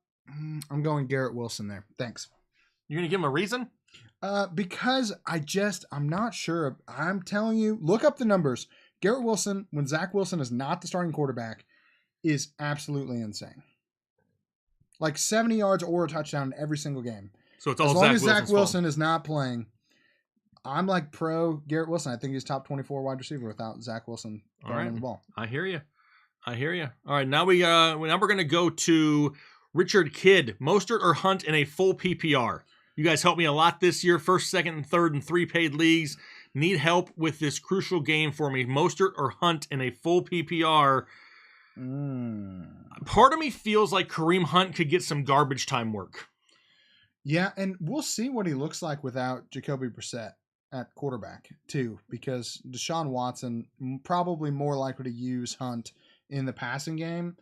going Garrett Wilson there. Thanks. You're going to give him a reason? Because I'm not sure. I'm telling you, look up the numbers. Garrett Wilson, when Zach Wilson is not the starting quarterback, is absolutely insane. Like 70 yards or a touchdown in every single game. So it's all as long as Zach Wilson is not playing, I'm like pro Garrett Wilson. I think he's top 24 wide receiver without Zach Wilson throwing the ball. I hear you. All right, now we're going to go to Richard Kidd. Mostert or Hunt in a full PPR? You guys helped me a lot this year. First, second, and third in 3 paid leagues. Need help with this crucial game for me. Mostert or Hunt in a full PPR? Part of me feels like Kareem Hunt could get some garbage time work. Yeah, and we'll see what he looks like without Jacoby Brissett at quarterback, too, because Deshaun Watson probably more likely to use Hunt in the passing game.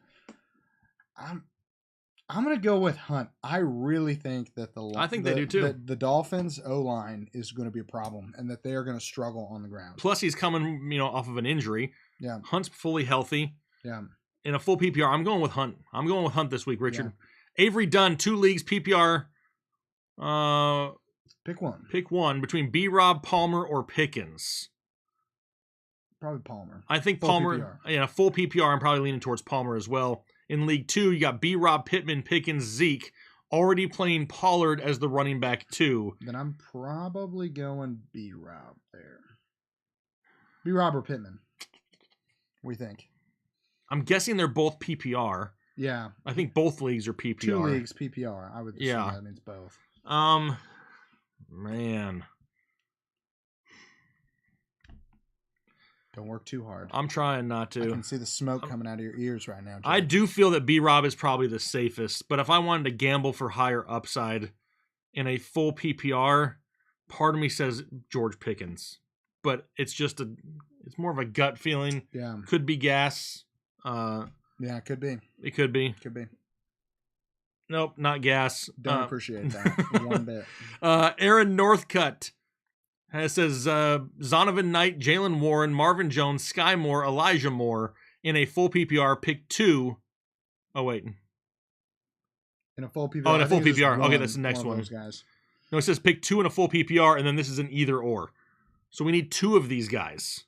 I'm gonna go with Hunt. I really think that I think they do too. The Dolphins O-line is going to be a problem, and that they are going to struggle on the ground. Plus, he's coming, off of an injury. Yeah. Hunt's fully healthy. Yeah. In a full PPR, I'm going with Hunt. I'm going with Hunt this week, Richard. Yeah. Avery Dunn, 2 leagues, PPR. Pick one. Pick one between B-Rob, Palmer, or Pickens. Probably Palmer. I think full Palmer. PPR. Yeah, full PPR. I'm probably leaning towards Palmer as well. In League 2, you got B-Rob, Pittman, Pickens, Zeke, already playing Pollard as the running back 2. Then I'm probably going B-Rob there. B-Rob or Pittman? What do you think? I'm guessing they're both PPR. Yeah. I think both leagues are PPR. 2 leagues PPR. I would assume that means both. Man. Don't work too hard. I'm trying not to. I can see the smoke coming out of your ears right now, Jay. I do feel that B-Rob is probably the safest, but if I wanted to gamble for higher upside in a full PPR, part of me says George Pickens. But it's just it's more of a gut feeling. Yeah. Could be gas. Yeah, it could be. It could be. Could be. Nope, not gas. Don't appreciate that one bit. Aaron Northcutt. It says Zonovan Knight, Jalen Warren, Marvin Jones, Sky Moore, Elijah Moore in a full PPR. Pick 2. Oh, wait. In a full PPR. Oh, in a full PPR. Okay, that's the next one. Those guys. No, it says pick 2 in a full PPR, and then this is an either or. So we need 2 of these guys.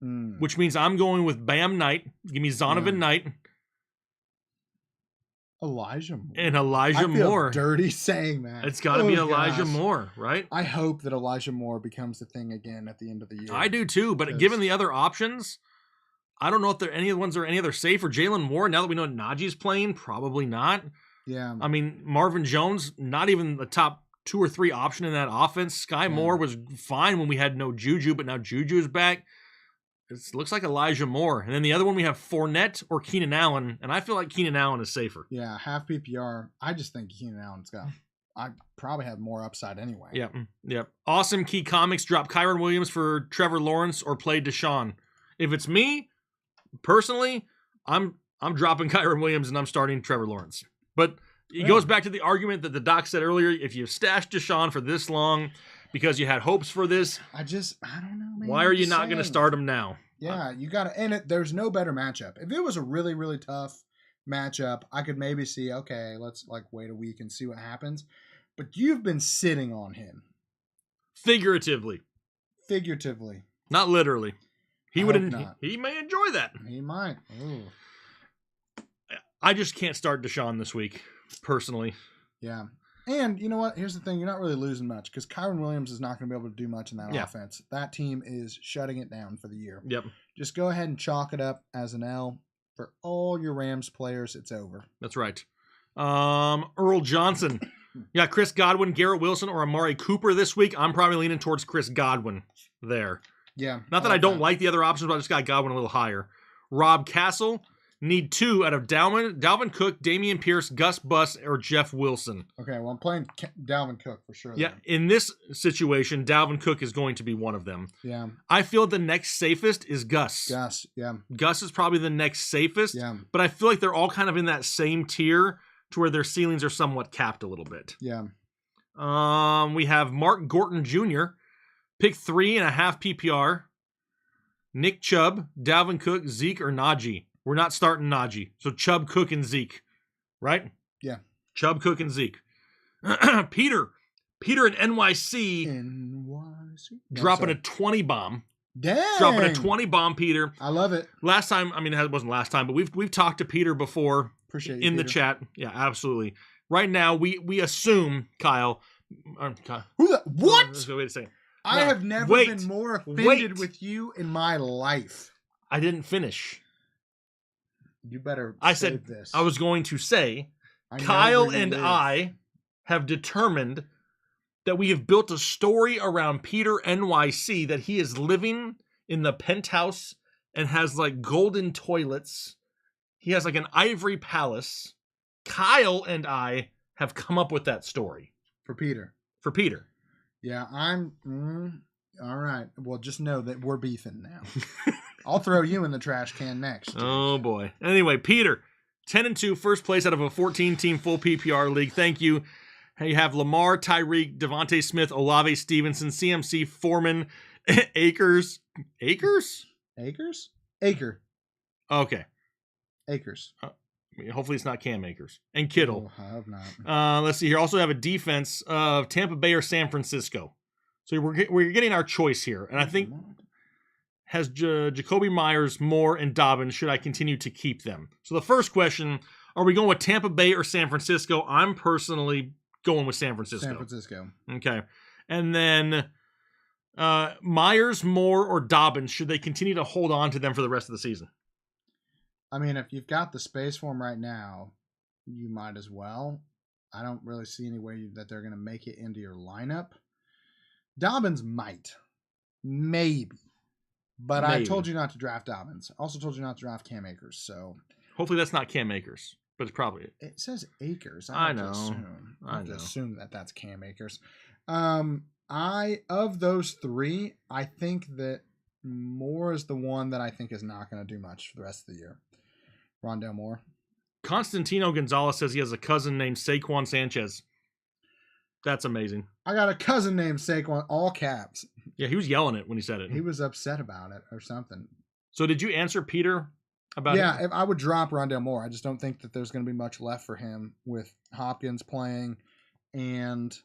Which means I'm going with Bam Knight. Give me Zonovan Knight. Elijah Moore. And Elijah I feel Moore. dirty saying that. It's got to be Elijah Moore, right? I hope that Elijah Moore becomes the thing again at the end of the year. I do too, but given the other options, I don't know if there any of the ones are any other safe. For Jalen Moore, now that we know Najee's playing, probably not. Yeah. I mean, Marvin Jones, not even the top 2 or 3 option in that offense. Sky Moore was fine when we had no Juju, but now Juju is back. It looks like Elijah Moore. And then the other one, we have Fournette or Keenan Allen, and I feel like Keenan Allen is safer. Yeah, half PPR. I just think Keenan Allen's got. I probably have more upside anyway. Yep. Awesome Key Comics drop Kyron Williams for Trevor Lawrence or play Deshaun. If it's me, personally, I'm dropping Kyron Williams and I'm starting Trevor Lawrence. But it goes back to the argument that the doc said earlier. If you stashed Deshaun for this long because you had hopes for this, I don't know, man. Why are you not going to start him now? Yeah, you got to. And there's no better matchup. If it was a really, really tough matchup, I could maybe see, okay, let's wait a week and see what happens. But you've been sitting on him. Figuratively. Not literally. He may enjoy that. He might. Ooh. I just can't start Deshaun this week, personally. Yeah. And you know what? Here's the thing. You're not really losing much because Kyron Williams is not going to be able to do much in that offense. That team is shutting it down for the year. Yep. Just go ahead and chalk it up as an L. For all your Rams players, it's over. That's right. Earl Johnson. Yeah, Chris Godwin, Garrett Wilson, or Amari Cooper this week. I'm probably leaning towards Chris Godwin there. Yeah. Not that I don't like the other options, but I just got Godwin a little higher. Rob Castle. Need 2 out of Dalvin Cook, Damian Pierce, Gus Bus, or Jeff Wilson. Okay, well, I'm playing Dalvin Cook for sure. Yeah, then. in this situation, Dalvin Cook is going to be one of them. Yeah. I feel the next safest is Gus. Gus, yeah. Gus is probably the next safest. Yeah. But I feel like they're all kind of in that same tier to where their ceilings are somewhat capped a little bit. Yeah. We have Mark Gorton Jr., pick 3.5 PPR. Nick Chubb, Dalvin Cook, Zeke, or Najee. We're not starting Najee. So Chubb, Cook, and Zeke. Right? Yeah. Chubb, Cook, and Zeke. Peter in NYC. Dropping a 20 bomb. Dang. Dropping a 20 bomb, Peter. I love it. Last time, I mean, it wasn't last time, but we've talked to Peter before. Appreciate you, in the Peter. chat. Yeah, absolutely. Right now, we assume, Kyle. Who the what? Wait a second. I have never been more offended with you in my life. I didn't finish. You better save this. I was going to say, Kyle and I have determined that we have built a story around Peter NYC that he is living in the penthouse and has golden toilets. He has an ivory palace. Kyle and I have come up with that story. For Peter. Yeah, all right. Well, just know that we're beefing now. I'll throw you in the trash can next. Oh, boy. Anyway, Peter, 10-2, first place out of a 14-team full PPR league. Thank you. You have Lamar, Tyreek, Devontae Smith, Olave Stevenson, CMC, Foreman, Akers. Akers? Acre. Okay. Acres. Hopefully it's not Cam Akers. And Kittle. Oh, I hope not. Let's see here. Also have a defense of Tampa Bay or San Francisco. So we're getting our choice here. And I think has Jacoby Myers, Moore, and Dobbins. Should I continue to keep them? So the first question, are we going with Tampa Bay or San Francisco? I'm personally going with San Francisco. San Francisco. Okay. And then Myers, Moore, or Dobbins, should they continue to hold on to them for the rest of the season? I mean, if you've got the space for them right now, you might as well. I don't really see any way that they're going to make it into your lineup. Dobbins might. Maybe. But Maybe. I told you not to draft Dobbins. Also told you not to draft Cam Akers. So Hopefully that's not Cam Akers, but it's probably it. it says Akers. I have to know. assume. I have to know. assume that that's Cam Akers. Of those three, I think that Moore is the one that I think is not going to do much for the rest of the year. Rondale Moore. Constantino Gonzalez says he has a cousin named Saquon Sanchez. That's amazing. I got a cousin named Saquon, all caps. Yeah, he was yelling it when he said it. He was upset about it or something. So did you answer Peter about it? Yeah, I would drop Rondale Moore. I just don't think that there's going to be much left for him with Hopkins playing and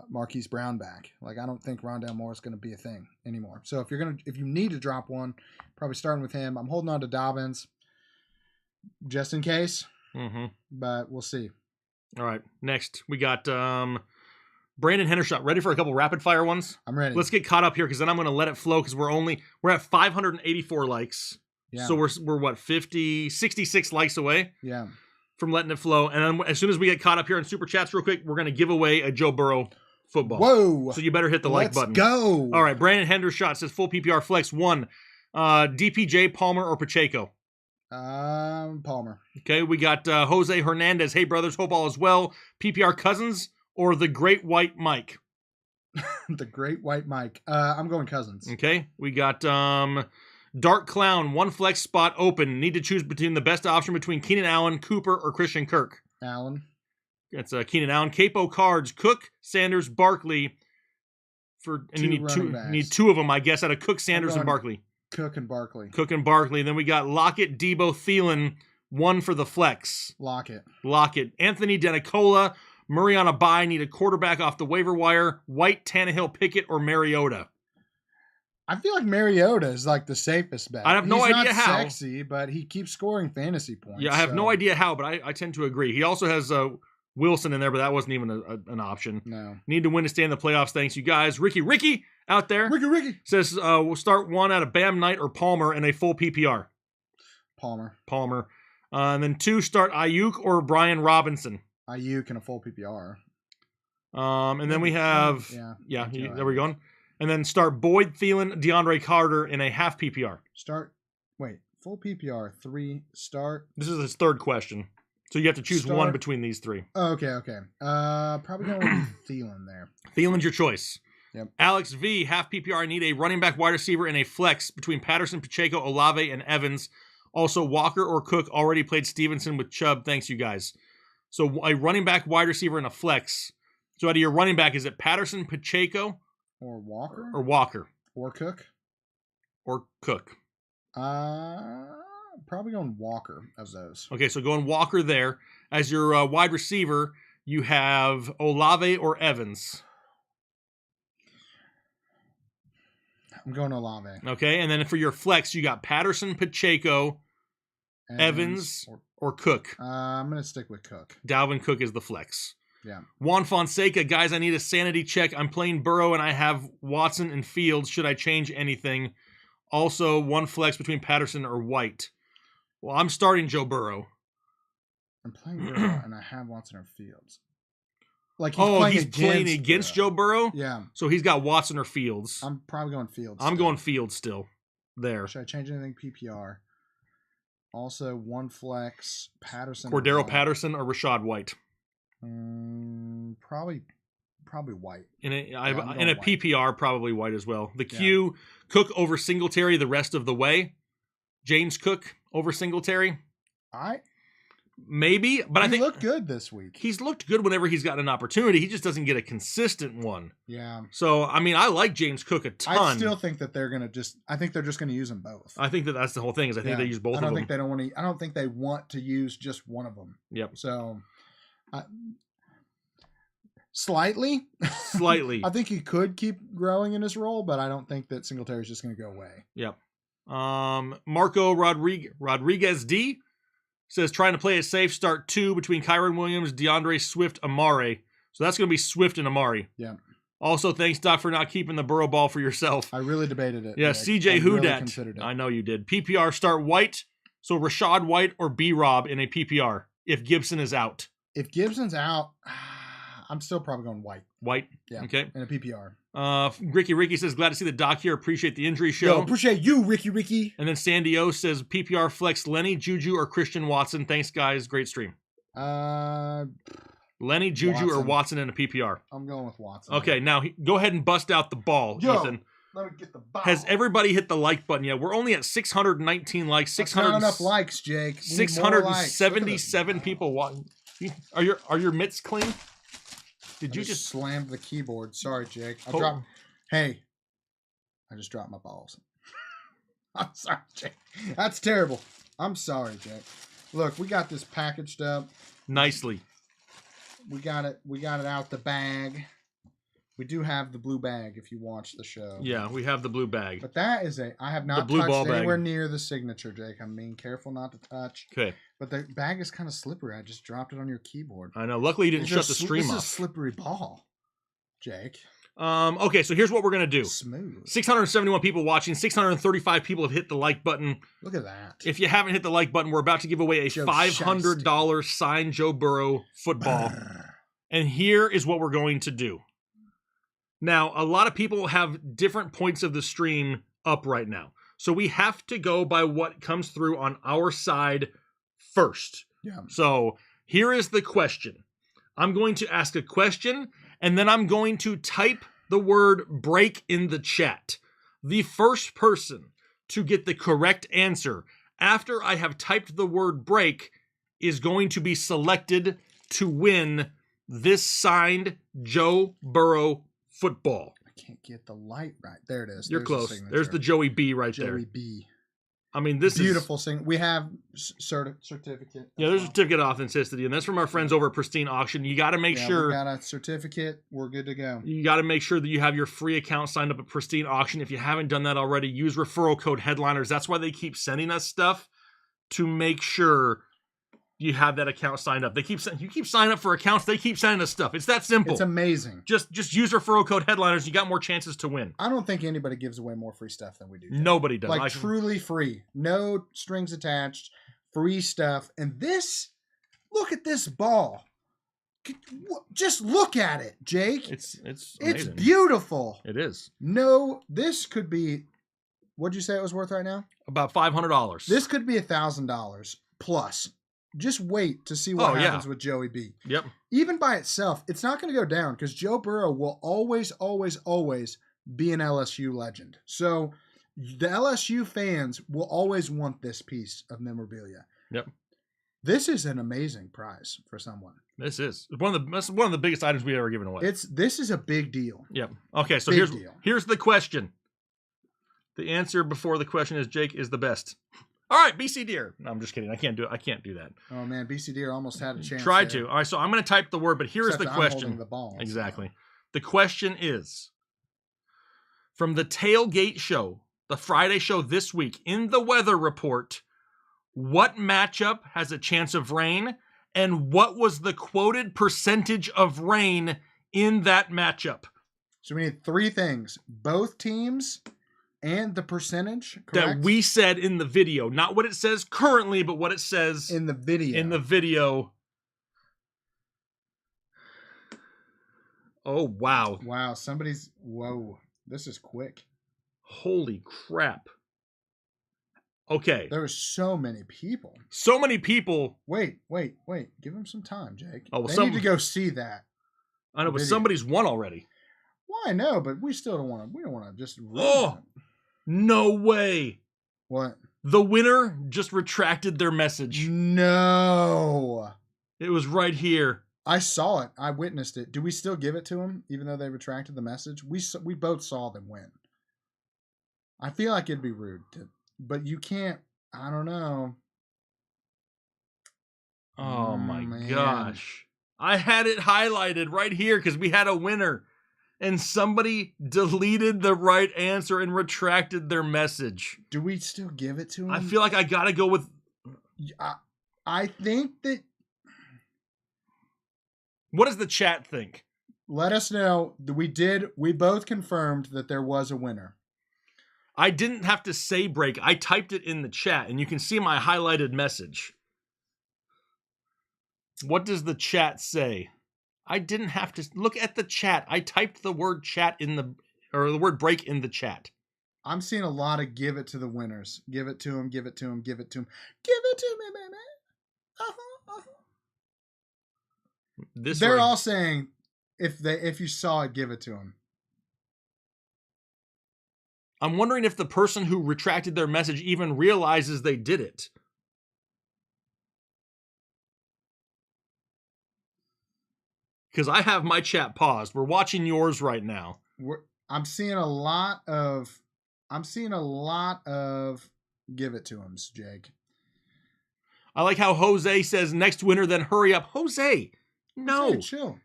Marquise Brown back. Like, I don't think Rondale Moore is going to be a thing anymore. So if you need to drop one, probably starting with him. I'm holding on to Dobbins just in case, but we'll see. All right. Next, we got Brandon Hendershot. Ready for a couple rapid fire ones? I'm ready. Let's get caught up here because then I'm going to let it flow because we're at 584 likes. Yeah. So we're what, 66 likes away Yeah. from letting it flow. And then as soon as we get caught up here in super chats real quick, we're going to give away a Joe Burrow football. Whoa. So you better hit the like button. Let's go. All right. Brandon Hendershot says full PPR flex 1. DPJ, Palmer, or Pacheco? Palmer. Okay, we got Jose Hernandez. Hey, brothers, hope all is well. PPR Cousins or the Great White Mike? The Great White Mike. I'm going Cousins. Okay, we got Dark Clown. One flex spot open. Need to choose between the best option between Keenan Allen, Cooper, or Christian Kirk. Allen. That's Keenan Allen. Capo Cards. Cook, Sanders, Barkley. And you need two of them, I guess, out of Cook, Sanders, and Barkley. Cook and Barkley. Cook and Barkley. Then we got Lockett, Debo, Thielen. One for the flex. Lockett. Anthony Denicola, Murray on a bye, need a quarterback off the waiver wire. White, Tannehill, Pickett, or Mariota? I feel like Mariota is like the safest bet. I have no idea not how. Sexy, but he keeps scoring fantasy points. Yeah, I have no idea how, but I tend to agree. He also has Wilson in there, but that wasn't even an option. No. Need to win to stay in the playoffs. Thanks, you guys. Ricky out there Ricky says we'll start one out of Bam Knight or Palmer in a full PPR. Palmer. And then 2, start Ayuk or Brian Robinson. Ayuk in a full PPR. And then we have there we go. And then start Boyd, Thielen, DeAndre Carter in a half PPR. Full PPR, 3, start. This is his third question. So you have to choose one between these 3. Oh, okay. Probably going with Thielen there. Thielen's your choice. Yep. Alex V, half PPR. I need a running back, wide receiver, and a flex between Patterson, Pacheco, Olave, and Evans. Also, Walker or Cook already played Stevenson with Chubb. Thanks, you guys. So a running back, wide receiver, and a flex. So out of your running back, is it Patterson, Pacheco, or Walker, or Cook, or Cook? Probably going Walker of those. Okay, so going Walker there as your wide receiver. You have Olave or Evans. I'm going Olave. Okay, and then for your flex, you got Patterson, Pacheco, Evans or Cook. I'm going to stick with Cook. Dalvin Cook is the flex. Yeah. Juan Fonseca, guys, I need a sanity check. I'm playing Burrow and I have Watson and Fields. Should I change anything? Also, one flex between Patterson or White. Well, I'm starting Joe Burrow. I'm playing Burrow and I have Watson or Fields. Like he's playing against Joe Burrow? Yeah. So he's got Watson or Fields. I'm probably going Fields. I'm going Fields still. There. Should I change anything PPR? Also, one flex, Patterson. Cordero Patterson or Rashad White? Probably White. In a PPR, probably White as well. The Q, Cook over Singletary the rest of the way. James Cook over Singletary. Maybe, but I He think looked good this week. he's looked good whenever he's gotten an opportunity. He just doesn't get a consistent one. Yeah. So, I mean, I like James Cook a ton. I still think that they're gonna I think they're just gonna use them both. I think that that's the whole thing. Is I think Yeah. they use both I don't of think them. they don't want to. I don't think they want to use just one of them. Yep. So, slightly. Slightly. I think he could keep growing in his role, but I don't think that Singletary's just going to go away. Yep. Marco Rodriguez D says trying to play it safe. Start 2 between Kyron Williams, DeAndre Swift, Amare. So that's going to be Swift and Amari. Yeah. Also, thanks, Doc, for not keeping the Burrow ball for yourself. I really debated it. Yeah, Nick. CJ I really Houdat. considered it. I know you did. PPR start White. So Rashad White or B-Rob in a PPR if Gibson is out. If Gibson's out, I'm still probably going White. White. Yeah. Okay. In a PPR. Ricky says, glad to see the doc here. Appreciate the injury show. Yo, appreciate you, Ricky. And then Sandy O says, PPR flex Lenny, Juju, or Christian Watson. Thanks, guys. Great stream. Lenny, Juju, or Watson in a PPR. I'm going with Watson. Okay, now go ahead and bust out the ball, Yo, Ethan. let me get the ball. Has everybody hit the like button yet? We're only at 619 likes. 600, not enough likes, Jake. We need more likes. 677 people watching. Are your mitts clean? Did you just slammed the keyboard? Sorry, Jake. Oh. Hey, I just dropped my balls. I'm sorry, Jake. That's terrible. I'm sorry, Jake. Look, we got this packaged up nicely? We got it out the bag. We do have the blue bag if you watch the show. Yeah, we have the blue bag. But that is I have not blue ball touched bag. anywhere near the signature, Jake. I'm being careful not to touch. Okay. But the bag is kind of slippery. I just dropped it on your keyboard. I know. Luckily, you didn't shut the stream This off. is a slippery ball, Jake. Okay, so here's what we're gonna do. Smooth. 671 people watching. 635 people have hit the like button. Look at that. If you haven't hit the like button, we're about to give away a Joe $500 signed Joe Burrow football. And here is what we're going to do. Now, a lot of people have different points of the stream up right now. So we have to go by what comes through on our side first. Yeah. So here is the question. I'm going to ask a question, and then I'm going to type the word break in the chat. The first person to get the correct answer after I have typed the word break is going to be selected to win this signed Joe Burrow football. I can't get the light right. There it is. You're There's close. the signature. There's the Joey B right Joey there. B. I mean, this Beautiful thing. We have certificate. Yeah, there's a certificate of authenticity, and that's from our friends over at Pristine Auction. You got to make sure. We got a certificate. We're good to go. You got to make sure that you have your free account signed up at Pristine Auction. If you haven't done that already, use referral code Headliners. That's why they keep sending us stuff to make sure you have that account signed up. You keep signing up for accounts, they keep sending us stuff. It's that simple. It's amazing. Just use referral code Headliners. You got more chances to win. I don't think anybody gives away more free stuff than we do. Jake. Nobody does. Like truly free. No strings attached. Free stuff. And this, look at this ball. Just look at it, Jake. It's It's amazing. beautiful. It is. No, this could be, what'd you say it was worth right now? About $500. This could be $1,000 plus. Just wait to see what happens with Joey B. Yep. Even by itself, it's not going to go down because Joe Burrow will always, always, always be an LSU legend. So the LSU fans will always want this piece of memorabilia. Yep. This is an amazing prize for someone. This is one of the biggest items we've ever given away. This is a big deal. Yep. Okay, so Big deal. here's the question. The answer before the question is Jake is the best. All right, BC Deer. No, I'm just kidding. I can't do that. Oh man, BC Deer almost had a chance. Tried there. to. All right, so I'm going to type the word, but here is Except the I'm question. holding the ball, Exactly. The question is, from the Tailgate Show, the Friday show this week, in the weather report, what matchup has a chance of rain, and what was the quoted percentage of rain in that matchup? So we need three things: both teams and the percentage, correct? That we said in the video, not what it says currently, but what it says in the video. In the video. Oh, wow. Wow, whoa, this is quick. Holy crap. Okay. There were so many people. So many people. Wait. Give them some time, Jake. Oh, well, they need to go see that. I know, but video. somebody's won already. Well, I know, but we still don't want to. We don't want to just. Oh, no way. What? The winner just retracted their message. No. It was right here. I saw it. I witnessed it. Do we still give it to them, even though they retracted the message? We both saw them win. I feel like it'd be rude to, but you can't. I don't know. Oh my man. gosh. I had it highlighted right here because we had a winner. And somebody deleted the right answer and retracted their message. Do we still give it to them? I feel like I gotta go with. I think that. What does the chat think? Let us know. We both confirmed that there was a winner. I didn't have to say break. I typed it in the chat, and you can see my highlighted message. What does the chat say? I didn't have to look at the chat. I typed the word chat or the word break in the chat. I'm seeing a lot of give it to the winners. Give it to them, give it to them, give it to them. Give it to me, baby. They're all saying if you saw it, give it to them. I'm wondering if the person who retracted their message even realizes they did it. Because I have my chat paused. We're watching yours right now. I'm seeing a lot of give it to him, Jake. I like how Jose says next winner, then hurry up. Jose, no. Jose, chill.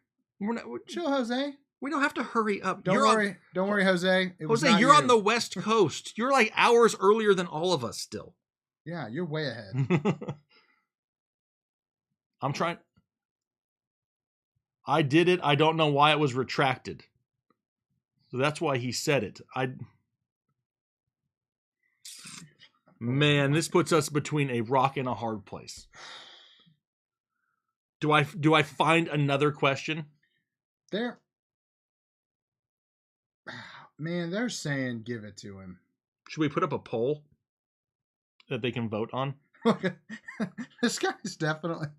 Chill, Jose. We don't have to hurry up. Don't worry, Jose. Jose, you're on the West Coast. You're like hours earlier than all of us still. Yeah, you're way ahead. I'm trying. I did it. I don't know why it was retracted. So that's why he said it. Man, this puts us between a rock and a hard place. Do I find another question? They're saying give it to him. Should we put up a poll that they can vote on? This guy's definitely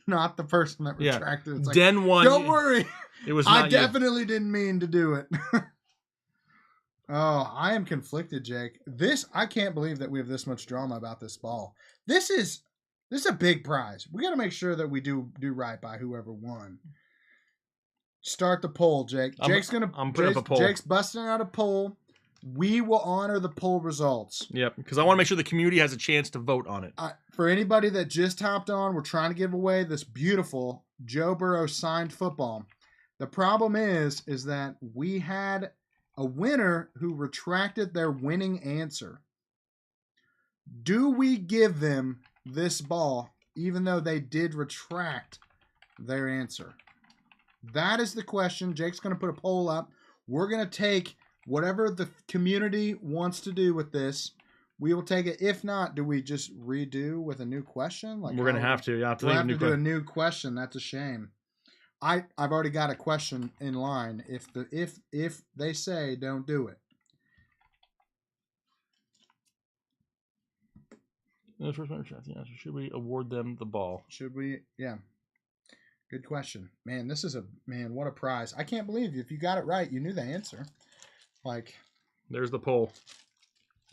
not the person that retracted. It's like, Den one. Don't worry. It was not I definitely didn't mean to do it. Oh, I am conflicted, Jake. I can't believe that we have this much drama about this ball. This is a big prize. We got to make sure that we do right by whoever won. Start the poll, Jake. I'm putting up a poll. Jake's busting out a poll. We will honor the poll results. Yep, because I want to make sure the community has a chance to vote on it. For anybody that just hopped on, we're trying to give away this beautiful Joe Burrow signed football. The problem is that we had a winner who retracted their winning answer. Do we give them this ball even though they did retract their answer? That is the question. Jake's going to put a poll up. We're going to take whatever the community wants to do with this. We will take it. If not, do we just redo with a new question? We're going to have to. Yeah, we'll have to do a new question. That's a shame. I've already got a question in line. If they say don't do it. Should we award them the ball? Should we? Yeah. Good question. Man, what a prize. I can't believe if you got it right, you knew the answer. Like, there's the poll.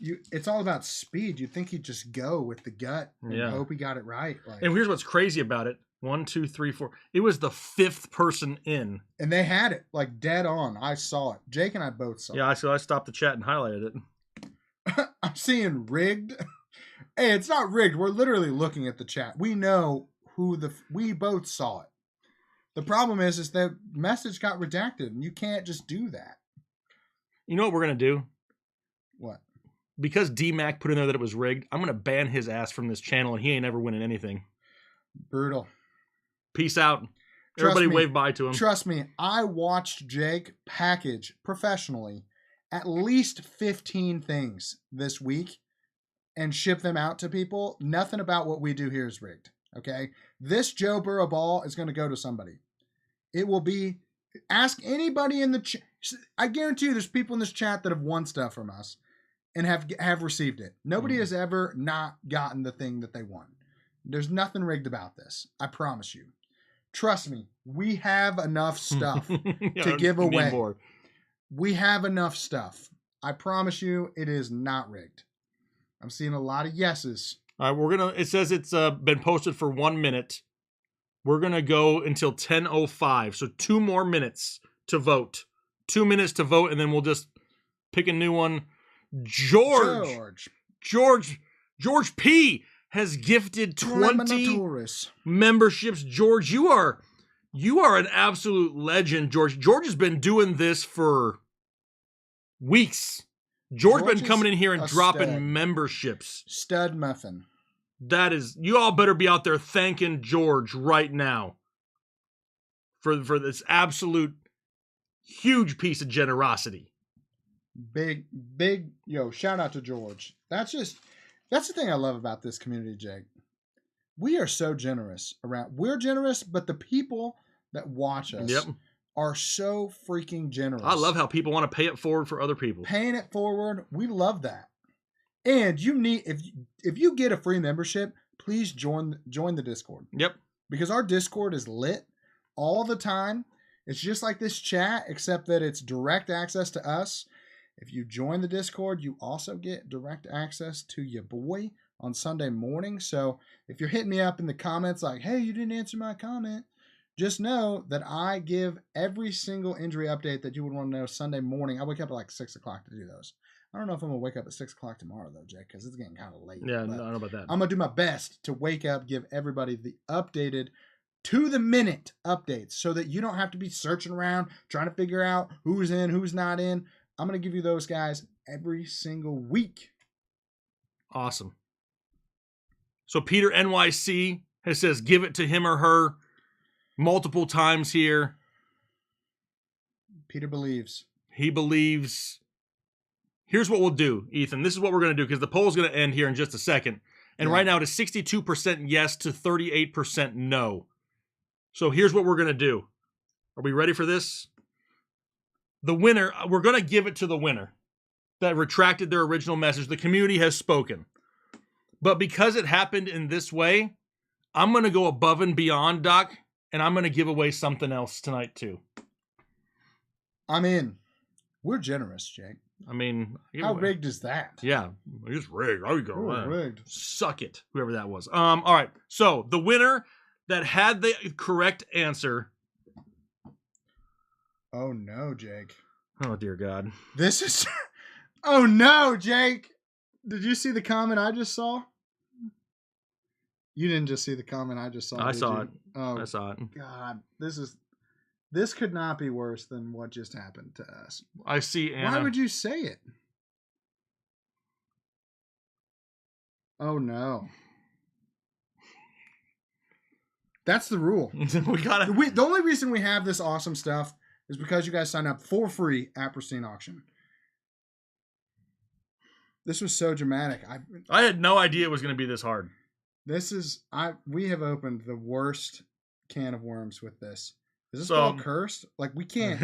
It's all about speed. You'd think he'd just go with the gut and hope he got it right. Like, and here's what's crazy about it. 1, 2, 3, 4. It was the 5th person in. And they had it, like, dead on. I saw it. Jake and I both saw it. Yeah, so I stopped the chat and highlighted it. I'm seeing rigged. Hey, it's not rigged. We're literally looking at the chat. We know we both saw it. The problem is the message got redacted, and you can't just do that. You know what we're going to do? What? Because D-Mac put in there that it was rigged, I'm going to ban his ass from this channel, and he ain't ever winning anything. Brutal. Peace out. Everybody wave bye to him. Trust me, I watched Jake package professionally at least 15 things this week and ship them out to people. Nothing about what we do here is rigged. Okay? This Joe Burrow ball is going to go to somebody. It will be, ask anybody in the chat. I guarantee you there's people in this chat that have won stuff from us and have received it. Nobody has ever not gotten the thing that they won. There's nothing rigged about this. I promise you. Trust me, we have enough stuff to give away. We have enough stuff. I promise you it is not rigged. I'm seeing a lot of yeses. All right, it says it's been posted for 1 minute. We're going to go until 10:05. So 2 more minutes to vote. 2 minutes to vote, and then we'll just pick a new one. George P has gifted 20 memberships. George, you are an absolute legend, George. George has been doing this for weeks. George's been coming in here and dropping memberships. Stud muffin. That is, you all better be out there thanking George right now for this absolute huge piece of generosity. Big, shout out to George. That's the thing I love about this community, Jake. We are so generous around. We're generous, but the people that watch us are so freaking generous. I love how people want to pay it forward for other people. Paying it forward, we love that. And you need, if you get a free membership, please join the Discord. Yep. Because our Discord is lit all the time. It's just like this chat, except that it's direct access to us. If you join the Discord, you also get direct access to your boy on Sunday morning. So if you're hitting me up in the comments like, hey, you didn't answer my comment, just know that I give every single injury update that you would want to know Sunday morning. I wake up at like 6 o'clock to do those. I don't know if I'm going to wake up at 6 o'clock tomorrow, though, Jake, because it's getting kind of late. Yeah, I don't know about that. I'm going to do my best to wake up, give everybody the updated, to-the-minute updates so that you don't have to be searching around, trying to figure out who's in, who's not in. I'm going to give you those guys every single week. Awesome. So Peter NYC says give it to him or her multiple times here. Peter believes. He believes. Here's what we'll do, Ethan. This is what we're going to do because the poll's going to end here in just a second. And right now it is 62% yes to 38% no. So here's what we're going to do. Are we ready for this? The winner, we're going to give it to the winner that retracted their original message. The community has spoken. But because it happened in this way, I'm going to go above and beyond, Doc, and I'm going to give away something else tonight too. I'm in. We're generous, Jake. I mean, how rigged is that? Yeah, it's rigged. There you go. Rigged. Suck it, whoever that was. All right. So the winner that had the correct answer. Oh no, Jake. Oh dear God. This is. Oh no, Jake. Did you see the comment I just saw? You didn't just see the comment I just saw. I saw it. Oh, I saw it. God, this could not be worse than what just happened to us. I see Anna. Why would you say it? Oh no. That's the rule. We gotta. The only reason we have this awesome stuff is because you guys signed up for free at Pristine Auction. This was so dramatic. I had no idea it was going to be this hard. We have opened the worst can of worms with this. Is this all cursed? Like, we can't.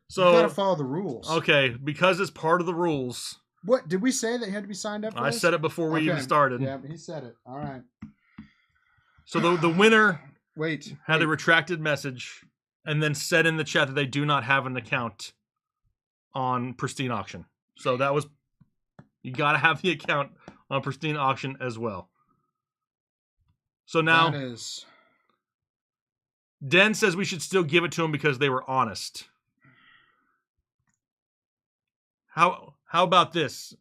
So you gotta follow the rules. Okay, because it's part of the rules. What did we say that you had to be signed up for? I said it before we even started. Yeah, he said it. All right. So the winner had a retracted message and then said in the chat that they do not have an account on Pristine Auction. So that was, you got to have the account on Pristine Auction as well. So now that is... Den says we should still give it to them because they were honest. How about this?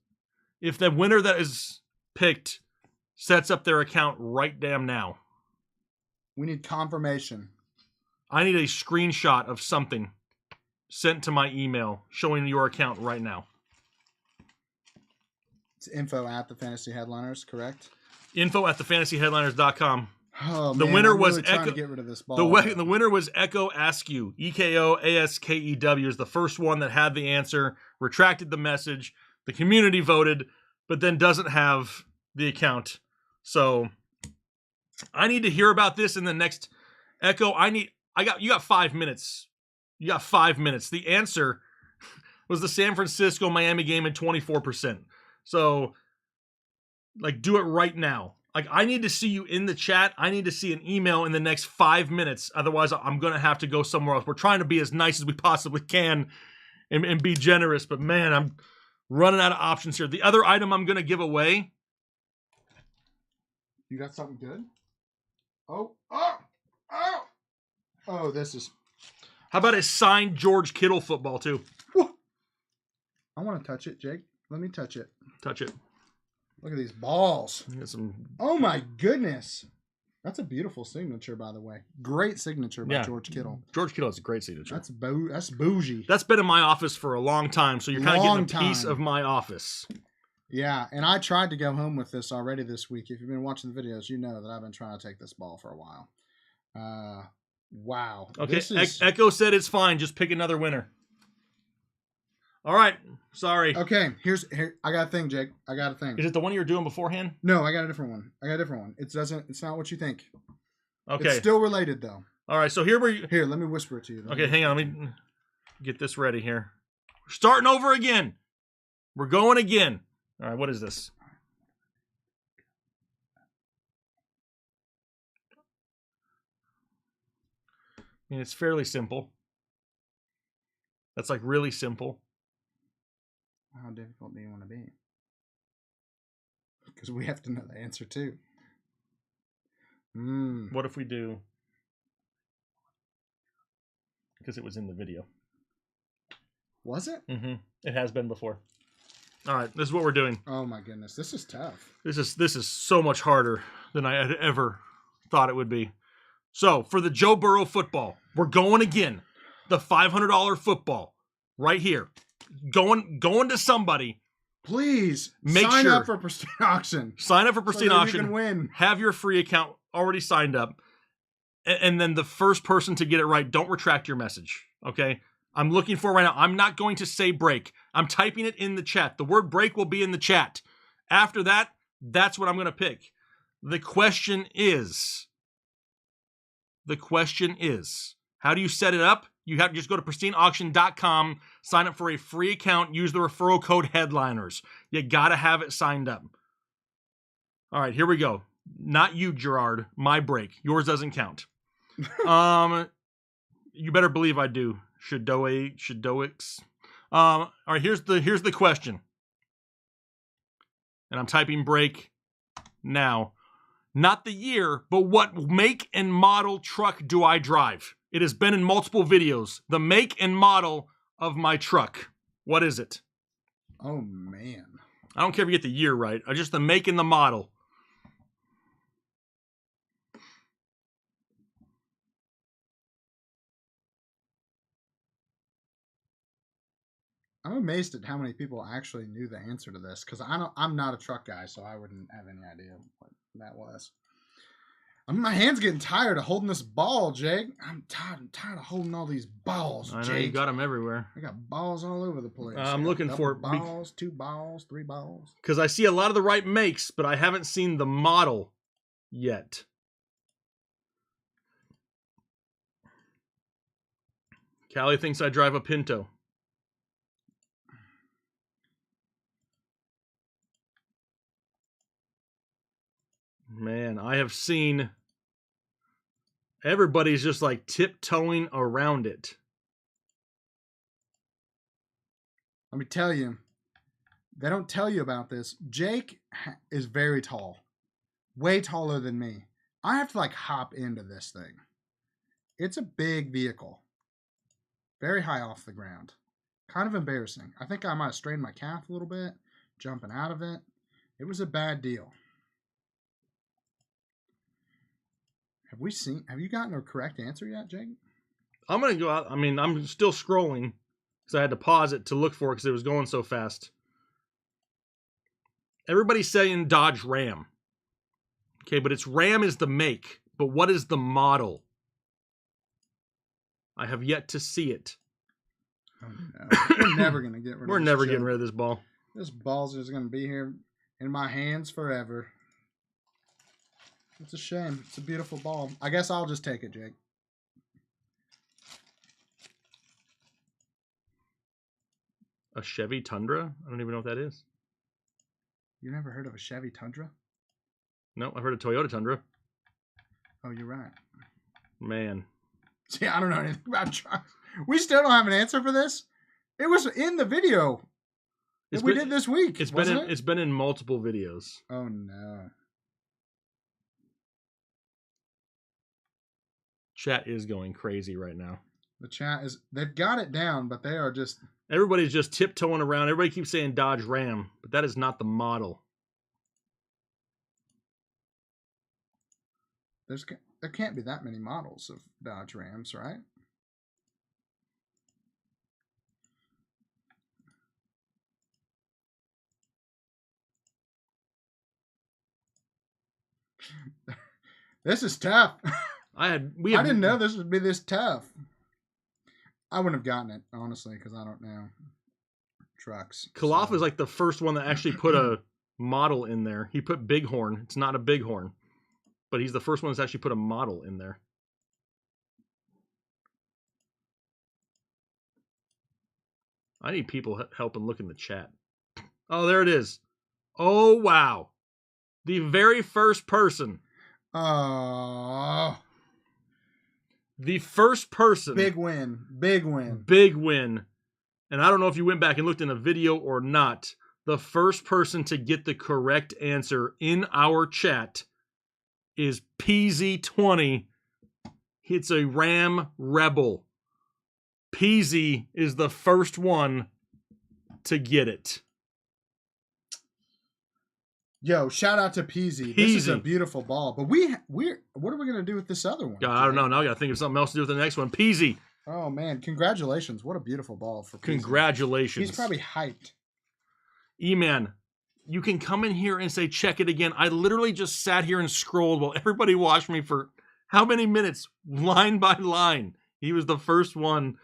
If the winner that is picked sets up their account right damn now. We need confirmation. I need a screenshot of something sent to my email showing your account right now. It's info@thefantasyheadliners, correct? info@thefantasyheadliners.com. Oh, the man, winner I'm was really trying Echo. To get rid of this ball. The winner was Echo Askew. EKOASKEW is the first one that had the answer, retracted the message. The community voted, but then doesn't have the account. So I need to hear about this in the next Echo. You got 5 minutes. You got 5 minutes. The answer was the San Francisco Miami game at 24%. So like do it right now. Like, I need to see you in the chat. I need to see an email in the next 5 minutes. Otherwise, I'm going to have to go somewhere else. We're trying to be as nice as we possibly can and be generous. But, man, Running out of options here. The other item I'm going to give away. You got something good? Oh, this is... How about a signed George Kittle football, too? I want to touch it, Jake. Let me touch it. Touch it. Look at these balls. Get some... Oh, my goodness. That's a beautiful signature, by the way. Great signature by Yeah. George Kittle. George Kittle has a great signature. That's bougie. That's been in my office for a long time, so you're kind of Long getting a piece time. of my office. Yeah, and I tried to go home with this already this week. If you've been watching the videos, you know that I've been trying to take this ball for a while. Wow. Okay, This is... Echo said it's fine. Just pick another winner. All right. Sorry. Okay, here. I got a thing, Jake. I got a thing. Is it the one you were doing beforehand? No, I got a different one. It's not what you think. Okay. It's still related, though. All right. So here we... Here, let me whisper it to you. Okay, hang on. Let me get this ready here. We're starting over again. We're going again. All right, what is this? I mean, it's fairly simple. That's like really simple. How difficult do you want to be? Because we have to know the answer, too. What if we do... Because it was in the video. Was it? Mm-hmm. It has been before. All right, this is what we're doing. Oh, my goodness. This is tough. This is so much harder than I had ever thought it would be. So, for the Joe Burrow football, we're going again. The $500 football right here. Going to somebody. Please Make sign sure- up for Pristine Auction. Sign up for Pristine so that Auction. You can win. Have your free account already signed up. And then the first person to get it right, don't retract your message. Okay? I'm looking for it right now. I'm not going to say break. I'm typing it in the chat. The word break will be in the chat. After that, that's what I'm going to pick. The question is, how do you set it up? You have to just go to pristineauction.com, sign up for a free account, use the referral code headliners. You got to have it signed up. All right, here we go. Not you, Gerard. My break. Yours doesn't count. You better believe I do. Shadoix. All right, here's the question. And I'm typing break now. Not the year, but what make and model truck do I drive? It has been in multiple videos. The make and model of my truck. What is it? Oh, man. I don't care if you get the year right. Just the make and the model. I'm amazed at how many people actually knew the answer to this, because I'm not a truck guy, so I wouldn't have any idea what that was. My hand's getting tired of holding this ball, Jake. I'm tired of holding all these balls, Jake. I know you got them everywhere. I got balls all over the place. I'm looking for it. Balls, 2 balls, 3 balls. Because I see a lot of the right makes, but I haven't seen the model yet. Callie thinks I drive a Pinto. Man, I have seen everybody's just like tiptoeing around it. Let me tell you, they don't tell you about this. Jake is very tall, way taller than me. I have to like hop into this thing. It's a big vehicle, very high off the ground. Kind of embarrassing. I think I might have strained my calf a little bit, jumping out of it. It was a bad deal. Have you gotten a correct answer yet, Jake? I'm going to go out. I mean, I'm still scrolling because I had to pause it to look for it because it was going so fast. Everybody's saying Dodge Ram. Okay, but it's Ram is the make. But what is the model? I have yet to see it. Oh, no. We're never going to get rid of We're this never joke. getting rid of this ball. This ball's just going to be here in my hands forever. It's a shame. It's a beautiful ball. I guess I'll just take it, Jake. A Chevy Tundra? I don't even know what that is. You never heard of a Chevy Tundra? No, I've heard of Toyota Tundra. Oh, you're right. Man. See, I don't know anything about trucks. We still don't have an answer for this. It was in the video. We did this week. It's been in multiple videos. Oh no. Chat is going crazy right now. The chat they've got it down, but they are just everybody's just tiptoeing around. Everybody keeps saying Dodge Ram, but that is not the model. There can't be that many models of Dodge Rams, right? This is tough. I didn't know this would be this tough. I wouldn't have gotten it, honestly, because I don't know trucks. Khalaf is like the first one that actually put a model in there. He put Bighorn. It's not a Bighorn, but he's the first one that's actually put a model in there. I need people helping look in the chat. Oh, there it is. Oh, wow. The very first person. Oh. The first person. Big win. Big win. Big win. And I don't know if you went back and looked in a video or not. The first person to get the correct answer in our chat is PZ20. It's a Ram Rebel. PZ is the first one to get it. Yo, shout out to Peasy. This is a beautiful ball. But we're what are we gonna do with this other one? I don't know. Now I gotta think of something else to do with the next one. Peasy. Oh man, congratulations. What a beautiful ball for Peasy. Congratulations. He's probably hyped. E-Man, you can come in here and say check it again. I literally just sat here and scrolled while everybody watched me for how many minutes? Line by line. He was the first one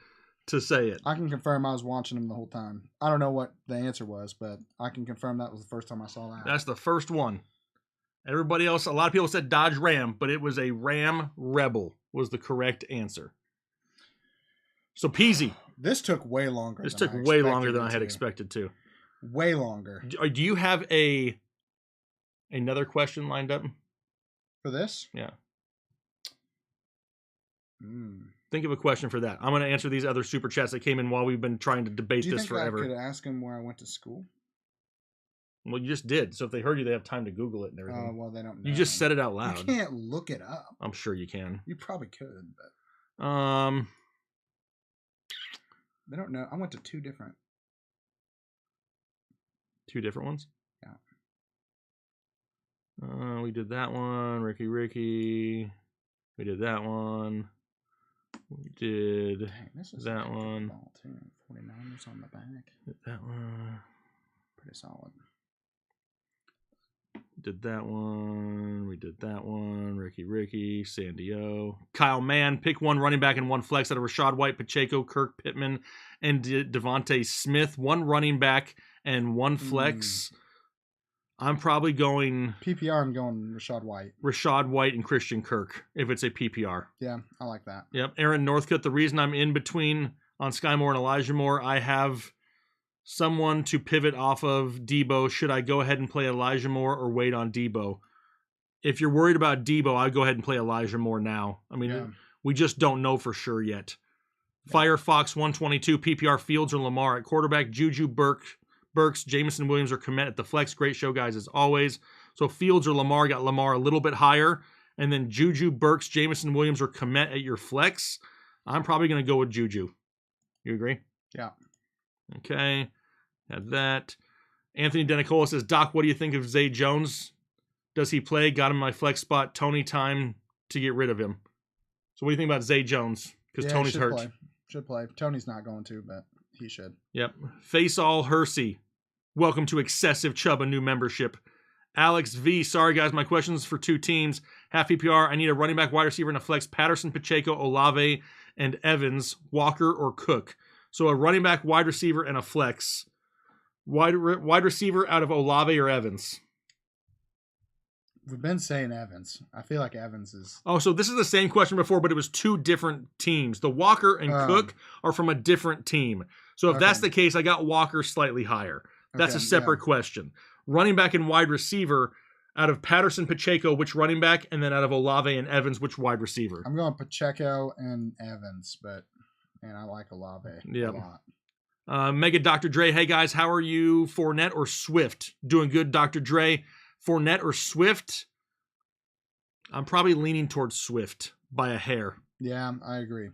to say it. I can confirm I was watching him the whole time. I don't know what the answer was, but I can confirm that was the first time I saw that. That's the first one. Everybody else, a lot of people said Dodge Ram, but it was a Ram Rebel was the correct answer. So Peasy. This took way longer. This took way longer than I had expected to. Way longer. Do you have another question lined up? For this? Yeah. Think of a question for that. I'm going to answer these other super chats that came in while we've been trying to debate this forever. I could ask him where I went to school? Well, you just did. So if they heard you, they have time to Google it and everything. Oh, well, they don't know. You just said it out loud. You can't look it up. I'm sure you can. You probably could, but... They don't know. I went to two different ones? Yeah. We did that one. Ricky. We did that one. We did that one. Ball too. 49ers on the back. Did that one. Pretty solid. Did that one. We did that one. Ricky. Sandy O. Kyle Mann. Pick one running back and one flex out of Rachaad White, Pacheco, Kirk Pittman, and Devontae Smith. One running back and one flex. I'm probably going... PPR, I'm going Rachaad White. Rachaad White and Christian Kirk, if it's a PPR. Yeah, I like that. Yep. Aaron Northcutt, the reason I'm in between on Sky Moore and Elijah Moore, I have someone to pivot off of Debo. Should I go ahead and play Elijah Moore or wait on Debo? If you're worried about Debo, I'd go ahead and play Elijah Moore now. I mean, we just don't know for sure yet. Yeah. Firefox 122, PPR Fields or Lamar at quarterback, Juju Burks, Jameson Williams, or Komet at the flex. Great show, guys, as always. So Fields or Lamar, got Lamar a little bit higher. And then Juju, Burks, Jameson Williams, or Komet at your flex. I'm probably going to go with Juju. You agree? Yeah. Okay. Had that. Anthony Denicola says, Doc, what do you think of Zay Jones? Does he play? Got him in my flex spot. Tony, time to get rid of him. So what do you think about Zay Jones? Because Tony's hurt. Should play. Tony's not going to, but he should. Yep. Face All Hersey. Welcome to Excessive Chubb, a new membership. Alex V. Sorry, guys. My question's for two teams. Half PPR. I need a running back, wide receiver, and a flex. Patterson, Pacheco, Olave, and Evans. Walker or Cook. So a running back, wide receiver, and a flex. Wide receiver out of Olave or Evans? We've been saying Evans. I feel like Evans is... Oh, so this is the same question before, but it was two different teams. The Walker and Cook are from a different team. So if that's the case, I got Walker slightly higher. That's a separate question. Running back and wide receiver out of Patterson, Pacheco, which running back? And then out of Olave and Evans, which wide receiver? I'm going Pacheco and Evans, and I like Olave a lot. Mega Dr. Dre, hey guys, how are you? Fournette or Swift? Doing good, Dr. Dre. Fournette or Swift? I'm probably leaning towards Swift by a hair. Yeah, I agree.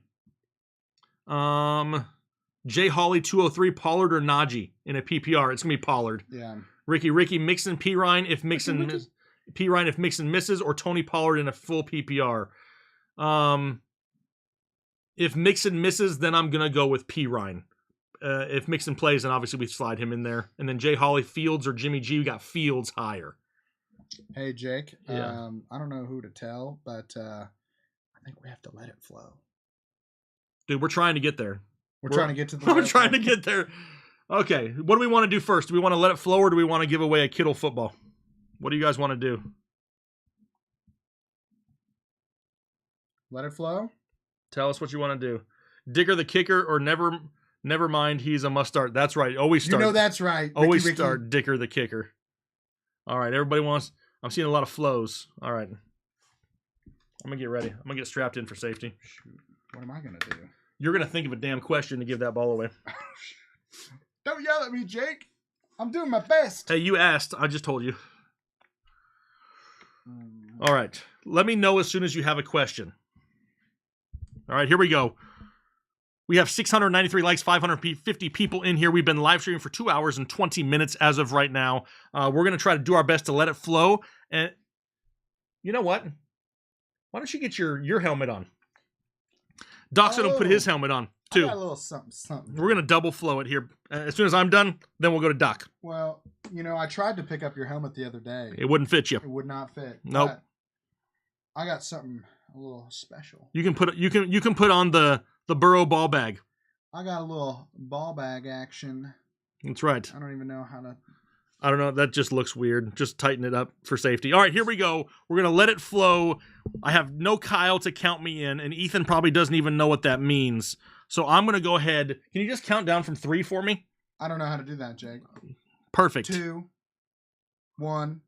Jay Hawley 203, Pollard or Najee in a PPR? It's gonna be Pollard. Yeah. Ricky Mixon Pirine if Mixon misses, or Tony Pollard in a full PPR. If Mixon misses, then I'm gonna go with Pirine. If Mixon plays, then obviously we slide him in there. And then Jay Hawley, Fields, or Jimmy G. We got Fields higher. Hey, Jake. Yeah. I don't know who to tell, but I think we have to let it flow. Dude, we're trying to get there. We're trying to get to the. We're trying to get there. Okay, what do we want to do first? Do we want to let it flow, or do we want to give away a Kittle football? What do you guys want to do? Let it flow. Tell us what you want to do. Digger the kicker, or never mind, he's a must start. That's right. Always start. You know that's right. Always Ricky. start Dicker the kicker. All right, everybody wants. I'm seeing a lot of flows. All right, I'm gonna get ready. I'm gonna get strapped in for safety. Shoot. What am I gonna do? You're gonna think of a damn question to give that ball away. Don't yell at me, Jake. I'm doing my best. Hey, you asked. I just told you. All right. Let me know as soon as you have a question. All right, here we go. We have 693 likes, 550 people in here. We've been live streaming for 2 hours and 20 minutes as of right now. We're going to try to do our best to let it flow. And you know what? Why don't you get your helmet on? Doc's going to put his helmet on, too. I got a little something. We're going to double flow it here. As soon as I'm done, then we'll go to Doc. Well, I tried to pick up your helmet the other day. It wouldn't fit you. It would not fit. Nope. But I got something a little special. You can put on the Burrow ball bag. I got a little ball bag action. That's right. I don't even know how to. I don't know. That just looks weird. Just tighten it up for safety. All right, here we go. We're going to let it flow. I have no Kyle to count me in, and Ethan probably doesn't even know what that means. So I'm going to go ahead. Can you just count down from 3 for me? I don't know how to do that, Jake. Perfect. 2, 1.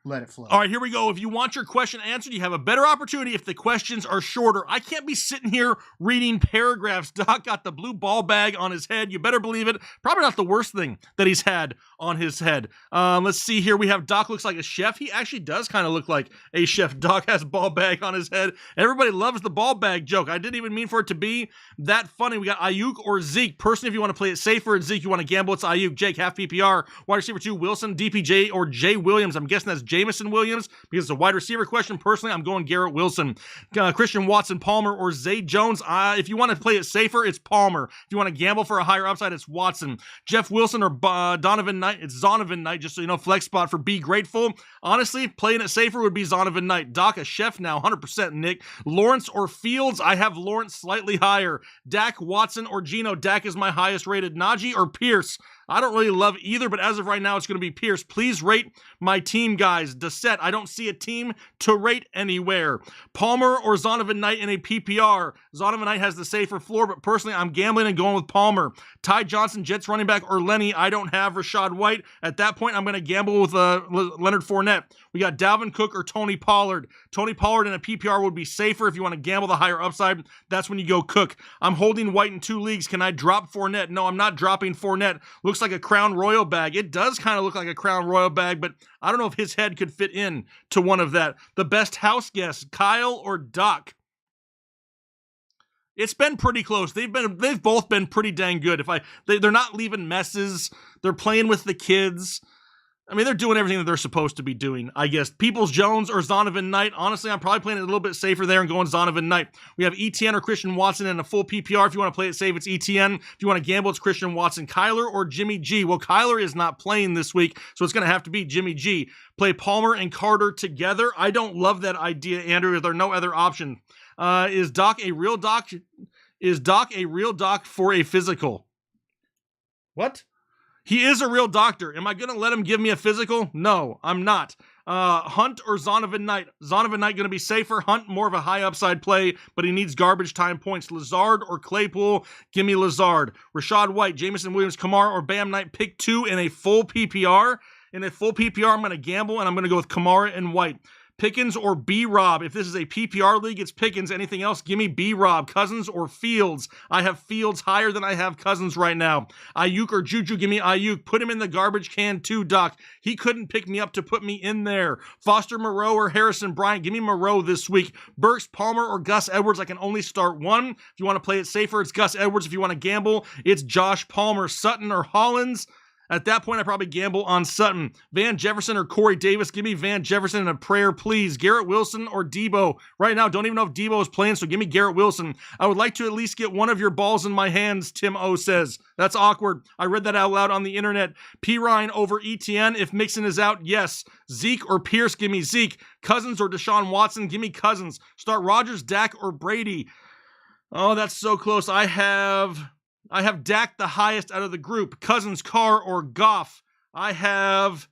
Let it flow. All right, here we go. If you want your question answered, you have a better opportunity if the questions are shorter. I can't be sitting here reading paragraphs. Doc got the blue ball bag on his head. You better believe it. Probably not the worst thing that he's had on his head. Let's see here. We have Doc looks like a chef. He actually does kind of look like a chef. Doc has a ball bag on his head. Everybody loves the ball bag joke. I didn't even mean for it to be that funny. We got Ayuk or Zeke. Personally, if you want to play it safer, Zeke, you want to gamble, it's Ayuk. Jake, half PPR. Wide receiver 2, Wilson, DPJ, or Jay Williams. I'm guessing that's Jameson Williams because it's a wide receiver question. Personally, I'm going Garrett Wilson. Christian Watson, Palmer, or Zay Jones. If you want to play it safer, it's Palmer. If you want to gamble for a higher upside, it's Watson. Jeff Wilson or Donovan Knight. It's Zonovan Knight, just so you know. Flex spot for Be Grateful. Honestly, playing it safer would be Zonovan Knight. Doc, a chef now, 100% Nick. Lawrence or Fields. I have Lawrence slightly higher. Dak, Watson, or Geno. Dak is my highest rated. Najee or Pierce. I don't really love either, but as of right now, it's going to be Pierce. Please rate my team, guys. Desset, I don't see a team to rate anywhere. Palmer or Zonovan Knight in a PPR. Zonovan Knight has the safer floor, but personally, I'm gambling and going with Palmer. Ty Johnson, Jets running back, or Lenny. I don't have Rashad White. At that point, I'm going to gamble with Leonard Fournette. We got Dalvin Cook or Tony Pollard. Tony Pollard in a PPR would be safer if you want to gamble the higher upside. That's when you go Cook. I'm holding White in 2 leagues. Can I drop Fournette? No, I'm not dropping Fournette. Looks like a Crown Royal bag. It does kind of look like a Crown Royal bag, but I don't know if his head could fit in to one of that. The best house guess, Kyle or Doc? It's been pretty close. They've both been pretty dang good. They're not leaving messes. They're playing with the kids. I mean, they're doing everything that they're supposed to be doing, I guess. Peoples-Jones or Zonovan Knight. Honestly, I'm probably playing it a little bit safer there and going Zonovan Knight. We have ETN or Christian Watson in a full PPR. If you want to play it safe, it's ETN. If you want to gamble, it's Christian Watson. Kyler or Jimmy G. Well, Kyler is not playing this week, so it's going to have to be Jimmy G. Play Palmer and Carter together. I don't love that idea, Andrew. There are no other option. Is Doc a real doc? Is Doc a real doc for a physical? What? He is a real doctor. Am I going to let him give me a physical? No, I'm not. Hunt or Zonovan Knight? Zonovan Knight going to be safer. Hunt, more of a high upside play, but he needs garbage time points. Lazard or Claypool? Give me Lazard. Rashad White, Jameson Williams, Kamara, or Bam Knight? Pick 2 in a full PPR. In a full PPR, I'm going to gamble, and I'm going to go with Kamara and White. Pickens or B-Rob. If this is a PPR league, it's Pickens. Anything else, give me B-Rob. Cousins or Fields. I have Fields higher than I have Cousins right now. Ayuk or Juju, give me Ayuk. Put him in the garbage can too, Doc. He couldn't pick me up to put me in there. Foster Moreau or Harrison Bryant, give me Moreau this week. Burks, Palmer, or Gus Edwards. I can only start one. If you want to play it safer, it's Gus Edwards. If you want to gamble, it's Josh Palmer. Sutton or Hollins. At that point, I probably gamble on Sutton. Van Jefferson or Corey Davis. Give me Van Jefferson in a prayer, please. Garrett Wilson or Debo. Right now, don't even know if Debo is playing, so give me Garrett Wilson. I would like to at least get one of your balls in my hands, Tim O says. That's awkward. I read that out loud on the internet. P. Ryan over ETN. If Mixon is out, yes. Zeke or Pierce, give me Zeke. Cousins or Deshaun Watson, give me Cousins. Start Rodgers, Dak, or Brady. Oh, that's so close. I have Dak the highest out of the group. Cousins, Carr, or Goff. I have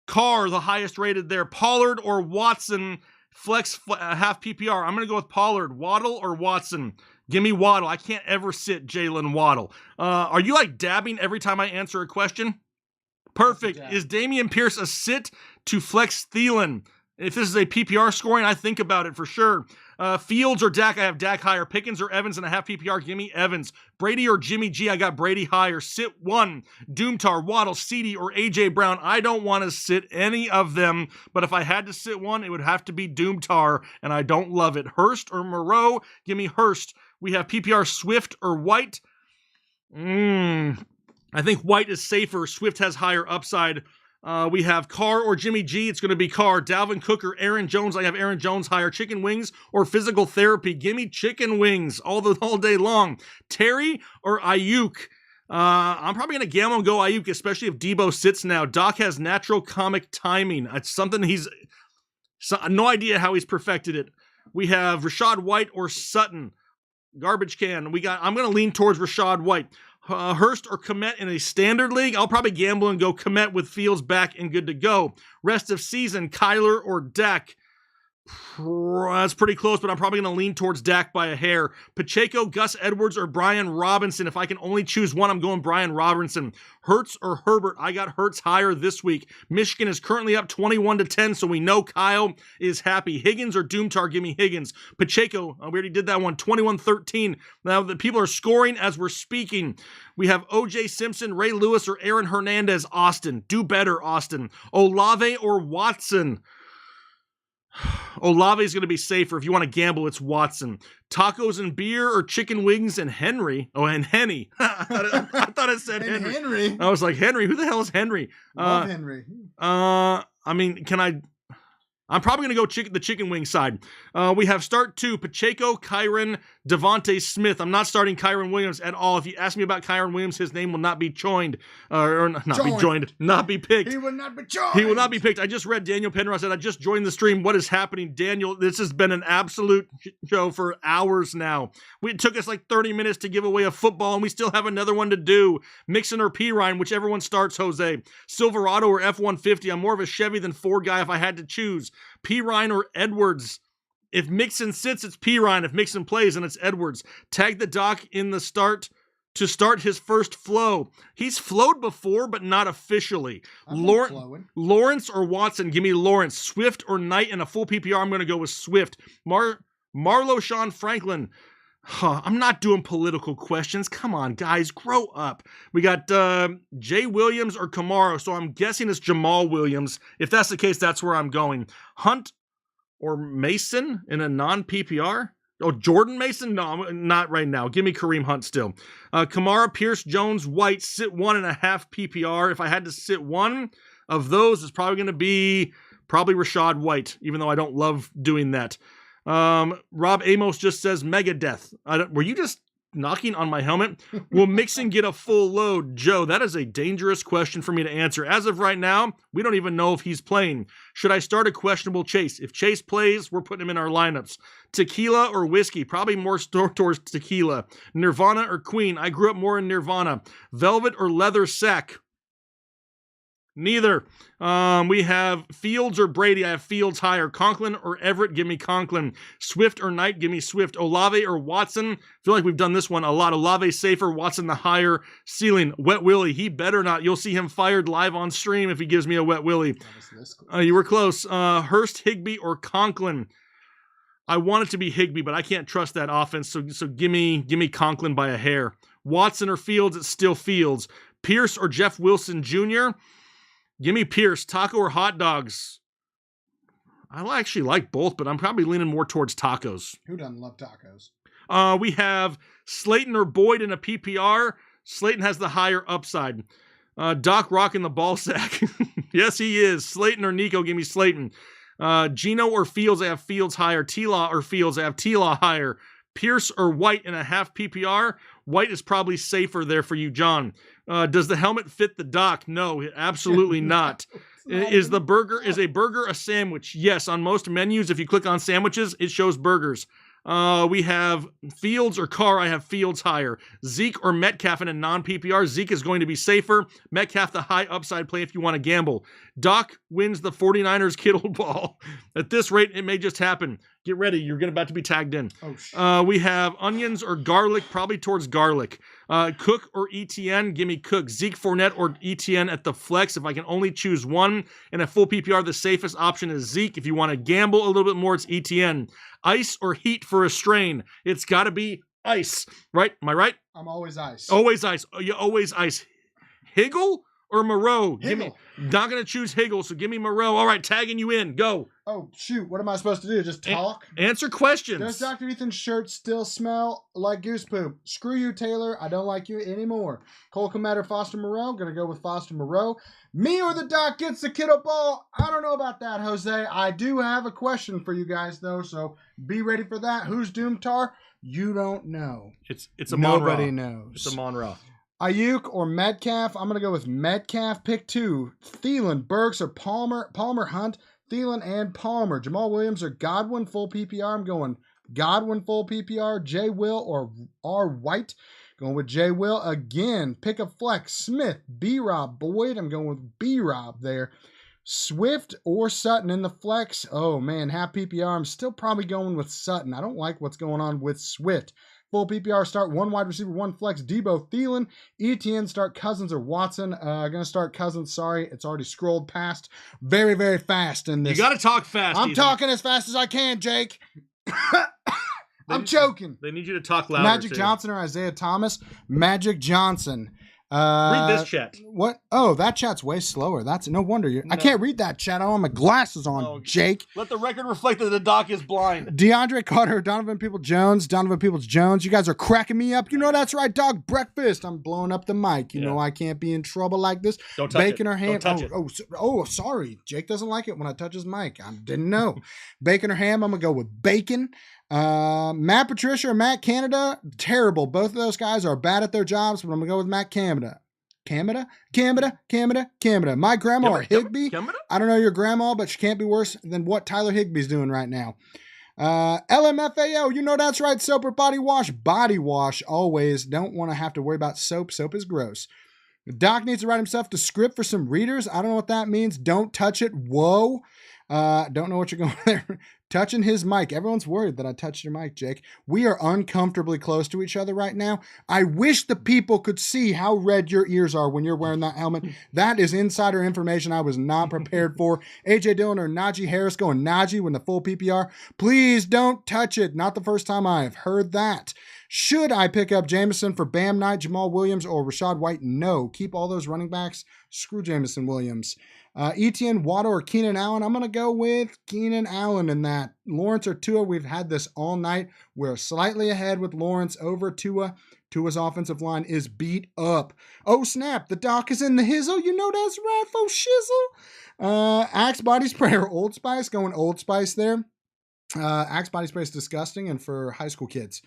Carr the highest rated there. Pollard or Watson, flex half PPR. I'm going to go with Pollard. Waddle or Watson? Give me Waddle. I can't ever sit Jalen Waddle. Are you like dabbing every time I answer a question? Perfect. Is Dameon Pierce a sit to flex Thielen? If this is a PPR scoring, I think about it for sure. Fields or Dak, I have Dak higher. Pickens or Evans and a half PPR, give me Evans. Brady or Jimmy G, I got Brady higher. Sit one. Doomtar, Waddle, CeeDee, or AJ Brown. I don't want to sit any of them, but if I had to sit one, it would have to be Doomtar, and I don't love it. Hurst or Moreau, give me Hurst. We have PPR Swift or White. I think White is safer. Swift has higher upside. We have Carr or Jimmy G. It's going to be Carr. Dalvin Cook or Aaron Jones. I have Aaron Jones higher. Chicken wings or physical therapy. Give me chicken wings all day long. Terry or Ayuk. I'm probably going to gamble and go Ayuk, especially if Debo sits now. Doc has natural comic timing. It's something no idea how he's perfected it. We have Rashad White or Sutton. Garbage can. I'm going to lean towards Rashad White. Hurst or Kmet in a standard league, I'll probably gamble and go Kmet with Fields back and good to go. Rest of season, Kyler or Dak. That's pretty close, but I'm probably going to lean towards Dak by a hair. Pacheco, Gus Edwards, or Brian Robinson. If I can only choose one, I'm going Brian Robinson. Hurts or Herbert. I got Hurts higher this week. Michigan is currently up 21-10, so we know Kyle is happy. Higgins or Doomtar, give me Higgins. Pacheco, we already did that one, 21-13. Now the people are scoring as we're speaking. We have O.J. Simpson, Ray Lewis, or Aaron Hernandez. Austin. Do better, Austin. Olave or Watson. Olave is going to be safer. If you want to gamble, it's Watson. Tacos and beer or chicken wings and Henry. Oh, and Henny. I thought it said And Henry. Henry. I was like, Henry? Who the hell is Henry? Love Henry. I mean, I'm probably going to go the chicken wing side. We have start two, Pacheco, Kyron, Devontae Smith. I'm not starting Kyron Williams at all. If you ask me about Kyron Williams, his name will not be joined. Not be picked. He will not be joined. He will not be picked. I just read Daniel Penrose said, I just joined the stream. What is happening? Daniel, this has been an absolute show for hours now. It took us like 30 minutes to give away a football, and we still have another one to do. Mixon or P. Ryan, whichever one starts, Jose. Silverado or F-150. I'm more of a Chevy than Ford guy if I had to choose. P. Ryan or Edwards. If Mixon sits, it's P. Ryan. If Mixon plays, then it's Edwards. Tag the Doc in the start to start his first flow. He's flowed before, but not officially. Lawrence or Watson? Give me Lawrence. Swift or Knight in a full PPR? I'm going to go with Swift. Marlo Sean Franklin. I'm not doing political questions. Come on, guys, grow up. We got Jay Williams or Kamara, so I'm guessing it's Jamal Williams. If that's the case, that's where I'm going. Hunt or Mason in a non-PPR? Oh, Jordan Mason? No, not right now. Give me Kareem Hunt still. Kamara, Pierce, Jones, White, sit 1.5 PPR. If I had to sit one of those, it's probably going to be Rashad White, even though I don't love doing that. Rob Amos just says Megadeth. Were you just knocking on my helmet? Will Mixon get a full load? Joe, that is a dangerous question for me to answer. As of right now, we don't even know if he's playing. Should I start a questionable Chase? If Chase plays, we're putting him in our lineups. Tequila or whiskey? Probably more towards tequila. Nirvana or Queen? I grew up more in Nirvana. Velvet or leather sack? Neither. We have Fields or Brady. I have Fields higher. Conklin or Everett. Give me Conklin. Swift or Knight. Give me Swift. Olave or Watson. I feel like we've done this one a lot. Olave safer. Watson the higher ceiling. Wet Willie. He better not. You'll see him fired live on stream if he gives me a Wet Willie. You were close. Hurst, Higbee, or Conklin. I want it to be Higbee, but I can't trust that offense. So give me Conklin by a hair. Watson or Fields. It's still Fields. Pierce or Jeff Wilson Jr. Give me Pierce. Taco or hot dogs? I actually like both, but I'm probably leaning more towards tacos. Who doesn't love tacos? We have Slayton or Boyd in a PPR. Slayton has the higher upside. Doc rocking the ball sack. Yes, he is. Slayton or Nico? Give me Slayton. Gino or Fields? I have Fields higher. T-Law or Fields? I have T-Law higher. Pierce or White in a half PPR? White is probably safer there for you, John. Does the helmet fit the Doc? No, absolutely not. Is a burger a sandwich? Yes, on most menus, if you click on sandwiches, it shows burgers. We have Fields or Carr. I have Fields higher. Zeke or Metcalf in a non-PPR. Zeke is going to be safer. Metcalf the high upside play if you want to gamble. Doc wins the 49ers Kittle ball. At this rate, it may just happen. Get ready. You're about to be tagged in. We have onions or garlic, probably towards garlic. Cook or ETN. Give me Cook. Zeke, Fournette, or ETN at the flex. If I can only choose one in a full PPR, the safest option is Zeke. If you want to gamble a little bit more, it's ETN. Ice or heat for a strain? It's got to be ice, right? Am I right? I'm always ice. Always ice. You always ice. Higgle or Moreau? Higgle. Not going to choose Higgle, so give me Moreau. All right, tagging you in. Go. Oh, shoot. What am I supposed to do? Just talk? Answer questions. Does Dr. Ethan's shirt still smell like goose poop? Screw you, Taylor. I don't like you anymore. Cole Kmet or Foster Moreau? Going to go with Foster Moreau. Me or the Doc gets the Kittle ball? I don't know about that, Jose. I do have a question for you guys, though, so be ready for that. Who's Doom Tar? You don't know. It's a Mon-Ra. Nobody knows. It's a Mon-Ra. Ayuk or Metcalf? I'm going to go with Metcalf. Pick two. Thielen, Burks, or Palmer? Palmer, Hunt, Thielen, and Palmer. Jamal Williams or Godwin, full PPR? I'm going Godwin, full PPR. J. Will or R. White? Going with J. Will again. Pick a flex. Smith, B-Rob, Boyd. I'm going with B-Rob there. Swift or Sutton in the flex. Oh, man, half PPR. I'm still probably going with Sutton. I don't like what's going on with Swift. Full PPR start, one wide receiver, one flex. Debo, Thielen, ETN start Cousins or Watson. Going to start Cousins. Sorry, it's already scrolled past very, very fast in this. You got to talk fast. I'm talking as fast as I can, Jake. I'm choking. They need you to talk louder. Magic Johnson or Isaiah Thomas? Magic Johnson. Read this chat. What? Oh, that chat's way slower. That's no wonder. I can't read that chat. I don't have my glasses on, Jake. Let the record reflect that the Doc is blind. DeAndre Carter, Donovan Peoples-Jones. Donovan Peoples-Jones. You guys are cracking me up. You know that's right, dog. Breakfast. I'm blowing up the mic. You know I can't be in trouble like this. Don't touch Bacon it. or ham? Don't touch it. Sorry. Jake doesn't like it when I touch his mic. I didn't know. Bacon or ham? I'm gonna go with bacon. Matt Patricia or Matt Canada? Terrible. Both of those guys are bad at their jobs, but I'm gonna go with Matt Canada. Canada. My grandma or Higbee? I don't know your grandma, but she can't be worse than what Tyler Higbee's doing right now. LMFAO, you know that's right. Soap or body wash? Body wash, always. Don't want to have to worry about soap. Soap is gross. Doc needs to write himself to script for some readers. I don't know what that means. Don't touch it. Whoa. Don't know what you're going there. Touching his mic. Everyone's worried that I touched your mic, Jake. We are uncomfortably close to each other right now. I wish the people could see how red your ears are when you're wearing that helmet. That is insider information I was not prepared for. AJ Dillon or Najee Harris going Najee with the full PPR. Please don't touch it. Not the first time I have heard that. Should I pick up Jameson for Bam Knight, Jamal Williams, or Rachaad White? No. Keep all those running backs. Screw Jameson Williams. Etienne, Waddle, or Keenan Allen? I'm going to go with Keenan Allen in that. Lawrence or Tua? We've had this all night. We're slightly ahead with Lawrence over Tua. Tua's offensive line is beat up. Oh, snap. The Doc is in the hizzle. You know that's right, fo shizzle. Axe Body Spray or Old Spice? Going Old Spice there. Axe Body Spray is disgusting and for high school kids.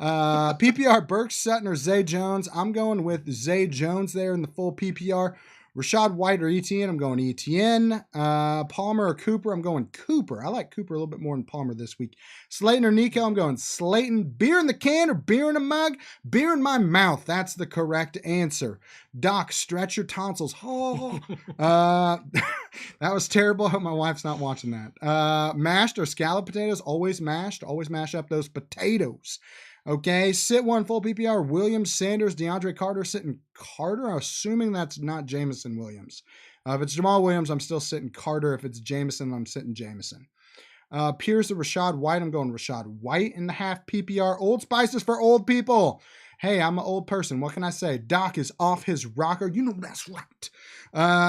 PPR, Burks, Sutton, or Zay Jones? I'm going with Zay Jones there in the full PPR. Rashad White or ETN, I'm going ETN. Palmer or Cooper, I'm going Cooper. I like Cooper a little bit more than Palmer this week. Slayton or Nico, I'm going Slayton. Beer in the can or beer in a mug? Beer in my mouth. That's the correct answer. Doc, stretch your tonsils. Oh, that was terrible. I hope my wife's not watching that. Mashed or scalloped potatoes? Always mashed. Always mash up those potatoes. Okay, sit one full PPR. Williams, Sanders, DeAndre Carter, sitting Carter. I'm assuming that's not Jameson Williams. If it's Jamal Williams, I'm still sitting Carter. If it's Jameson, I'm sitting Jameson. Pierce or Rashad White, I'm going Rashad White in the half PPR. Old Spices for old people. Hey, I'm an old person. What can I say? Doc is off his rocker. You know that's right.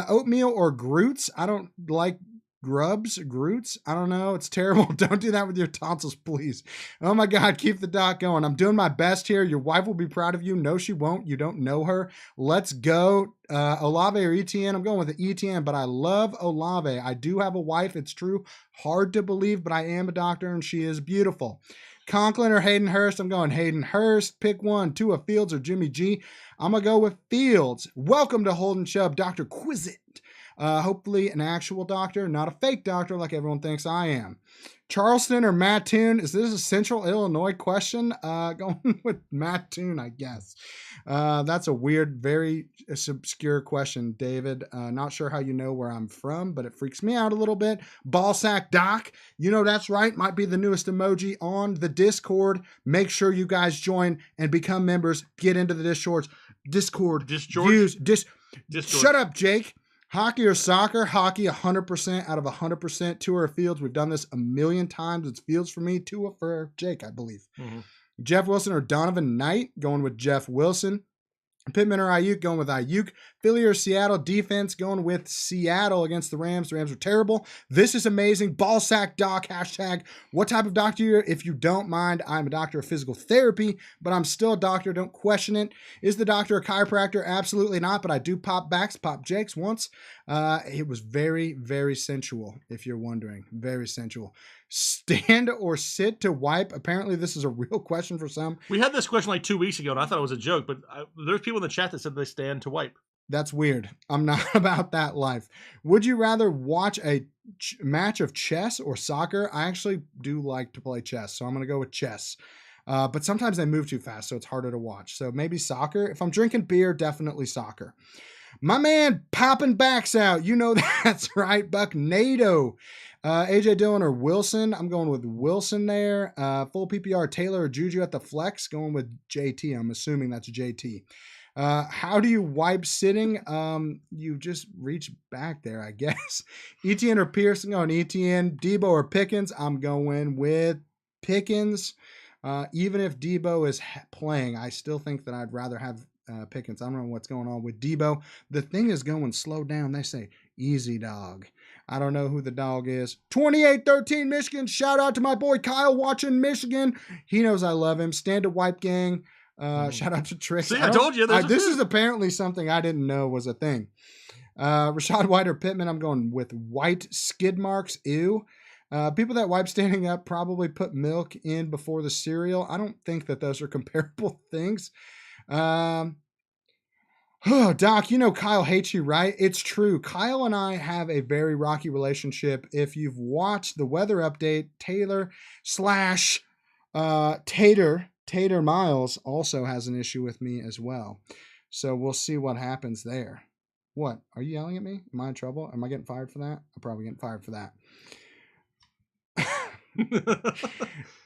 Oatmeal or Groots. I don't like Groots. I don't know. It's terrible. Don't do that with your tonsils, please. Oh my God, keep the Doc going. I'm doing my best here. Your wife will be proud of you. No, she won't. You don't know her. Let's go. Olave or ETN. I'm going with the ETN, but I love Olave. I do have a wife. It's true. Hard to believe, but I am a doctor and she is beautiful. Conklin or Hayden Hurst? I'm going Hayden Hurst. Pick one. Tua Fields or Jimmy G? I'm going to go with Fields. Welcome to Holden Chubb, Dr. Quizit. Hopefully an actual doctor, not a fake doctor like everyone thinks I am. Charleston or Mattoon? Is this a Central Illinois question? Going with Mattoon, I guess. That's a weird, very obscure question, David. Not sure how you know where I'm from, but it freaks me out a little bit. Ballsack Doc, you know that's right. Might be the newest emoji on the Discord. Make sure you guys join and become members. Get into the Discord. Shut up, Jake. Hockey or soccer? Hockey, 100% out of 100%. Tua or Fields? We've done this a million times. It's Fields for me, Tua for Jake, I believe. Mm-hmm. Jeff Wilson or Donovan Knight? Going with Jeff Wilson. Pittman or Ayuk? Going with Ayuk. Philly or Seattle? Defense? Going with Seattle against the Rams. The Rams are terrible. This is amazing. Ballsack Doc. Hashtag. What type of doctor are you? If you don't mind, I'm a doctor of physical therapy, but I'm still a doctor. Don't question it. Is the doctor a chiropractor? Absolutely not, but I do pop backs, pop jakes once. It was very, very sensual, if you're wondering. Very sensual. Stand or sit to wipe? Apparently, this is a real question for some. We had this question like 2 weeks ago, and I thought it was a joke, but there's people in the chat that said they stand to wipe. That's weird. I'm not about that life. Would you rather watch a match of chess or soccer? I actually do like to play chess, so I'm going to go with chess. But sometimes they move too fast, so it's harder to watch. So maybe soccer. If I'm drinking beer, definitely soccer. My man popping backs out. You know that's right, Buck NATO. AJ Dillon or Wilson? I'm going with Wilson there. Full PPR, Taylor or Juju at the flex? Going with JT. I'm assuming that's JT. How do you wipe sitting? You just reach back there, I guess. ETN or Pierce? I'm going ETN. Debo or Pickens? I'm going with Pickens. Even if Debo is playing, I still think that I'd rather have Pickens. I don't know what's going on with Debo. The thing is going slow down. They say easy dog. I don't know who the dog is. 28-13 Michigan. Shout out to my boy Kyle watching Michigan. He knows I love him. Stand to wipe gang. Shout out to Trix. See, I told you. This is apparently something I didn't know was a thing. Rashad White or Pittman? I'm going with White. Skid marks. Ew. People that wipe standing up probably put milk in before the cereal. I don't think that those are comparable things. Doc, you know Kyle hates you, right? It's true. Kyle and I have a very rocky relationship. If you've watched the weather update, Taylor / Tater Miles also has an issue with me as well. So we'll see what happens there. What? Are you yelling at me? Am I in trouble? Am I getting fired for that? I'm probably getting fired for that.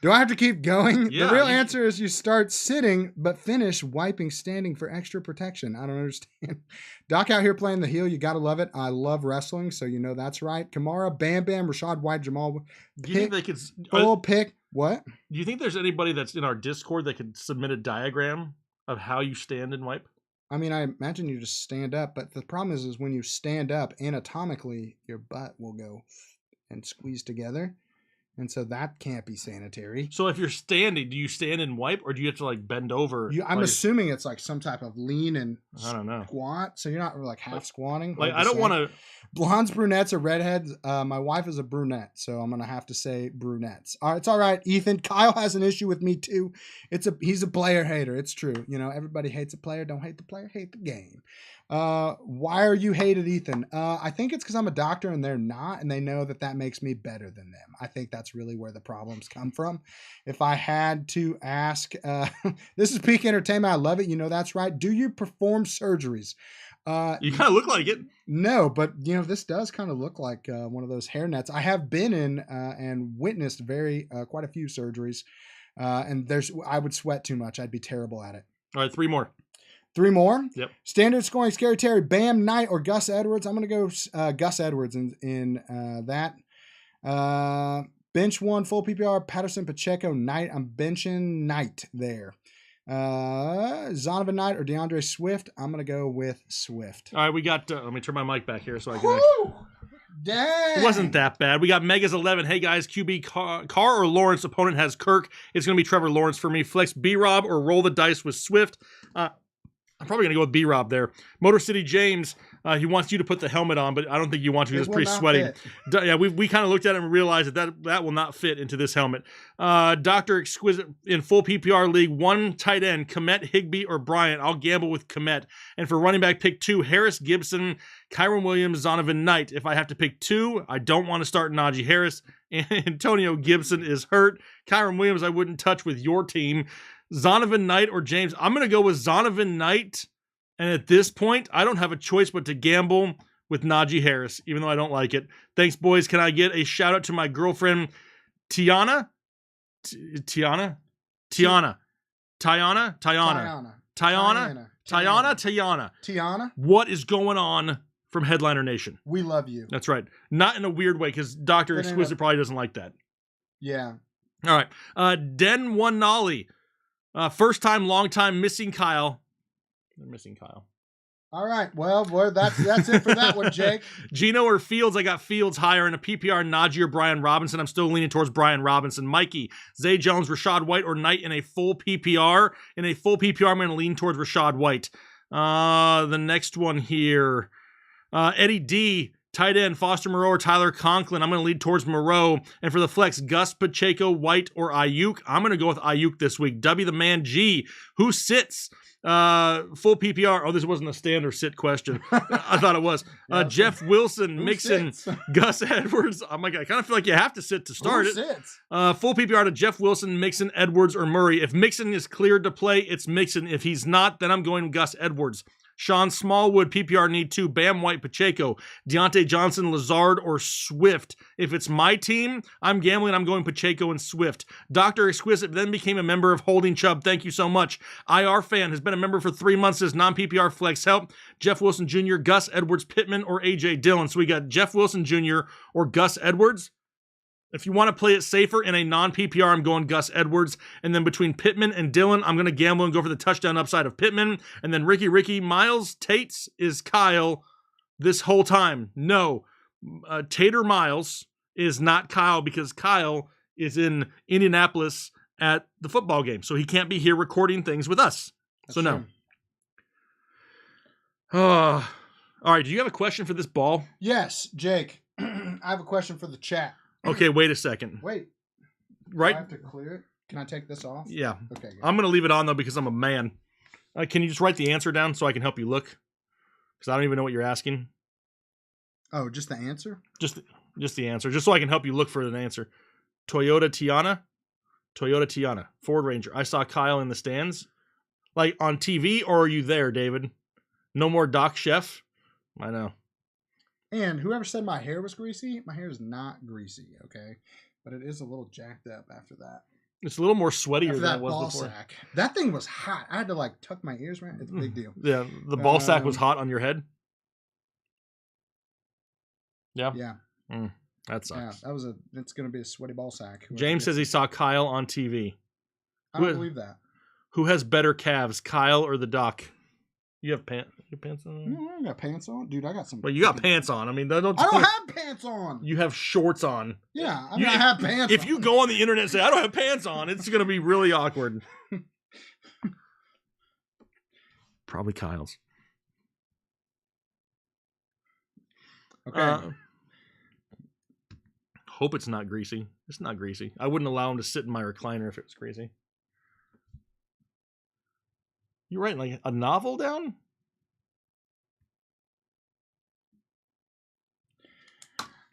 Do I have to keep going? Yeah, the real answer is you start sitting, but finish wiping standing for extra protection. I don't understand. Doc out here playing the heel. You got to love it. I love wrestling, so you know that's right. Kamara, Bam Bam, Rashad White, Jamal. Do you think they could full pick? What? Do you think there's anybody that's in our Discord that could submit a diagram of how you stand and wipe? I mean, I imagine you just stand up, but the problem is when you stand up, anatomically, your butt will go and squeeze together. And so that can't be sanitary. So if you're standing, do you stand and wipe, or do you have to like bend over? I'm assuming it's like some type of lean and I don't know squat. So you're not like half squatting. Like I don't want to. Blondes, brunettes, or redheads. My wife is a brunette, so I'm gonna have to say brunettes. All right, it's all right, Ethan. Kyle has an issue with me too. He's a player hater. It's true. You know, everybody hates a player. Don't hate the player. Hate the game. Why are you hated, Ethan? I think it's because I'm a doctor and they're not, and they know that that makes me better than them. I think that's really where the problems come from. If I had to ask, this is peak entertainment. I love it. You know that's right. Do you perform surgeries? You kind of look like it. No, but this does kind of look like one of those hairnets. I have been in and witnessed quite a few surgeries, and I would sweat too much. I'd be terrible at it. All right, 3 more. 3 more? Yep. Standard scoring, Scary Terry, Bam Knight, or Gus Edwards. I'm going to go Gus Edwards in that. Bench 1, full PPR, Patterson, Pacheco, Knight. I'm benching Knight there. Zonovan Knight or DeAndre Swift. I'm going to go with Swift. All right, we got, let me turn my mic back here so I can... Dang. It wasn't that bad. We got Megas 11. Hey guys, QB Carr or Lawrence. Opponent has Kirk. It's going to be Trevor Lawrence for me. Flex B-Rob or roll the dice with Swift. I'm probably going to go with B-Rob there. Motor City James, he wants you to put the helmet on, but I don't think you want to because it's pretty sweaty. Yeah, we kind of looked at it and realized that will not fit into this helmet. Dr. Exquisite in full PPR league, 1 tight end, Komet, Higbee, or Bryant. I'll gamble with Komet. And for running back, pick 2, Harris, Gibson, Kyron Williams, Zonovan Knight. If I have to pick 2, I don't want to start Najee Harris. Antonio Gibson is hurt. Kyron Williams, I wouldn't touch with your team. Zonovan Knight or James. I'm going to go with Zonovan Knight. And at this point, I don't have a choice but to gamble with Najee Harris, even though I don't like it. Thanks, boys. Can I get a shout out to my girlfriend, Tiana? Tiana? What is going on from Headliner Nation? We love you. That's right. Not in a weird way, because Dr. Exquisite probably doesn't like that. Yeah. All right. Den One Nolly. First time, long time, missing Kyle. They're missing Kyle. All right. Well, that's it for that one, Jake. Gino or Fields? I got Fields higher. In a PPR, Najee or Brian Robinson. I'm still leaning towards Brian Robinson. Mikey, Zay Jones, Rashad White, or Knight in a full PPR. In a full PPR, I'm going to lean towards Rashad White. The next one here. Eddie D, tight end, Foster Moreau or Tyler Conklin. I'm going to lead towards Moreau. And for the flex, Gus, Pacheco, White, or Ayuk. I'm going to go with Ayuk this week. W the man G, who sits? Full PPR. Oh, this wasn't a stand or sit question. I thought it was. Jeff Wilson, Mixon, Gus Edwards. Oh my God, I kind of feel like you have to sit to start it. Full PPR to Jeff Wilson, Mixon, Edwards, or Murray. If Mixon is cleared to play, it's Mixon. If he's not, then I'm going Gus Edwards. Sean Smallwood, PPR need 2. Bam White, Pacheco, Deontay Johnson, Lazard, or Swift. If it's my team, I'm gambling. I'm going Pacheco and Swift. Dr. Exquisite then became a member of Holding Chubb. Thank you so much. IR Fan has been a member for 3 months as non-PPR flex help. Jeff Wilson Jr., Gus Edwards, Pittman, or A.J. Dillon. So we got Jeff Wilson Jr. or Gus Edwards. If you want to play it safer in a non-PPR, I'm going Gus Edwards. And then between Pittman and Dillon, I'm going to gamble and go for the touchdown upside of Pittman. And then Ricky, Miles Tates is Kyle this whole time. No, Tater Miles is not Kyle because Kyle is in Indianapolis at the football game. So he can't be here recording things with us. That's so no. All right, do you have a question for this ball? Yes, Jake. I have a question for the chat. Okay, wait a second. Wait. Right? Do I have to clear it? Can I take this off? Yeah. Okay. Good. I'm going to leave it on, though, because I'm a man. Can you just write the answer down so I can help you look? Because I don't even know what you're asking. Oh, just the answer? Just the answer. Just so I can help you look for an answer. Toyota Tiana. Ford Ranger. I saw Kyle in the stands. Like, on TV, or are you there, David? No more Doc Chef? I know. And whoever said my hair was greasy, my hair is not greasy, okay? But it is a little jacked up after that. It's a little more sweatier after than it was ball before. Sack. That thing was hot. I had to like tuck my ears around. It's a big deal. Yeah, the ball sack was hot on your head? Yeah? Yeah. That sucks. Yeah, it's going to be a sweaty ball sack. James says he saw Kyle on TV. I don't believe that. Who has better calves, Kyle or the Doc? You have pants on? No, I got pants on. Dude, I got some. Well, you got pants on. I mean, I don't have pants on. You have shorts on. Yeah, I have pants on. If you go on the internet and say, I don't have pants on, it's going to be really awkward. Probably Kyle's. Okay. Hope it's not greasy. It's not greasy. I wouldn't allow him to sit in my recliner if it was greasy. You're writing like a novel down?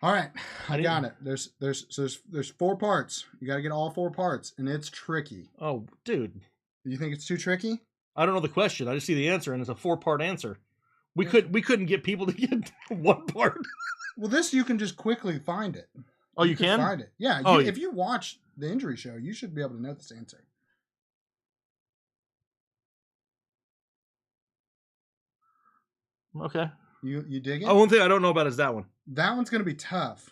All right, I I got didn't- it. There's 4 parts. You got to get all 4 parts, and it's tricky. Oh, dude. You think it's too tricky? I don't know the question. I just see the answer, and it's a 4-part answer. We couldn't get people to get 1 part. Well, this you can just quickly find it. Oh, you can? find it. Yeah. Oh, if you watch the injury show, you should be able to know this answer. Okay. You dig it? Oh, one thing I don't know about is that one. That one's gonna be tough.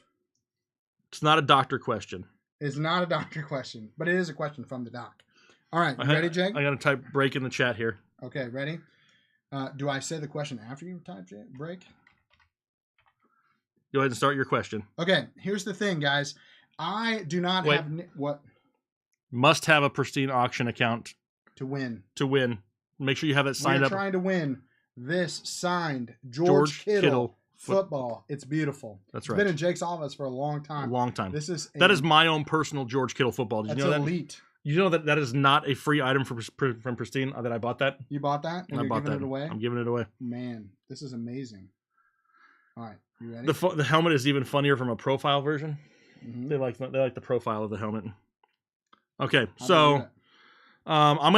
It's not a doctor question. It's not a doctor question, but it is a question from the doc. All right, you ready, Jake? I got to type break in the chat here. Okay, ready? Do I say the question after you type break? Go ahead and start your question. Okay, here's the thing, guys. I do not Wait. have what Must have a pristine auction account to win. to win. Make sure you have it signed We're up. trying to win this signed George Kittle football. It's beautiful. That's It's right. been in Jake's office for a long A time. long time. This is That is my own personal George Kittle football. Did you that's know that? elite. You know that is not a free item from Pristine that I bought that? You bought that and I you're bought giving that. it away? I'm giving it away. Man, this is amazing. All right, you ready? The helmet is even funnier from a profile version. Mhm. They like the profile of the helmet. Okay, How do you do so that? I'm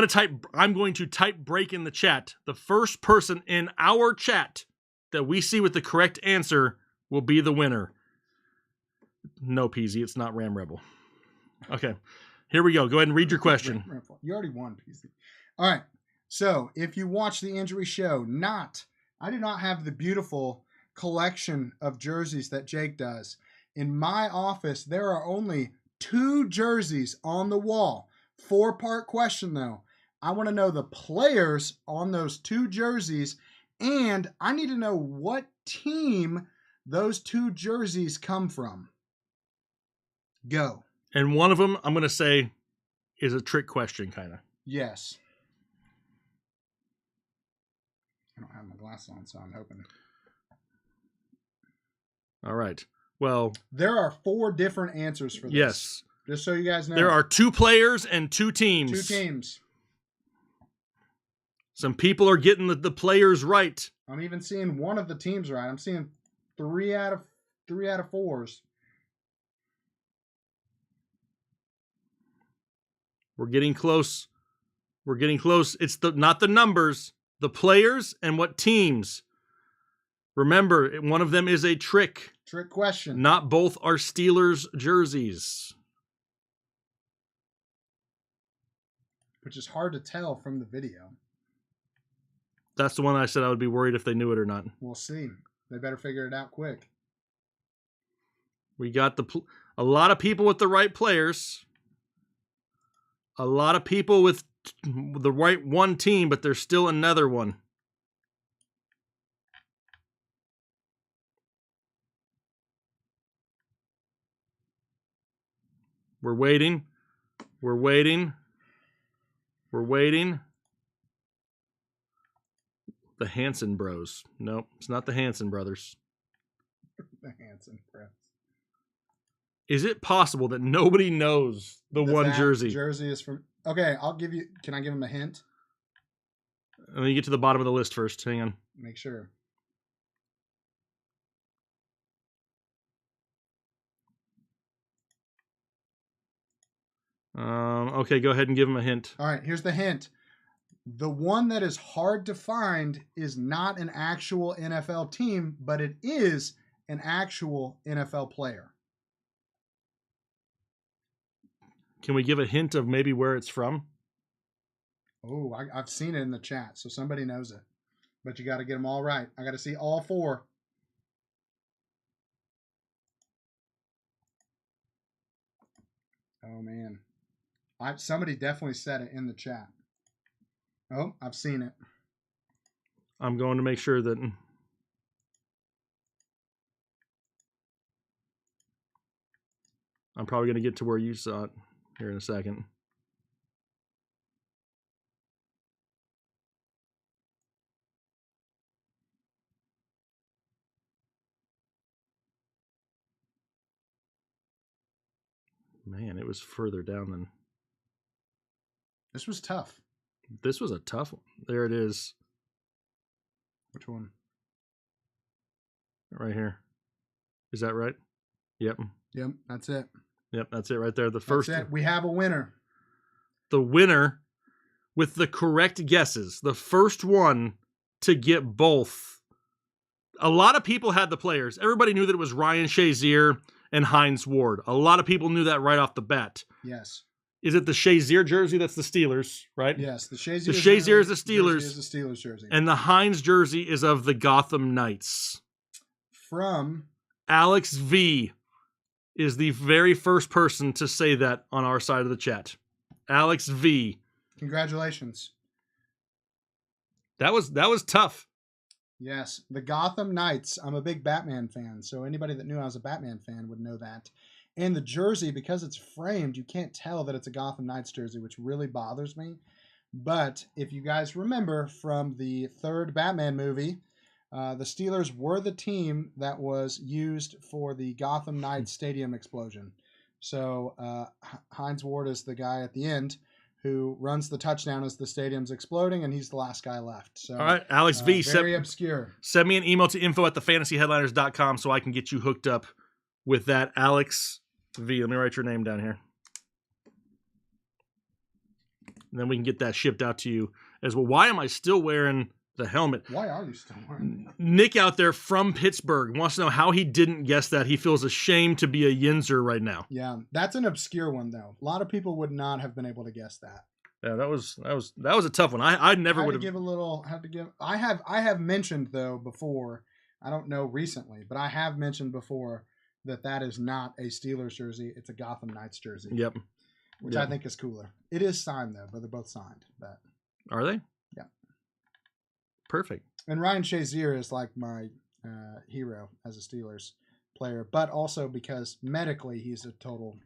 going to type break in the chat. The first person in our chat that we see with the correct answer will be the winner. No, Peasy, it's not Ram Rebel. Okay, here we go. Go ahead and read your question. You already won, PC. All right. So if you watch the injury show, I do not have the beautiful collection of jerseys that Jake does. In my office, there are only 2 jerseys on the wall. 4-part question, though. I want to know the players on those 2 jerseys, and I need to know what team those 2 jerseys come from. Go. And one of them, I'm going to say, is a trick question, kind of. Yes. I don't have my glasses on, so I'm hoping. All right. Well, There are 4 different answers for this. yes. Just so you guys know. There are 2 players and 2 teams. 2 teams. Some people are getting the players right. I'm even seeing one of the teams right. I'm seeing 3 out of 4s. We're getting close. We're getting close. It's not the numbers, the players and what teams. Remember, one of them is a trick. Trick question. Not both are Steelers jerseys. Which is hard to tell from the video. That's the one I said I would be worried if they knew it or not. We'll see. They better figure it out quick. We got a lot of people with the right players. A lot of people with the right one team, but there's still another one. We're waiting. We're waiting. We're waiting. The Hanson Bros. Nope, it's not the Hanson brothers. The Hanson press. Is it possible that nobody knows the one That jersey? Jersey is from. Okay, I'll give you. Can I give him a hint? Let me get to the bottom of the list first. Hang on. Make sure. Okay, go ahead and give him a hint. All right, here's the hint. The one that is hard to find is not an actual NFL team, but it is an actual NFL player. Can we give a hint of maybe where it's from? Oh, I've seen it in the chat, so somebody knows it. But you got to get them all right. I got to see all 4. Oh, man. Somebody definitely said it in the chat. Oh, I've seen it. I'm going to make sure that I'm probably going to get to where you saw it here in a second. Man, it was further down than This was tough. this was a tough one. There it is, Which one? right here. Is that right? Yep. Yep, that's it. Yep, that's it right there. The That's first, it. We have a winner. the winner with the correct guesses, the first one to get both. A lot of people had the players. Everybody knew that it was Ryan Shazier and Hines Ward. A lot of people knew that right off the bat. Yes. Is it the Shazier jersey? That's the Steelers, right? Yes. The Shazier, The Shazier is the Steelers. Jersey is the Steelers jersey. And the Hines jersey is of the Gotham Knights. From Alex V is the very first person to say that on our side of the chat. Alex V. Congratulations. That was tough. Yes, the Gotham Knights. I'm a big Batman fan, so anybody that knew I was a Batman fan would know that. And the jersey, because it's framed, you can't tell that it's a Gotham Knights jersey, which really bothers me. But if you guys remember from the third Batman movie, the Steelers were the team that was used for the Gotham Knights stadium explosion. So Hines Ward is the guy at the end who runs the touchdown as the stadium's exploding, and he's the last guy left. So, All right, Alex V. very obscure. Send me an email to info@thefantasyheadliners.com so I can get you hooked up with that. Alex V. Let me write your name down here. And then we can get that shipped out to you as well. Why am I still wearing the helmet? Why are you still wearing that? Nick out there from Pittsburgh wants to know how he didn't guess that. He feels ashamed to be a Yinzer right now. Yeah, that's an obscure one though. A lot of people would not have been able to guess that. Yeah, that was a tough one. I never would have. I have mentioned though before. I don't know recently, but I have mentioned before that is not a Steelers jersey. It's a Gotham Knights jersey. Yep. Which I think is cooler. It is signed though, but they're both signed. But are they? Yeah. Perfect. And Ryan Shazier is like my hero as a Steelers player, but also because medically he's a total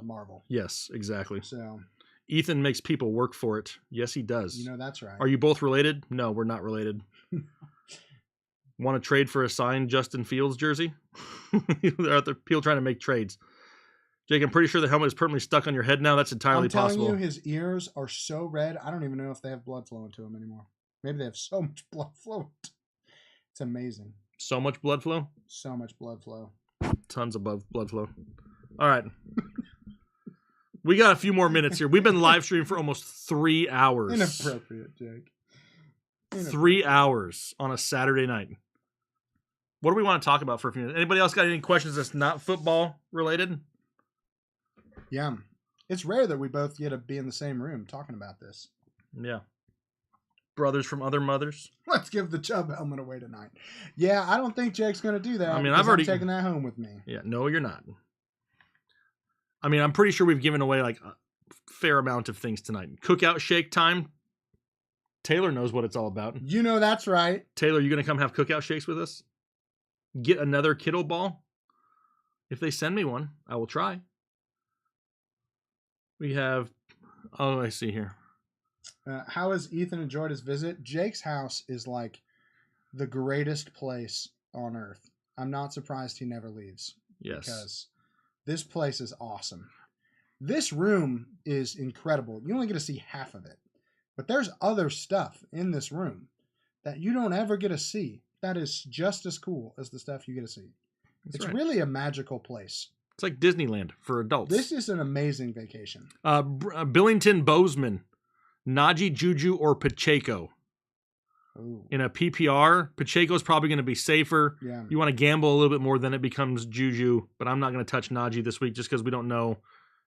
marvel. Yes, exactly. So Ethan makes people work for it. Yes, he does. you know that's right. Are you both related? No, we're not related. Want to trade for a signed Justin Fields jersey? They're out there, people trying to make trades. Jake, I'm pretty sure the helmet is permanently stuck on your head now. That's entirely possible. I'm telling you, his ears are so red, I don't even know if they have blood flowing to them anymore. Maybe they have so much blood flow. It's amazing. So much blood flow? So much blood flow. Tons of blood flow. All right. We got a few more minutes here. We've been live streaming for almost 3 hours. Inappropriate, Jake. 3 hours on a Saturday night. What do we want to talk about for a few minutes? Anybody else got any questions that's not football related? Yeah. It's rare that we both get to be in the same room talking about this. Yeah. Brothers from other mothers. Let's give the Chubb helmet away tonight. Yeah, I don't think Jake's going to do that. I mean, I'm taking that home with me. Yeah, no, you're not. I mean, I'm pretty sure we've given away like a fair amount of things tonight. Cookout shake time. Taylor knows what it's all about. You know that's right. Taylor, you going to come have cookout shakes with us? Get another Kittle ball? If they send me one, I will try. We have, oh, I see here. How has Ethan enjoyed his visit? Jake's house is like the greatest place on earth. I'm not surprised he never leaves. Yes. Because this place is awesome. This room is incredible. You only get to see half of it. But there's other stuff in this room that you don't ever get to see. That is just as cool as the stuff you get to see. That's it's right. really a magical place. It's like Disneyland for adults. This is an amazing vacation. Billington Bozeman, Najee, Juju, or Pacheco. Ooh. In a PPR, Pacheco's probably going to be safer. Yeah. You want to gamble a little bit more, then it becomes Juju. But I'm not going to touch Najee this week just because we don't know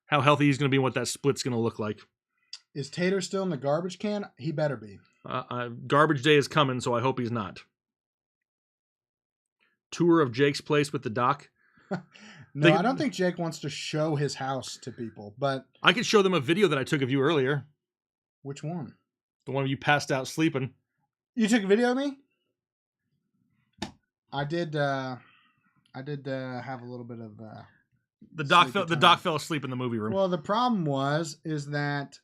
how healthy he's going to be and what that split's going to look like. Is Tater still in the garbage can? He better be. Garbage day is coming, so I hope he's not. Tour of Jake's place with the doc. No, I don't think Jake wants to show his house to people, but I could show them a video that I took of you earlier. Which one? The one of you passed out sleeping. You took a video of me? I did have a little bit of the doc sleepy fell asleep in the movie room. Well, the problem is that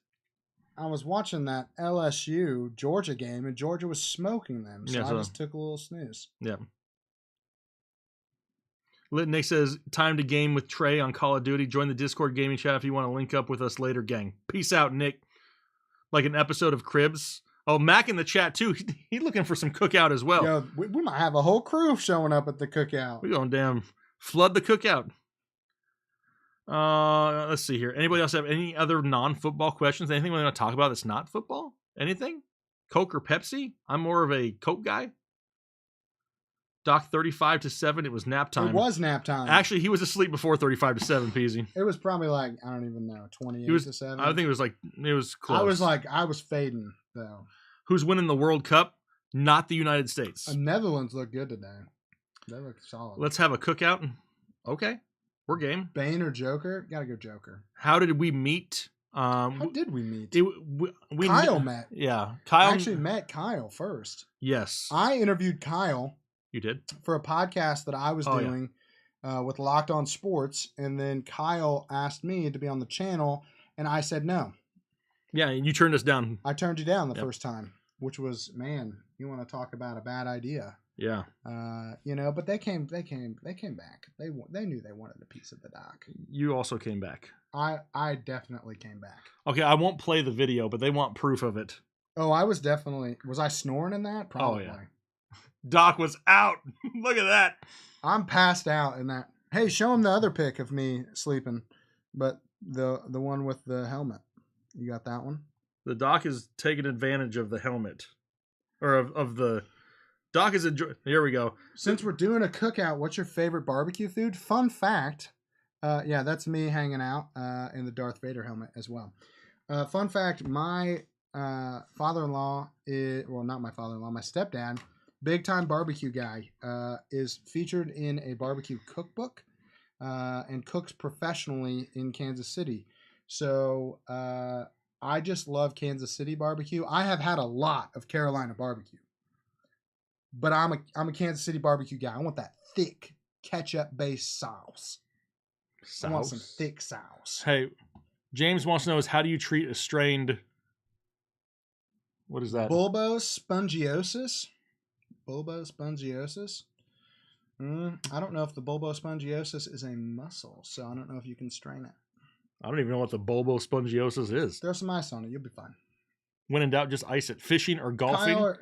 I was watching that LSU Georgia game and Georgia was smoking them, so I just took a little snooze. Yeah. Nick says, time to game with Trey on Call of Duty. Join the Discord gaming chat if you want to link up with us later, gang. Peace out, Nick. Like an episode of Cribs. Oh, Mac in the chat, too. He's looking for some cookout as well. Yo, we might have a whole crew showing up at the cookout. We're going damn flood the cookout. Let's see here. Anybody else have any other non-football questions? Anything we want to talk about that's not football? Anything? Coke or Pepsi? I'm more of a Coke guy. Doc, 35-7. It was nap time. It was nap time. Actually, he was asleep before 35-7. Peasy. It was probably like, I don't even know, 28-7. I think it was close. I was fading though. Who's winning the World Cup? Not the United States. Netherlands look good today. They look solid. Let's have a cookout. Okay, we're game. Bane or Joker? Gotta go Joker. How did we meet? How did we meet? We Kyle met. Yeah, Kyle. I actually met Kyle first. Yes, I interviewed Kyle. You did? For a podcast that I was doing with Locked On Sports, and then Kyle asked me to be on the channel, and I said no. Yeah, you turned us down. I turned you down the first time, which was, man, you want to talk about a bad idea. Yeah. But they came back. They knew they wanted a piece of the doc. You also came back. I definitely came back. Okay, I won't play the video, but they want proof of it. Oh, was I snoring in that? Probably. Oh, yeah. Doc was out. Look at that. I'm passed out in that. Hey, show him the other pic of me sleeping, but the one with the helmet. You got that one? The Doc is taking advantage of the helmet, or of the Doc is enjoying. Here we go. Since we're doing a cookout, what's your favorite barbecue food? Fun fact. That's me hanging out in the Darth Vader helmet as well. Fun fact: my father-in-law not my father-in-law, my stepdad. Big time barbecue guy, is featured in a barbecue cookbook and cooks professionally in Kansas City. So I just love Kansas City barbecue. I have had a lot of Carolina barbecue, but I'm a Kansas City barbecue guy. I want that thick ketchup based sauce. I want some thick sauce. Hey, James wants to know how do you treat a strained? What is that? Bulbospongiosis. Bulbospongiosis. I don't know if the bulbospongiosis is a muscle, so I don't know if you can strain it. I don't even know what the bulbospongiosis is. Throw some ice on it. You'll be fine. When in doubt, just ice it. Fishing or golfing?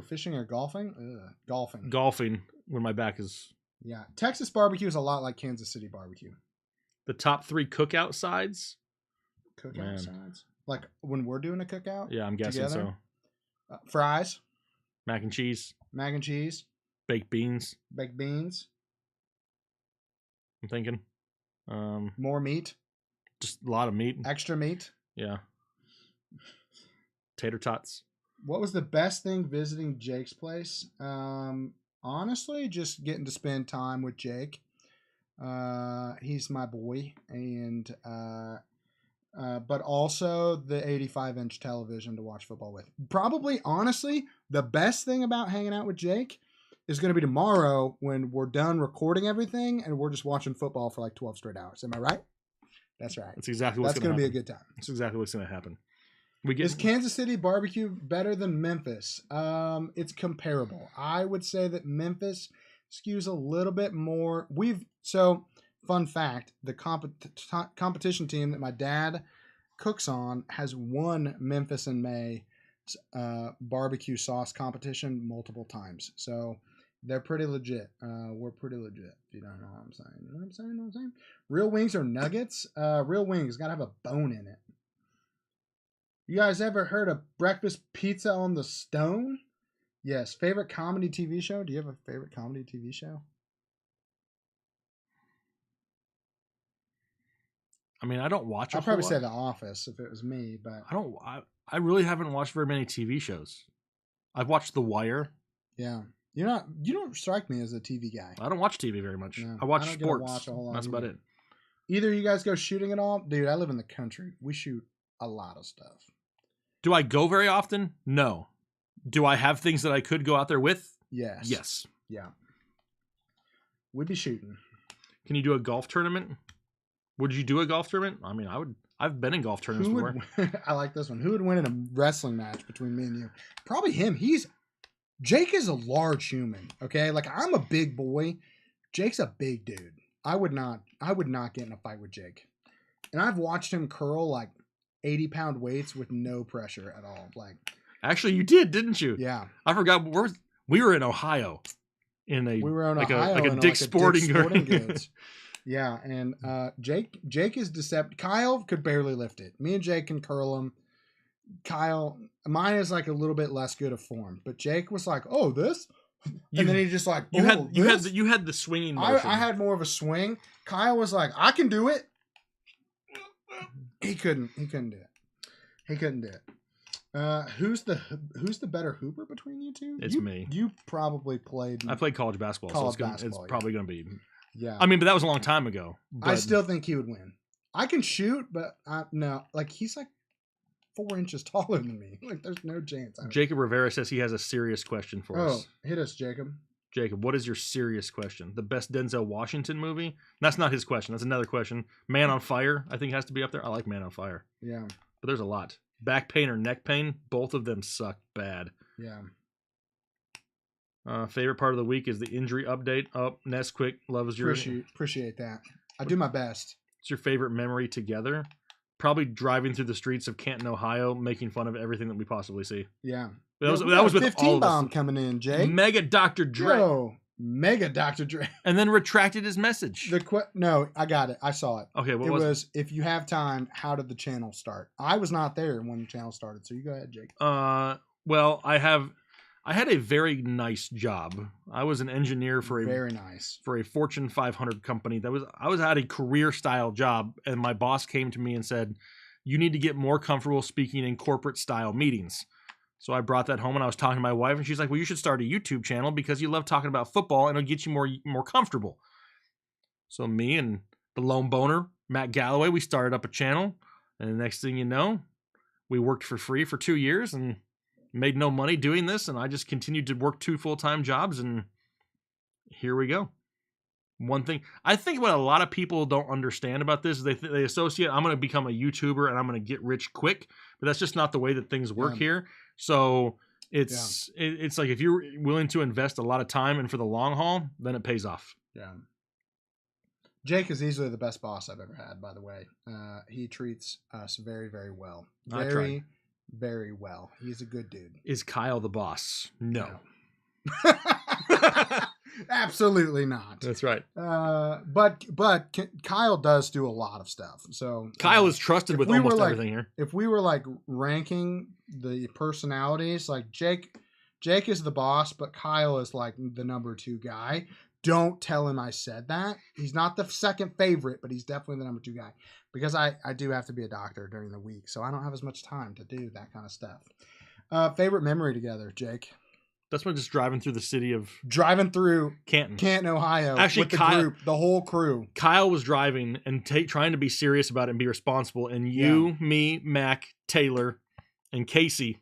Fishing or golfing? Golfing. Golfing when my back is... Yeah. Texas barbecue is a lot like Kansas City barbecue. The top 3 cookout sides? Cookout sides? Like when we're doing a cookout? Yeah, I'm guessing together? so. Fries. Mac and cheese. Mac and cheese. Baked beans. Baked beans. I'm thinking. More meat. Just a lot of meat. Extra meat. Yeah. Tater tots. What was the best thing visiting Jake's place? Honestly, just getting to spend time with Jake. He's my boy, and but also the 85-inch television to watch football with. Probably, honestly, the best thing about hanging out with Jake is going to be tomorrow when we're done recording everything and we're just watching football for like 12 straight hours. Am I right? That's right. That's exactly what's going to be a good time. That's exactly what's going to happen. Is Kansas City barbecue better than Memphis? It's comparable. I would say that Memphis skews a little bit more. Fun fact, the competition team that my dad cooks on has won Memphis in May barbecue sauce competition multiple times. So they're pretty legit. We're pretty legit, if you don't know what I'm saying. You know what I'm saying? Real wings or nuggets? Real wings. Got to have a bone in it. You guys ever heard of breakfast pizza on the stone? Yes. Favorite comedy TV show? Do you have a favorite comedy TV show? I mean, I don't watch. I'd probably say The Office if it was me, but I really haven't watched very many TV shows. I've watched The Wire. Yeah, you don't strike me as a TV guy. I don't watch TV very much. No, I watch sports. That's about it. Either you guys go shooting at all, dude. I live in the country. We shoot a lot of stuff. Do I go very often? No. Do I have things that I could go out there with? Yes. Yes. Yeah. We'd be shooting. Can you do a golf tournament? Would you do a golf tournament? I mean, I would. I've been in golf tournaments before. I like this one. Who would win in a wrestling match between me and you? Probably him. Jake is a large human. Okay, like I'm a big boy. Jake's a big dude. I would not get in a fight with Jake. And I've watched him curl like 80-pound weights with no pressure at all. Like, actually, you did, didn't you? Yeah. I forgot. We were in Ohio. We were in Ohio like a Dick's Sporting Goods. Yeah, and Jake is deceptive. Kyle could barely lift it. Me and Jake can curl him. Kyle, mine is like a little bit less good of form, but Jake was like, "Oh, this," and then he just like, You "Oh, this?" you had the swinging motion. I had more of a swing. Kyle was like, "I can do it." He couldn't do it. He couldn't do it. Who's the better hooper between you two? It's me. You probably played. I played college basketball, College so it's basketball, probably going to be. Yeah. I mean, but that was a long time ago. I But still think he would win. I can shoot, but no, like he's like 4 inches taller than me. Like there's no chance. Jacob Rivera says he has a serious question for us. Hit us, Jacob. Jacob, what is your serious question? The best Denzel Washington movie? That's not his question. That's another question. Man on Fire, I think, has to be up there. I like Man on Fire. Yeah. But there's a lot. Back pain or neck pain, both of them suck bad. Yeah. Favorite part of the week is the injury update. Oh, Nesquik loves your... Appreciate that. I do my best. What's your favorite memory together? Probably driving through the streets of Canton, Ohio, making fun of everything that we possibly see. Yeah. That was with 15 all of bomb us. coming in, Jake. Mega Dr. Dre. Yo, Mega Dr. Dre. And then retracted his message. No, I got it. I saw it. Okay, what It was it? was, if you have time, how did the channel start? I was not there when the channel started, so you go ahead, Jake. Well, I had a very nice job. I was an engineer for Very nice. a Fortune 500 company. I was at a career style job, and my boss came to me and said, "You need to get more comfortable speaking in corporate style meetings." So I brought that home, and I was talking to my wife, and she's like, "Well, you should start a YouTube channel because you love talking about football, and it'll get you more comfortable." So me and the lone boner, Matt Galloway, we started up a channel, and the next thing you know, we worked for free for 2 years and made no money doing this, and I just continued to work 2 full-time jobs, and here we go. One thing I think what a lot of people don't understand about this is they associate I'm going to become a YouTuber and I'm going to get rich quick, but that's just not the way that things work here. So it's like if you're willing to invest a lot of time and for the long haul, then it pays off. Yeah. Jake is easily the best boss I've ever had, by the way. He treats us very, very well. Very, very well. He's a good dude. Is Kyle the boss? No. Absolutely not. That's right. But Kyle does do a lot of stuff. So Kyle is trusted with almost everything here. If we were like ranking the personalities, like Jake is the boss, but Kyle is like the number 2 guy. Don't tell him I said that. He's not the second favorite, but he's definitely the number 2 guy because I do have to be a doctor during the week, so I don't have as much time to do that kind of stuff. Favorite memory together, Jake? That's when just driving through the city of Canton, Ohio. Actually, with the Kyle, group, the whole crew. Kyle was driving and trying to be serious about it and be responsible. And you, me, Mac, Taylor, and Casey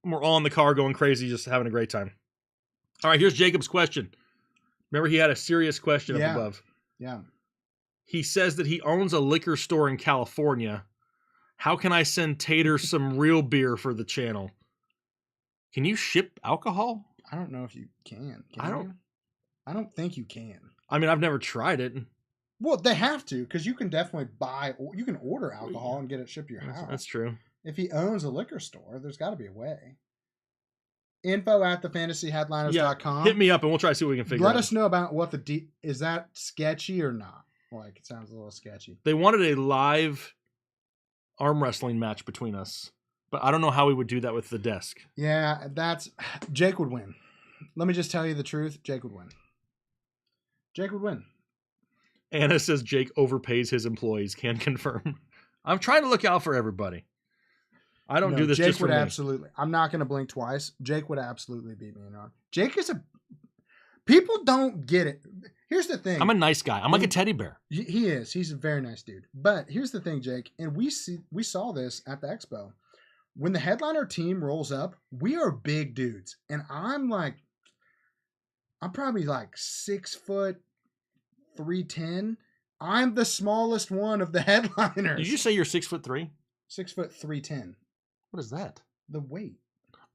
were all in the car going crazy, just having a great time. All right, here's Jacob's question. Remember, he had a serious question up above. Yeah. He says that he owns a liquor store in California. How can I send Tater some real beer for the channel? Can you ship alcohol? I don't know if you can. I don't think you can. I mean, I've never tried it. Well, they have to because you can definitely you can order alcohol and get it shipped to your house. That's true. If he owns a liquor store, there's got to be a way. info@thefantasyheadliners.com. Hit me up and we'll try to see what we can figure out. Let us know about what is that sketchy or not? Like, it sounds a little sketchy. They wanted a live arm wrestling match between us, but I don't know how we would do that with the desk. Yeah, Jake would win. Let me just tell you the truth. Jake would win. Jake would win. Anna says Jake overpays his employees. Can confirm. I'm trying to look out for everybody. I don't do this Jake just for would me. absolutely. I'm not going to blink twice. Jake would absolutely beat me in arm. Jake is people don't get it. Here's the thing. I'm a nice guy. I'm like a teddy bear. He is. He's a very nice dude. But here's the thing, Jake, and we saw this at the expo. When the headliner team rolls up, we are big dudes, and I'm probably like 6 foot 310. I'm the smallest one of the headliners. Did you say you're 6'3"? 6 foot 310. What is that? The weight.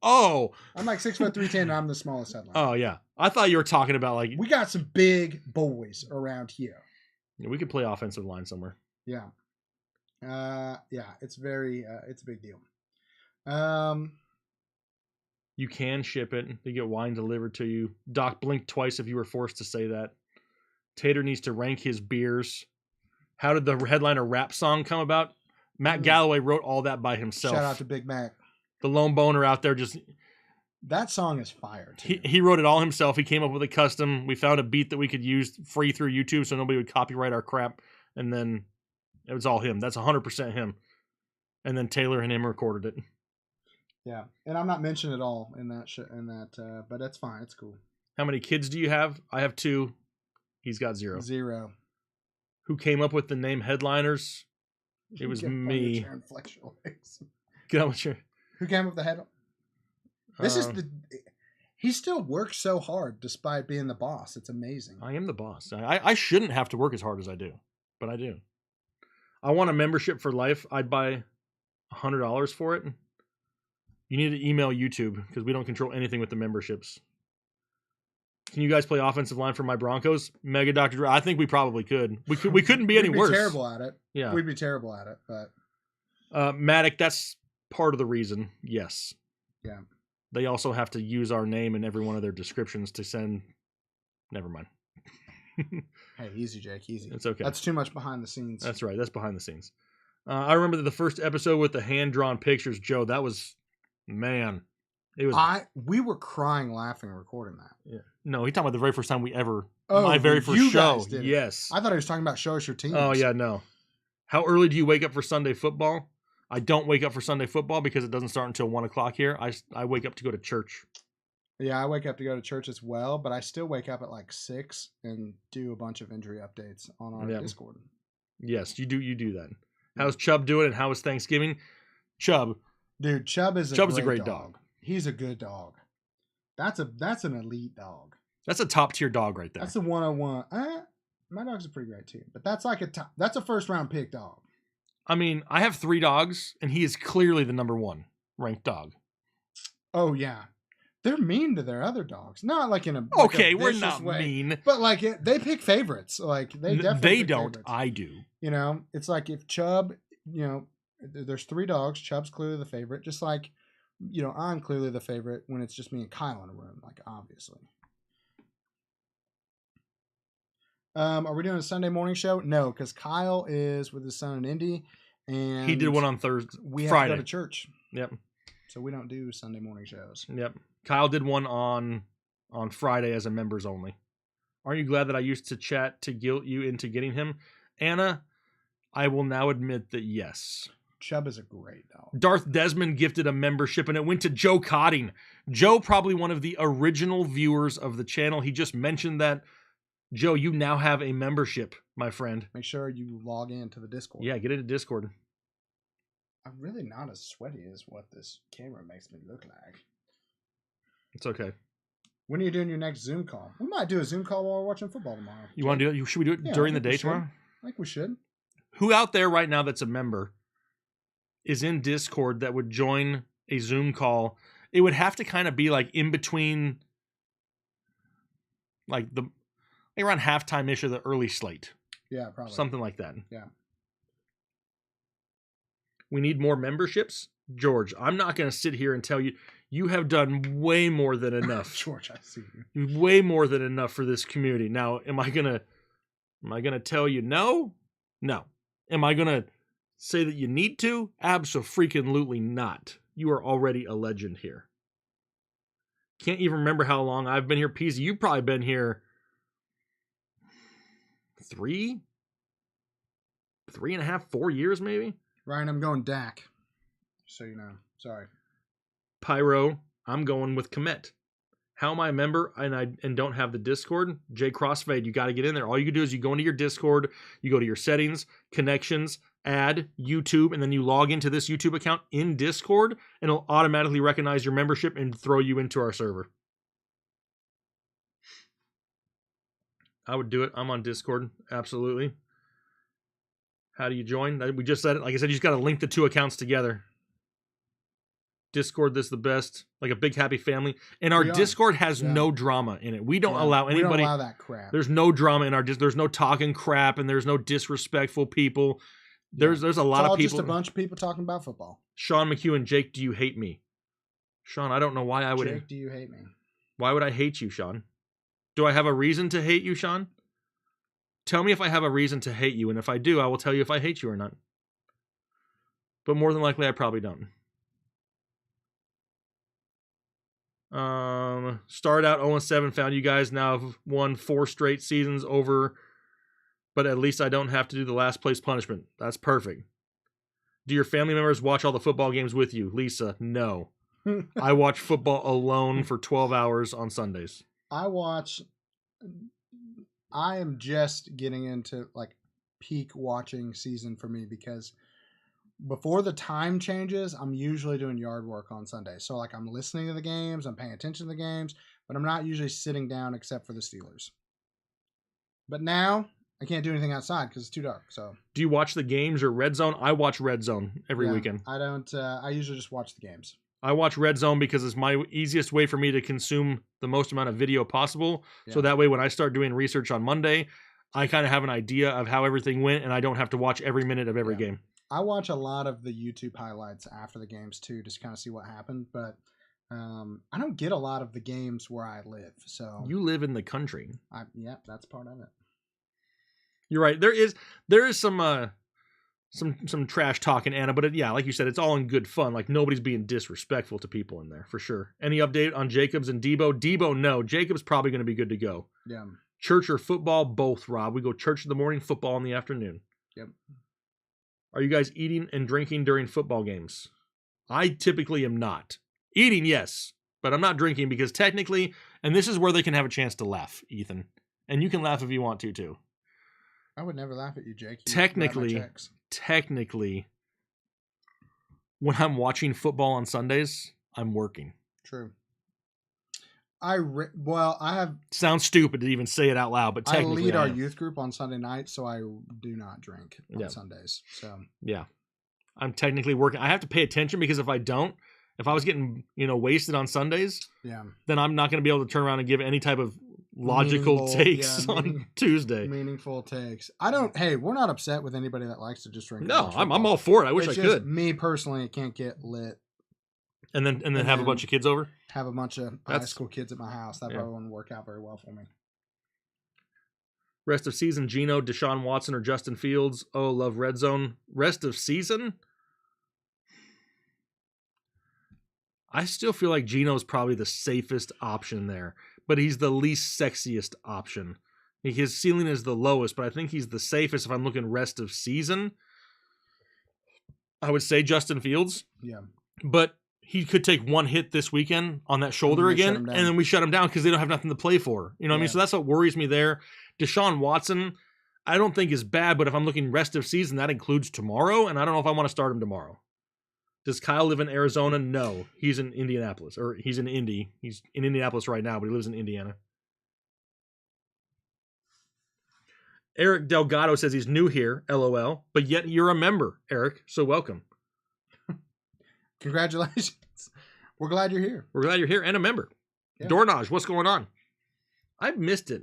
Oh, I'm like 6 foot 310. And I'm the smallest headliner. Oh yeah, I thought you were talking about like we got some big boys around here. We could play offensive line somewhere. Yeah. It's a big deal. You can ship it. They get wine delivered to you. Doc, blink twice if you were forced to say that. Tater needs to rank his beers. How did the headliner rap song come about? Matt Galloway wrote all that by himself. Shout out to Big Mac. The lone boner out there just... That song is fire, too. He wrote it all himself. He came up with a custom. We found a beat that we could use free through YouTube so nobody would copyright our crap. And then it was all him. That's 100% him. And then Taylor and him recorded it. Yeah, and I'm not mentioning it all in that but that's fine. It's cool. How many kids do you have? I have 2. He's got 0. 0. Who came up with the name Headliners? It was me. Get on with your... Who came up with the head? This is the... He still works so hard despite being the boss. It's amazing. I am the boss. I shouldn't have to work as hard as I do, but I do. I want a membership for life. I'd buy $100 for it. You need to email YouTube because we don't control anything with the memberships. Can you guys play offensive line for my Broncos? Mega Dr. Dre. I think we probably could. We couldn't be any worse. We'd be terrible at it. Yeah. We'd be terrible at it, but... Matic, that's part of the reason. Yes. Yeah. They also have to use our name in every one of their descriptions to send... Never mind. Hey, easy, Jake, easy. It's okay. That's too much behind the scenes. That's right. That's behind the scenes. I remember the first episode with the hand-drawn pictures, Joe. That was... Man. It was... We were crying laughing recording that. Yeah. No, he's talking about the very first time we ever... Oh, my very first show. Yes. I thought he was talking about Show Us Your Teams. Oh, yeah, no. How early do you wake up for Sunday football? I don't wake up for Sunday football because it doesn't start until 1 o'clock here. I wake up to go to church. Yeah, I wake up to go to church as well, but I still wake up at like 6 and do a bunch of injury updates on our Discord. Yes, you do that. How's Chubb doing and how was Thanksgiving? Chubb. Dude, Chubb's a great dog. He's a good dog. That's an elite dog. That's a top tier dog right there. That's a 101. My dogs are pretty great too, but that's like that's a first round pick dog. I mean, I have 3 dogs, and he is clearly the number 1 ranked dog. Oh yeah, they're mean to their other dogs. Not like in a okay, we're not way, mean, but like they pick favorites. Like they definitely they don't. Favorites. I do. You know, it's like if Chubb, you know, there's 3 dogs. Chubb's clearly the favorite. Just like, you know, I'm clearly the favorite when it's just me and Kyle in a room. Like obviously. Are we doing a Sunday morning show? No, because Kyle is with his son in Indy, and he did one on Thursday. We have Friday. to go to church. Yep. So we don't do Sunday morning shows. Yep. Kyle did one on Friday as a members only. Aren't you glad that I used to chat to guilt you into getting him? Anna, I will now admit that yes. Chubb is a great dog. Darth Desmond gifted a membership and it went to Joe Cotting. Joe, probably one of the original viewers of the channel. He just mentioned that. Joe, you now have a membership, my friend. Make sure you log into the Discord. Yeah, get into Discord. I'm really not as sweaty as what this camera makes me look like. It's okay. When are you doing your next Zoom call? We might do a Zoom call while we're watching football tomorrow. You want to do it? Should we do it during the day tomorrow? I think we should. Who out there right now that's a member is in Discord that would join a Zoom call? It would have to kind of be like in between, like around halftime-ish of the early slate. Yeah, probably. Something like that. Yeah. We need more memberships. George, I'm not going to sit here and tell you, you have done way more than enough. George, I see you. Way more than enough for this community. Now, am I going to tell you no? No. Am I going to say that you need to? Abso-freaking-lutely not. You are already a legend here. Can't even remember how long I've been here. Peasy, you've probably been here 3.5, 4 years maybe. Ryan, I'm going Dak. So you know. Sorry. Pyro, I'm going with Komet. How am I a member and don't have the Discord? Jay Crossfade, you got to get in there. All you can do is you go into your Discord, you go to your settings, connections, add YouTube, and then you log into this YouTube account in Discord, and it'll automatically recognize your membership and throw you into our server. I would do it. I'm on Discord. Absolutely. How do you join? We just said it. Like I said, you just got to link the 2 accounts together. Discord, this is the best. Like a big happy family. And our Discord has no drama in it. We don't allow anybody. We don't allow that crap. There's no drama in our Discord. There's no talking crap and there's no disrespectful people. There's a lot of people. Just a bunch of people talking about football. Sean McHugh, Jake, do you hate me? Sean, I don't know why I would. Jake, do you hate me? Why would I hate you, Sean? Do I have a reason to hate you, Sean? Tell me if I have a reason to hate you, and if I do, I will tell you if I hate you or not. But more than likely, I probably don't. Started out 0-7, found you guys now have won 4 straight seasons over, but at least I don't have to do the last place punishment. That's perfect. Do your family members watch all the football games with you? Lisa, no. I watch football alone for 12 hours on Sundays. I am just getting into like peak watching season for me because before the time changes, I'm usually doing yard work on Sunday. So like I'm listening to the games, I'm paying attention to the games, but I'm not usually sitting down except for the Steelers. But now I can't do anything outside because it's too dark. So do you watch the games or Red Zone? I watch Red Zone every weekend. I don't. I usually just watch the games. I watch Red Zone because it's my easiest way for me to consume the most amount of video possible. Yeah. So that way when I start doing research on Monday, I kind of have an idea of how everything went and I don't have to watch every minute of every game. I watch a lot of the YouTube highlights after the games too, just kind of see what happened. But I don't get a lot of the games where I live. So you live in the country. Yeah, that's part of it. You're right. There is some trash talking, Anna, but yeah, like you said, it's all in good fun. Like nobody's being disrespectful to people in there for sure. Any update on Jacobs and Debo? Debo, no. Jacobs probably going to be good to go. Yeah. Church or football? Both, Rob. We go church in the morning, football in the afternoon. Yep. Are you guys eating and drinking during football games? I typically am not. Eating, yes, but I'm not drinking because technically, and this is where they can have a chance to laugh, Ethan. And you can laugh if you want to, too. I would never laugh at you, Jake. Technically, when I'm watching football on Sundays, I'm working. True. I have... Sounds stupid to even say it out loud, but technically I lead our youth group on Sunday night, so I do not drink on Sundays. So yeah, I'm technically working. I have to pay attention because if I don't, if I was getting wasted on Sundays, then I'm not going to be able to turn around and give any type of logical takes on Tuesday. Meaningful takes. I don't. Hey, we're not upset with anybody that likes to just drink. No, I'm all for it. I wish I could. Me personally, I can't get lit. And then have a bunch of kids over? Have a bunch of high school kids at my house. That probably wouldn't work out very well for me. Rest of season, Geno, Deshaun Watson, or Justin Fields. Oh, love Red Zone. Rest of season? I still feel like Geno's probably the safest option there, but he's the least sexiest option. His ceiling is the lowest, but I think he's the safest if I'm looking rest of season. I would say Justin Fields. Yeah. But he could take one hit this weekend on that shoulder again, and then we shut him down because they don't have nothing to play for. You know what I mean? So that's what worries me there. Deshaun Watson, I don't think is bad, but if I'm looking rest of season, that includes tomorrow, and I don't know if I want to start him tomorrow. Does Kyle live in Arizona? No. He's in Indianapolis, or he's in Indy. He's in Indianapolis right now, but he lives in Indiana. Eric Delgado says he's new here, LOL, but yet you're a member, Eric, so welcome. Congratulations. We're glad you're here. We're glad you're here and a member. Yeah. Dornage, what's going on? I missed it.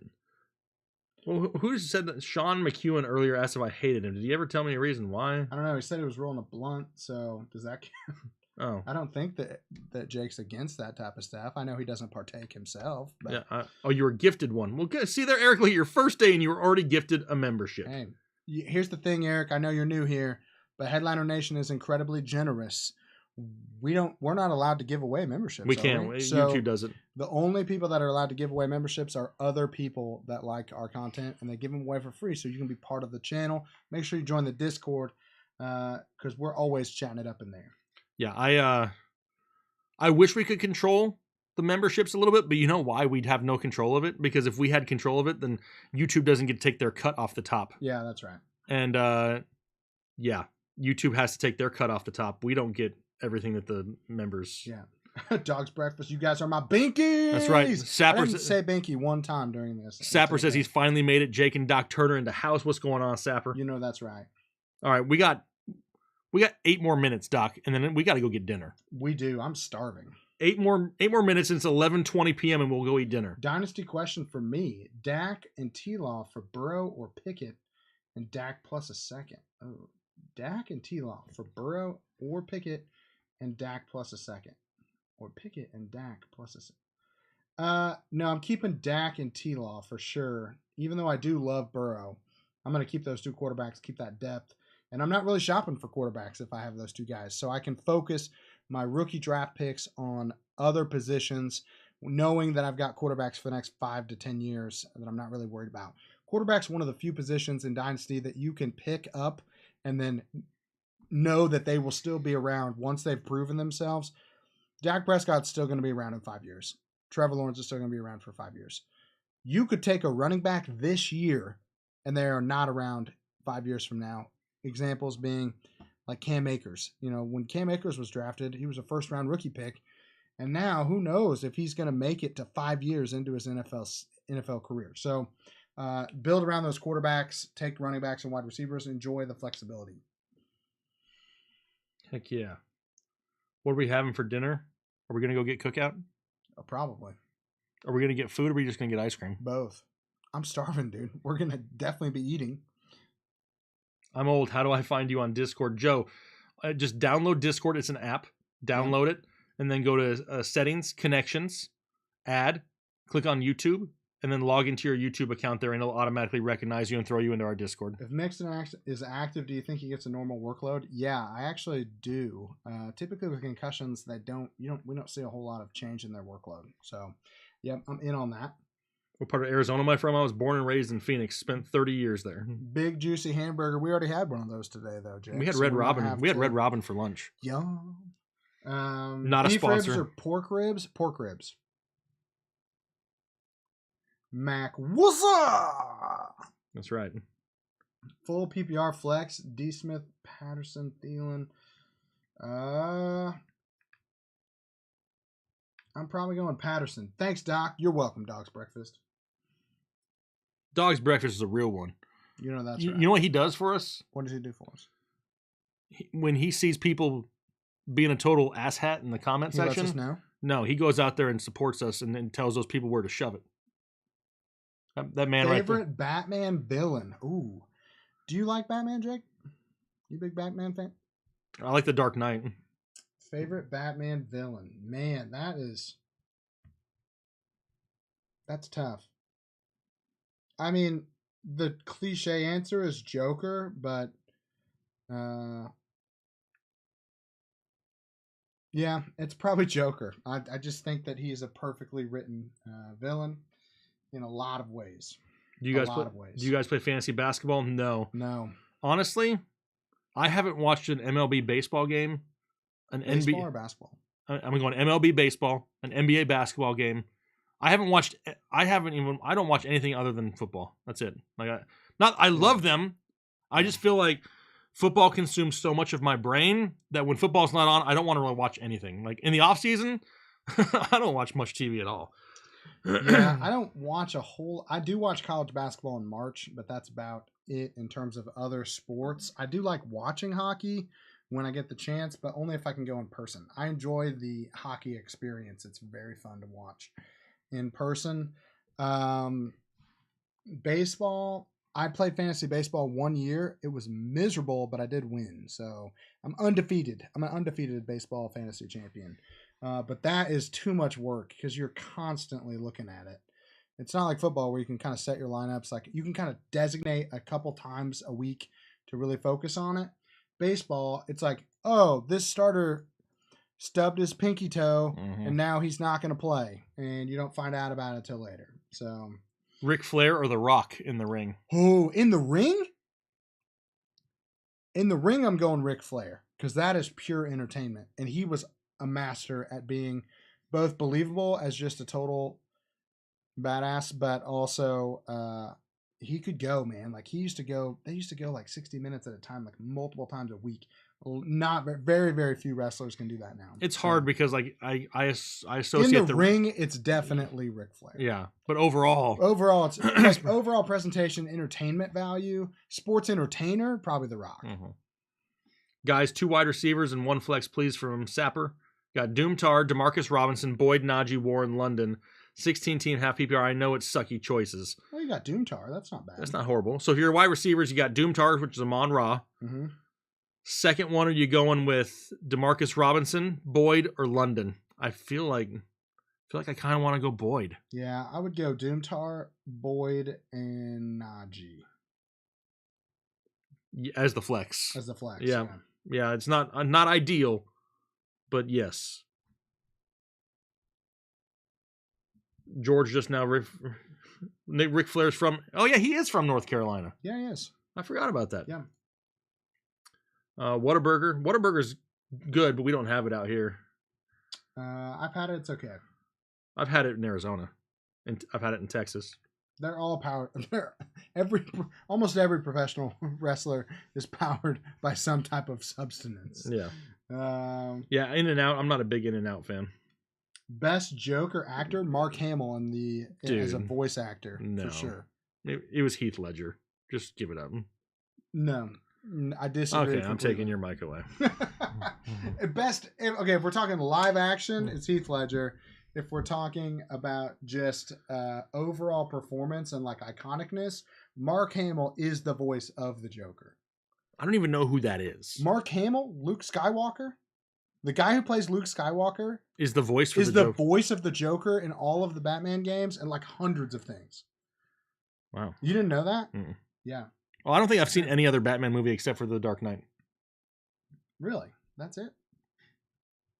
Well, who said that? Sean McEwen earlier asked if I hated him. Did he ever tell me a reason why? I don't know. He said he was rolling a blunt, so does that count? Oh. I don't think that Jake's against that type of stuff. I know he doesn't partake himself. But... Yeah. You were gifted one. Well, see there, Eric, your first day and you were already gifted a membership. Hey, here's the thing, Eric. I know you're new here, but Headliner Nation is incredibly generous. We're not allowed to give away memberships. We can't. YouTube does it. The only people that are allowed to give away memberships are other people that like our content, and they give them away for free. So you can be part of the channel. Make sure you join the Discord because we're always chatting it up in there. Yeah, I wish we could control the memberships a little bit, but you know why we'd have no control of it? Because if we had control of it, then YouTube doesn't get to take their cut off the top. Yeah, that's right. And YouTube has to take their cut off the top. We don't get everything that the members. Yeah. Dog's breakfast. You guys are my binkies. That's right. Sapper, I didn't say binky one time during this. Sapper says he's finally made it. Jake and Doc Turner into house. What's going on, Sapper? You know that's right. All right, we got 8 more minutes, Doc, and then we got to go get dinner. We do. I'm starving. 8 more minutes. It's 11:20 p.m. and we'll go eat dinner. Dynasty question for me: Dak and T-Law for Burrow or Pickett, and Dak plus a second. Oh, Dak and T-Law for Burrow or Pickett. And Dak plus a second. Or Pickett and Dak plus a second. No, I'm keeping Dak and T-Law for sure. Even though I do love Burrow. I'm going to keep those two quarterbacks, keep that depth. And I'm not really shopping for quarterbacks if I have those two guys. So I can focus my rookie draft picks on other positions, knowing that I've got quarterbacks for the next 5 to 10 years that I'm not really worried about. Quarterback's one of the few positions in Dynasty that you can pick up and then know that they will still be around once they've proven themselves. Dak Prescott's still going to be around in 5 years. Trevor Lawrence is still going to be around for 5 years. You could take a running back this year and they are not around 5 years from now. Examples being like Cam Akers. You know, when Cam Akers was drafted, he was a first-round rookie pick. And now, who knows if he's going to make it to 5 years into his NFL career. So, build around those quarterbacks, take running backs and wide receivers, enjoy the flexibility. Heck yeah. What are we having for dinner? Are we going to go get cookout? Probably. Are we going to get food or are we just going to get ice cream? Both. I'm starving, dude. We're going to definitely be eating. I'm old. How do I find you on Discord? Joe, just download Discord. It's an app. Download it and then go to settings, connections, add, click on YouTube, and then log into your YouTube account there and it'll automatically recognize you and throw you into our Discord. If Mixon is active, do you think he gets a normal workload? Yeah, I actually do. Typically with concussions, we don't see a whole lot of change in their workload. So, yep, I'm in on that. What part of Arizona am I from? I was born and raised in Phoenix. Spent 30 years there. Big juicy hamburger. We already had one of those today, though, Jake. We had Red Robin. We had Red Robin for lunch. Yum. Not a beef sponsor. Ribs or pork ribs? Pork ribs. Mac Wuzza! That's right. Full PPR flex. D. Smith, Patterson, Thielen. I'm probably going Patterson. Thanks, Doc. You're welcome, Dog's Breakfast. Dog's Breakfast is a real one. You know that's You right. know what he does for us? What does he do for us? When he sees people being a total asshat in the comment He lets section, us know. no, he goes out there and supports us and then tells those people where to shove it. That man right there. Favorite Batman villain? Ooh. Do you like Batman, Jake? You a big Batman fan? I like the Dark Knight. Favorite Batman villain? Man, that's tough. I mean, the cliche answer is Joker, but yeah, it's probably Joker. I just think that he is a perfectly written villain in a lot of ways. Do you guys play fantasy basketball? No. No. Honestly, I haven't watched an MLB baseball game, an Baseball NBA or basketball? I'm going MLB baseball, an NBA basketball game. I don't watch anything other than football. That's it. I love them. I just feel like football consumes so much of my brain that when football's not on, I don't want to really watch anything. Like in the off season, I don't watch much TV at all. Yeah, I don't watch I do watch college basketball in March, but that's about it in terms of other sports. I do like watching hockey when I get the chance, but only if I can go in person. I enjoy the hockey experience. It's very fun to watch in person. Baseball, I played fantasy baseball 1 year. It was miserable, but I did win. So I'm undefeated. I'm an undefeated baseball fantasy champion. But that is too much work because you're constantly looking at it. It's not like football where you can kind of set your lineups. Like you can kind of designate a couple times a week to really focus on it. Baseball, it's like, oh, this starter stubbed his pinky toe and now he's not going to play. And you don't find out about it until later. So Ric Flair or The Rock in the ring? Oh, in the ring? In the ring, I'm going Ric Flair because that is pure entertainment. And he was a master at being both believable as just a total badass, but also he could go, man. Like they used to go like 60 minutes at a time, like multiple times a week. Not very, very few wrestlers can do that now. It's hard because like I associate in the ring, it's definitely Ric Flair. Yeah, but overall it's like overall presentation, entertainment value, sports entertainer, probably The Rock. Guys, 2 wide receivers and 1 flex, please, from Sapper. Got Doomtar, Demarcus Robinson, Boyd, Najee, Warren, London. 16-team half PPR. I know it's sucky choices. Well, you got Doomtar. That's not bad. That's not horrible. So if you're wide receivers, you got Doomtar, which is Amon Ra. Mm-hmm. Second one, are you going with Demarcus Robinson, Boyd, or London? I feel like I kind of want to go Boyd. Yeah, I would go Doomtar, Boyd, and Najee. as the flex. as the flex. Yeah. Yeah, it's not ideal, but yes. George just now Ric Flair's from. Oh yeah, he is from North Carolina. Yeah, he is. I forgot about that. Yeah. Whataburger. Whataburger's good, but we don't have it out here. I've had it. It's okay. I've had it in Arizona, and I've had it in Texas. They're all powered. Almost every professional wrestler is powered by some type of substance. Yeah. Yeah. In-N-Out. I'm not a big In-N-Out fan. Best Joker actor, Mark Hamill, as a voice actor for sure. It was Heath Ledger. Just give it up. No, I disagree. Okay, I'm taking your mic away. If we're talking live action, it's Heath Ledger. If we're talking about just overall performance and like iconicness, Mark Hamill is the voice of the Joker. I don't even know who that is. Mark Hamill, Luke Skywalker, the guy who plays Luke Skywalker, is the voice for the voice of the Joker in all of the Batman games and like hundreds of things. Wow, you didn't know that? Mm-mm. Yeah. Well, I don't think I've seen any other Batman movie except for The Dark Knight. Really? That's it?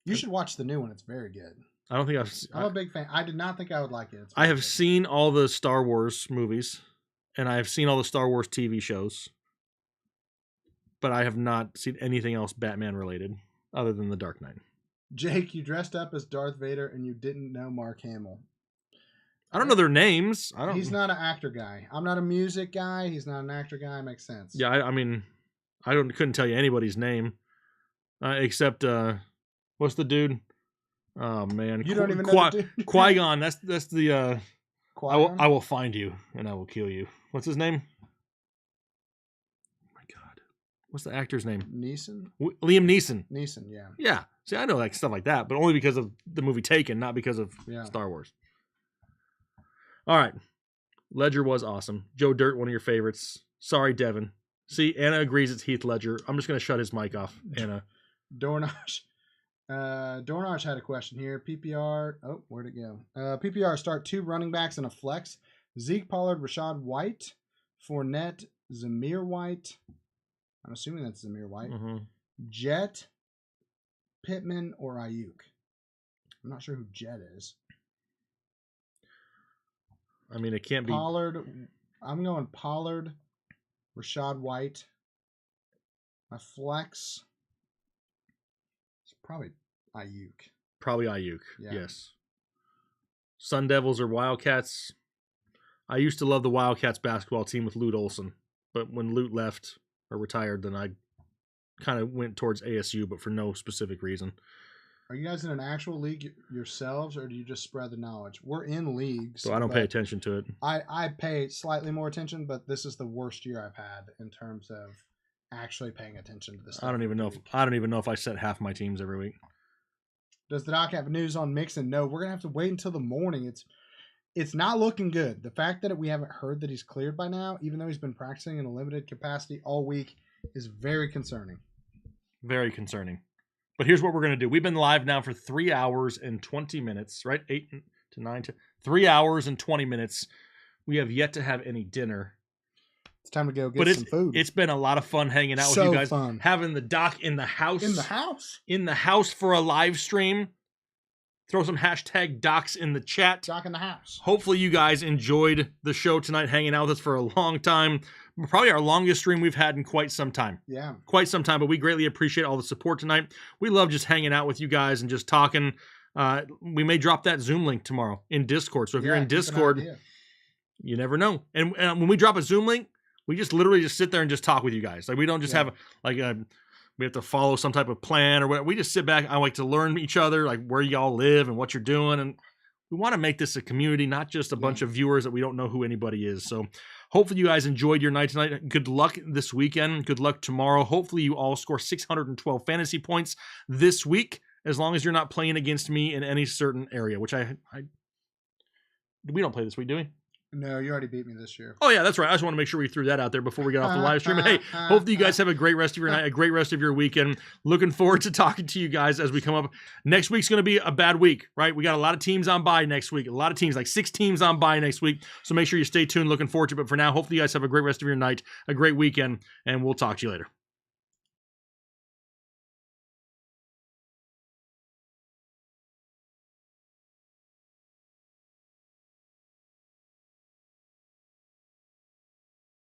You should watch the new one. It's very good. I don't think I'm a big fan. I did not think I would like it. I have seen all the Star Wars movies, and I have seen all the Star Wars TV shows, but I have not seen anything else Batman related other than The Dark Knight. Jake, you dressed up as Darth Vader and you didn't know Mark Hamill. I don't know their names. He's not an actor guy. I'm not a music guy. He's not an actor guy. Makes sense. Yeah, I mean, couldn't tell you anybody's name, except what's the dude? Oh man, you don't even know the dude. Qui-Gon. That's the. Qui-Gon? I will find you and I will kill you. What's his name? Oh my God, what's the actor's name? Neeson. Liam Neeson. Neeson, yeah. Yeah. See, I know like stuff like that, but only because of the movie Taken, not because of Star Wars. All right. Ledger was awesome. Joe Dirt, one of your favorites. Sorry, Devin. See, Anna agrees it's Heath Ledger. I'm just going to shut his mic off, Anna. Dornosh had a question here. PPR. Oh, where'd it go? PPR start 2 running backs and a flex. Zeke Pollard, Rashad White. Fournette, Zamir White. I'm assuming that's Zamir White. Mm-hmm. Jet, Pittman, or Ayuk. I'm not sure who Jet is. I mean, it can't be Pollard. I'm going Pollard, Rashad White. My flex. It's probably Ayuk. Probably Ayuk. Yeah. Yes. Sun Devils or Wildcats. I used to love the Wildcats basketball team with Lute Olson, but when Lute left or retired, then I kind of went towards ASU, but for no specific reason. Are you guys in an actual league yourselves, or do you just spread the knowledge? We're in leagues. So I don't pay attention to it. I pay slightly more attention, but this is the worst year I've had in terms of actually paying attention to this. I don't even know if I set half my teams every week. Does the doc have news on Mixon? No, we're gonna have to wait until the morning. It's not looking good. The fact that we haven't heard that he's cleared by now, even though he's been practicing in a limited capacity all week, is very concerning. Very concerning. But here's what we're going to do. We've been live now for 3 hours and 20 minutes, right? 8 to 9 to 3 hours and 20 minutes. We have yet to have any dinner. It's time to go get some food. It's been a lot of fun hanging out with you guys. Fun. Having the doc in the house. In the house? In the house for a live stream. Throw some hashtag docs in the chat. Doc in the house. Hopefully you guys enjoyed the show tonight, hanging out with us for a long time. Probably our longest stream we've had in quite some time. Yeah. Quite some time, but we greatly appreciate all the support tonight. We love just hanging out with you guys and just talking. We may drop that Zoom link tomorrow in Discord. So if you're in Discord, you never know. And when we drop a Zoom link, we just literally just sit there and just talk with you guys. Like we don't just have we have to follow some type of plan or whatever. We just sit back. I like to learn each other, like where y'all live and what you're doing. And we want to make this a community, not just a bunch of viewers that we don't know who anybody is. So hopefully you guys enjoyed your night tonight. Good luck this weekend. Good luck tomorrow. Hopefully you all score 612 fantasy points this week, as long as you're not playing against me in any certain area, which we don't play this week, do we? No, you already beat me this year. Oh, yeah, that's right. I just want to make sure we threw that out there before we get off the live stream. Hey, hope that you guys have a great rest of your night, a great rest of your weekend. Looking forward to talking to you guys as we come up. Next week's going to be a bad week, right? We got a lot of teams on bye next week. A lot of teams, like 6 teams on bye next week. So make sure you stay tuned. Looking forward to it. But for now, hopefully you guys have a great rest of your night, a great weekend, and we'll talk to you later.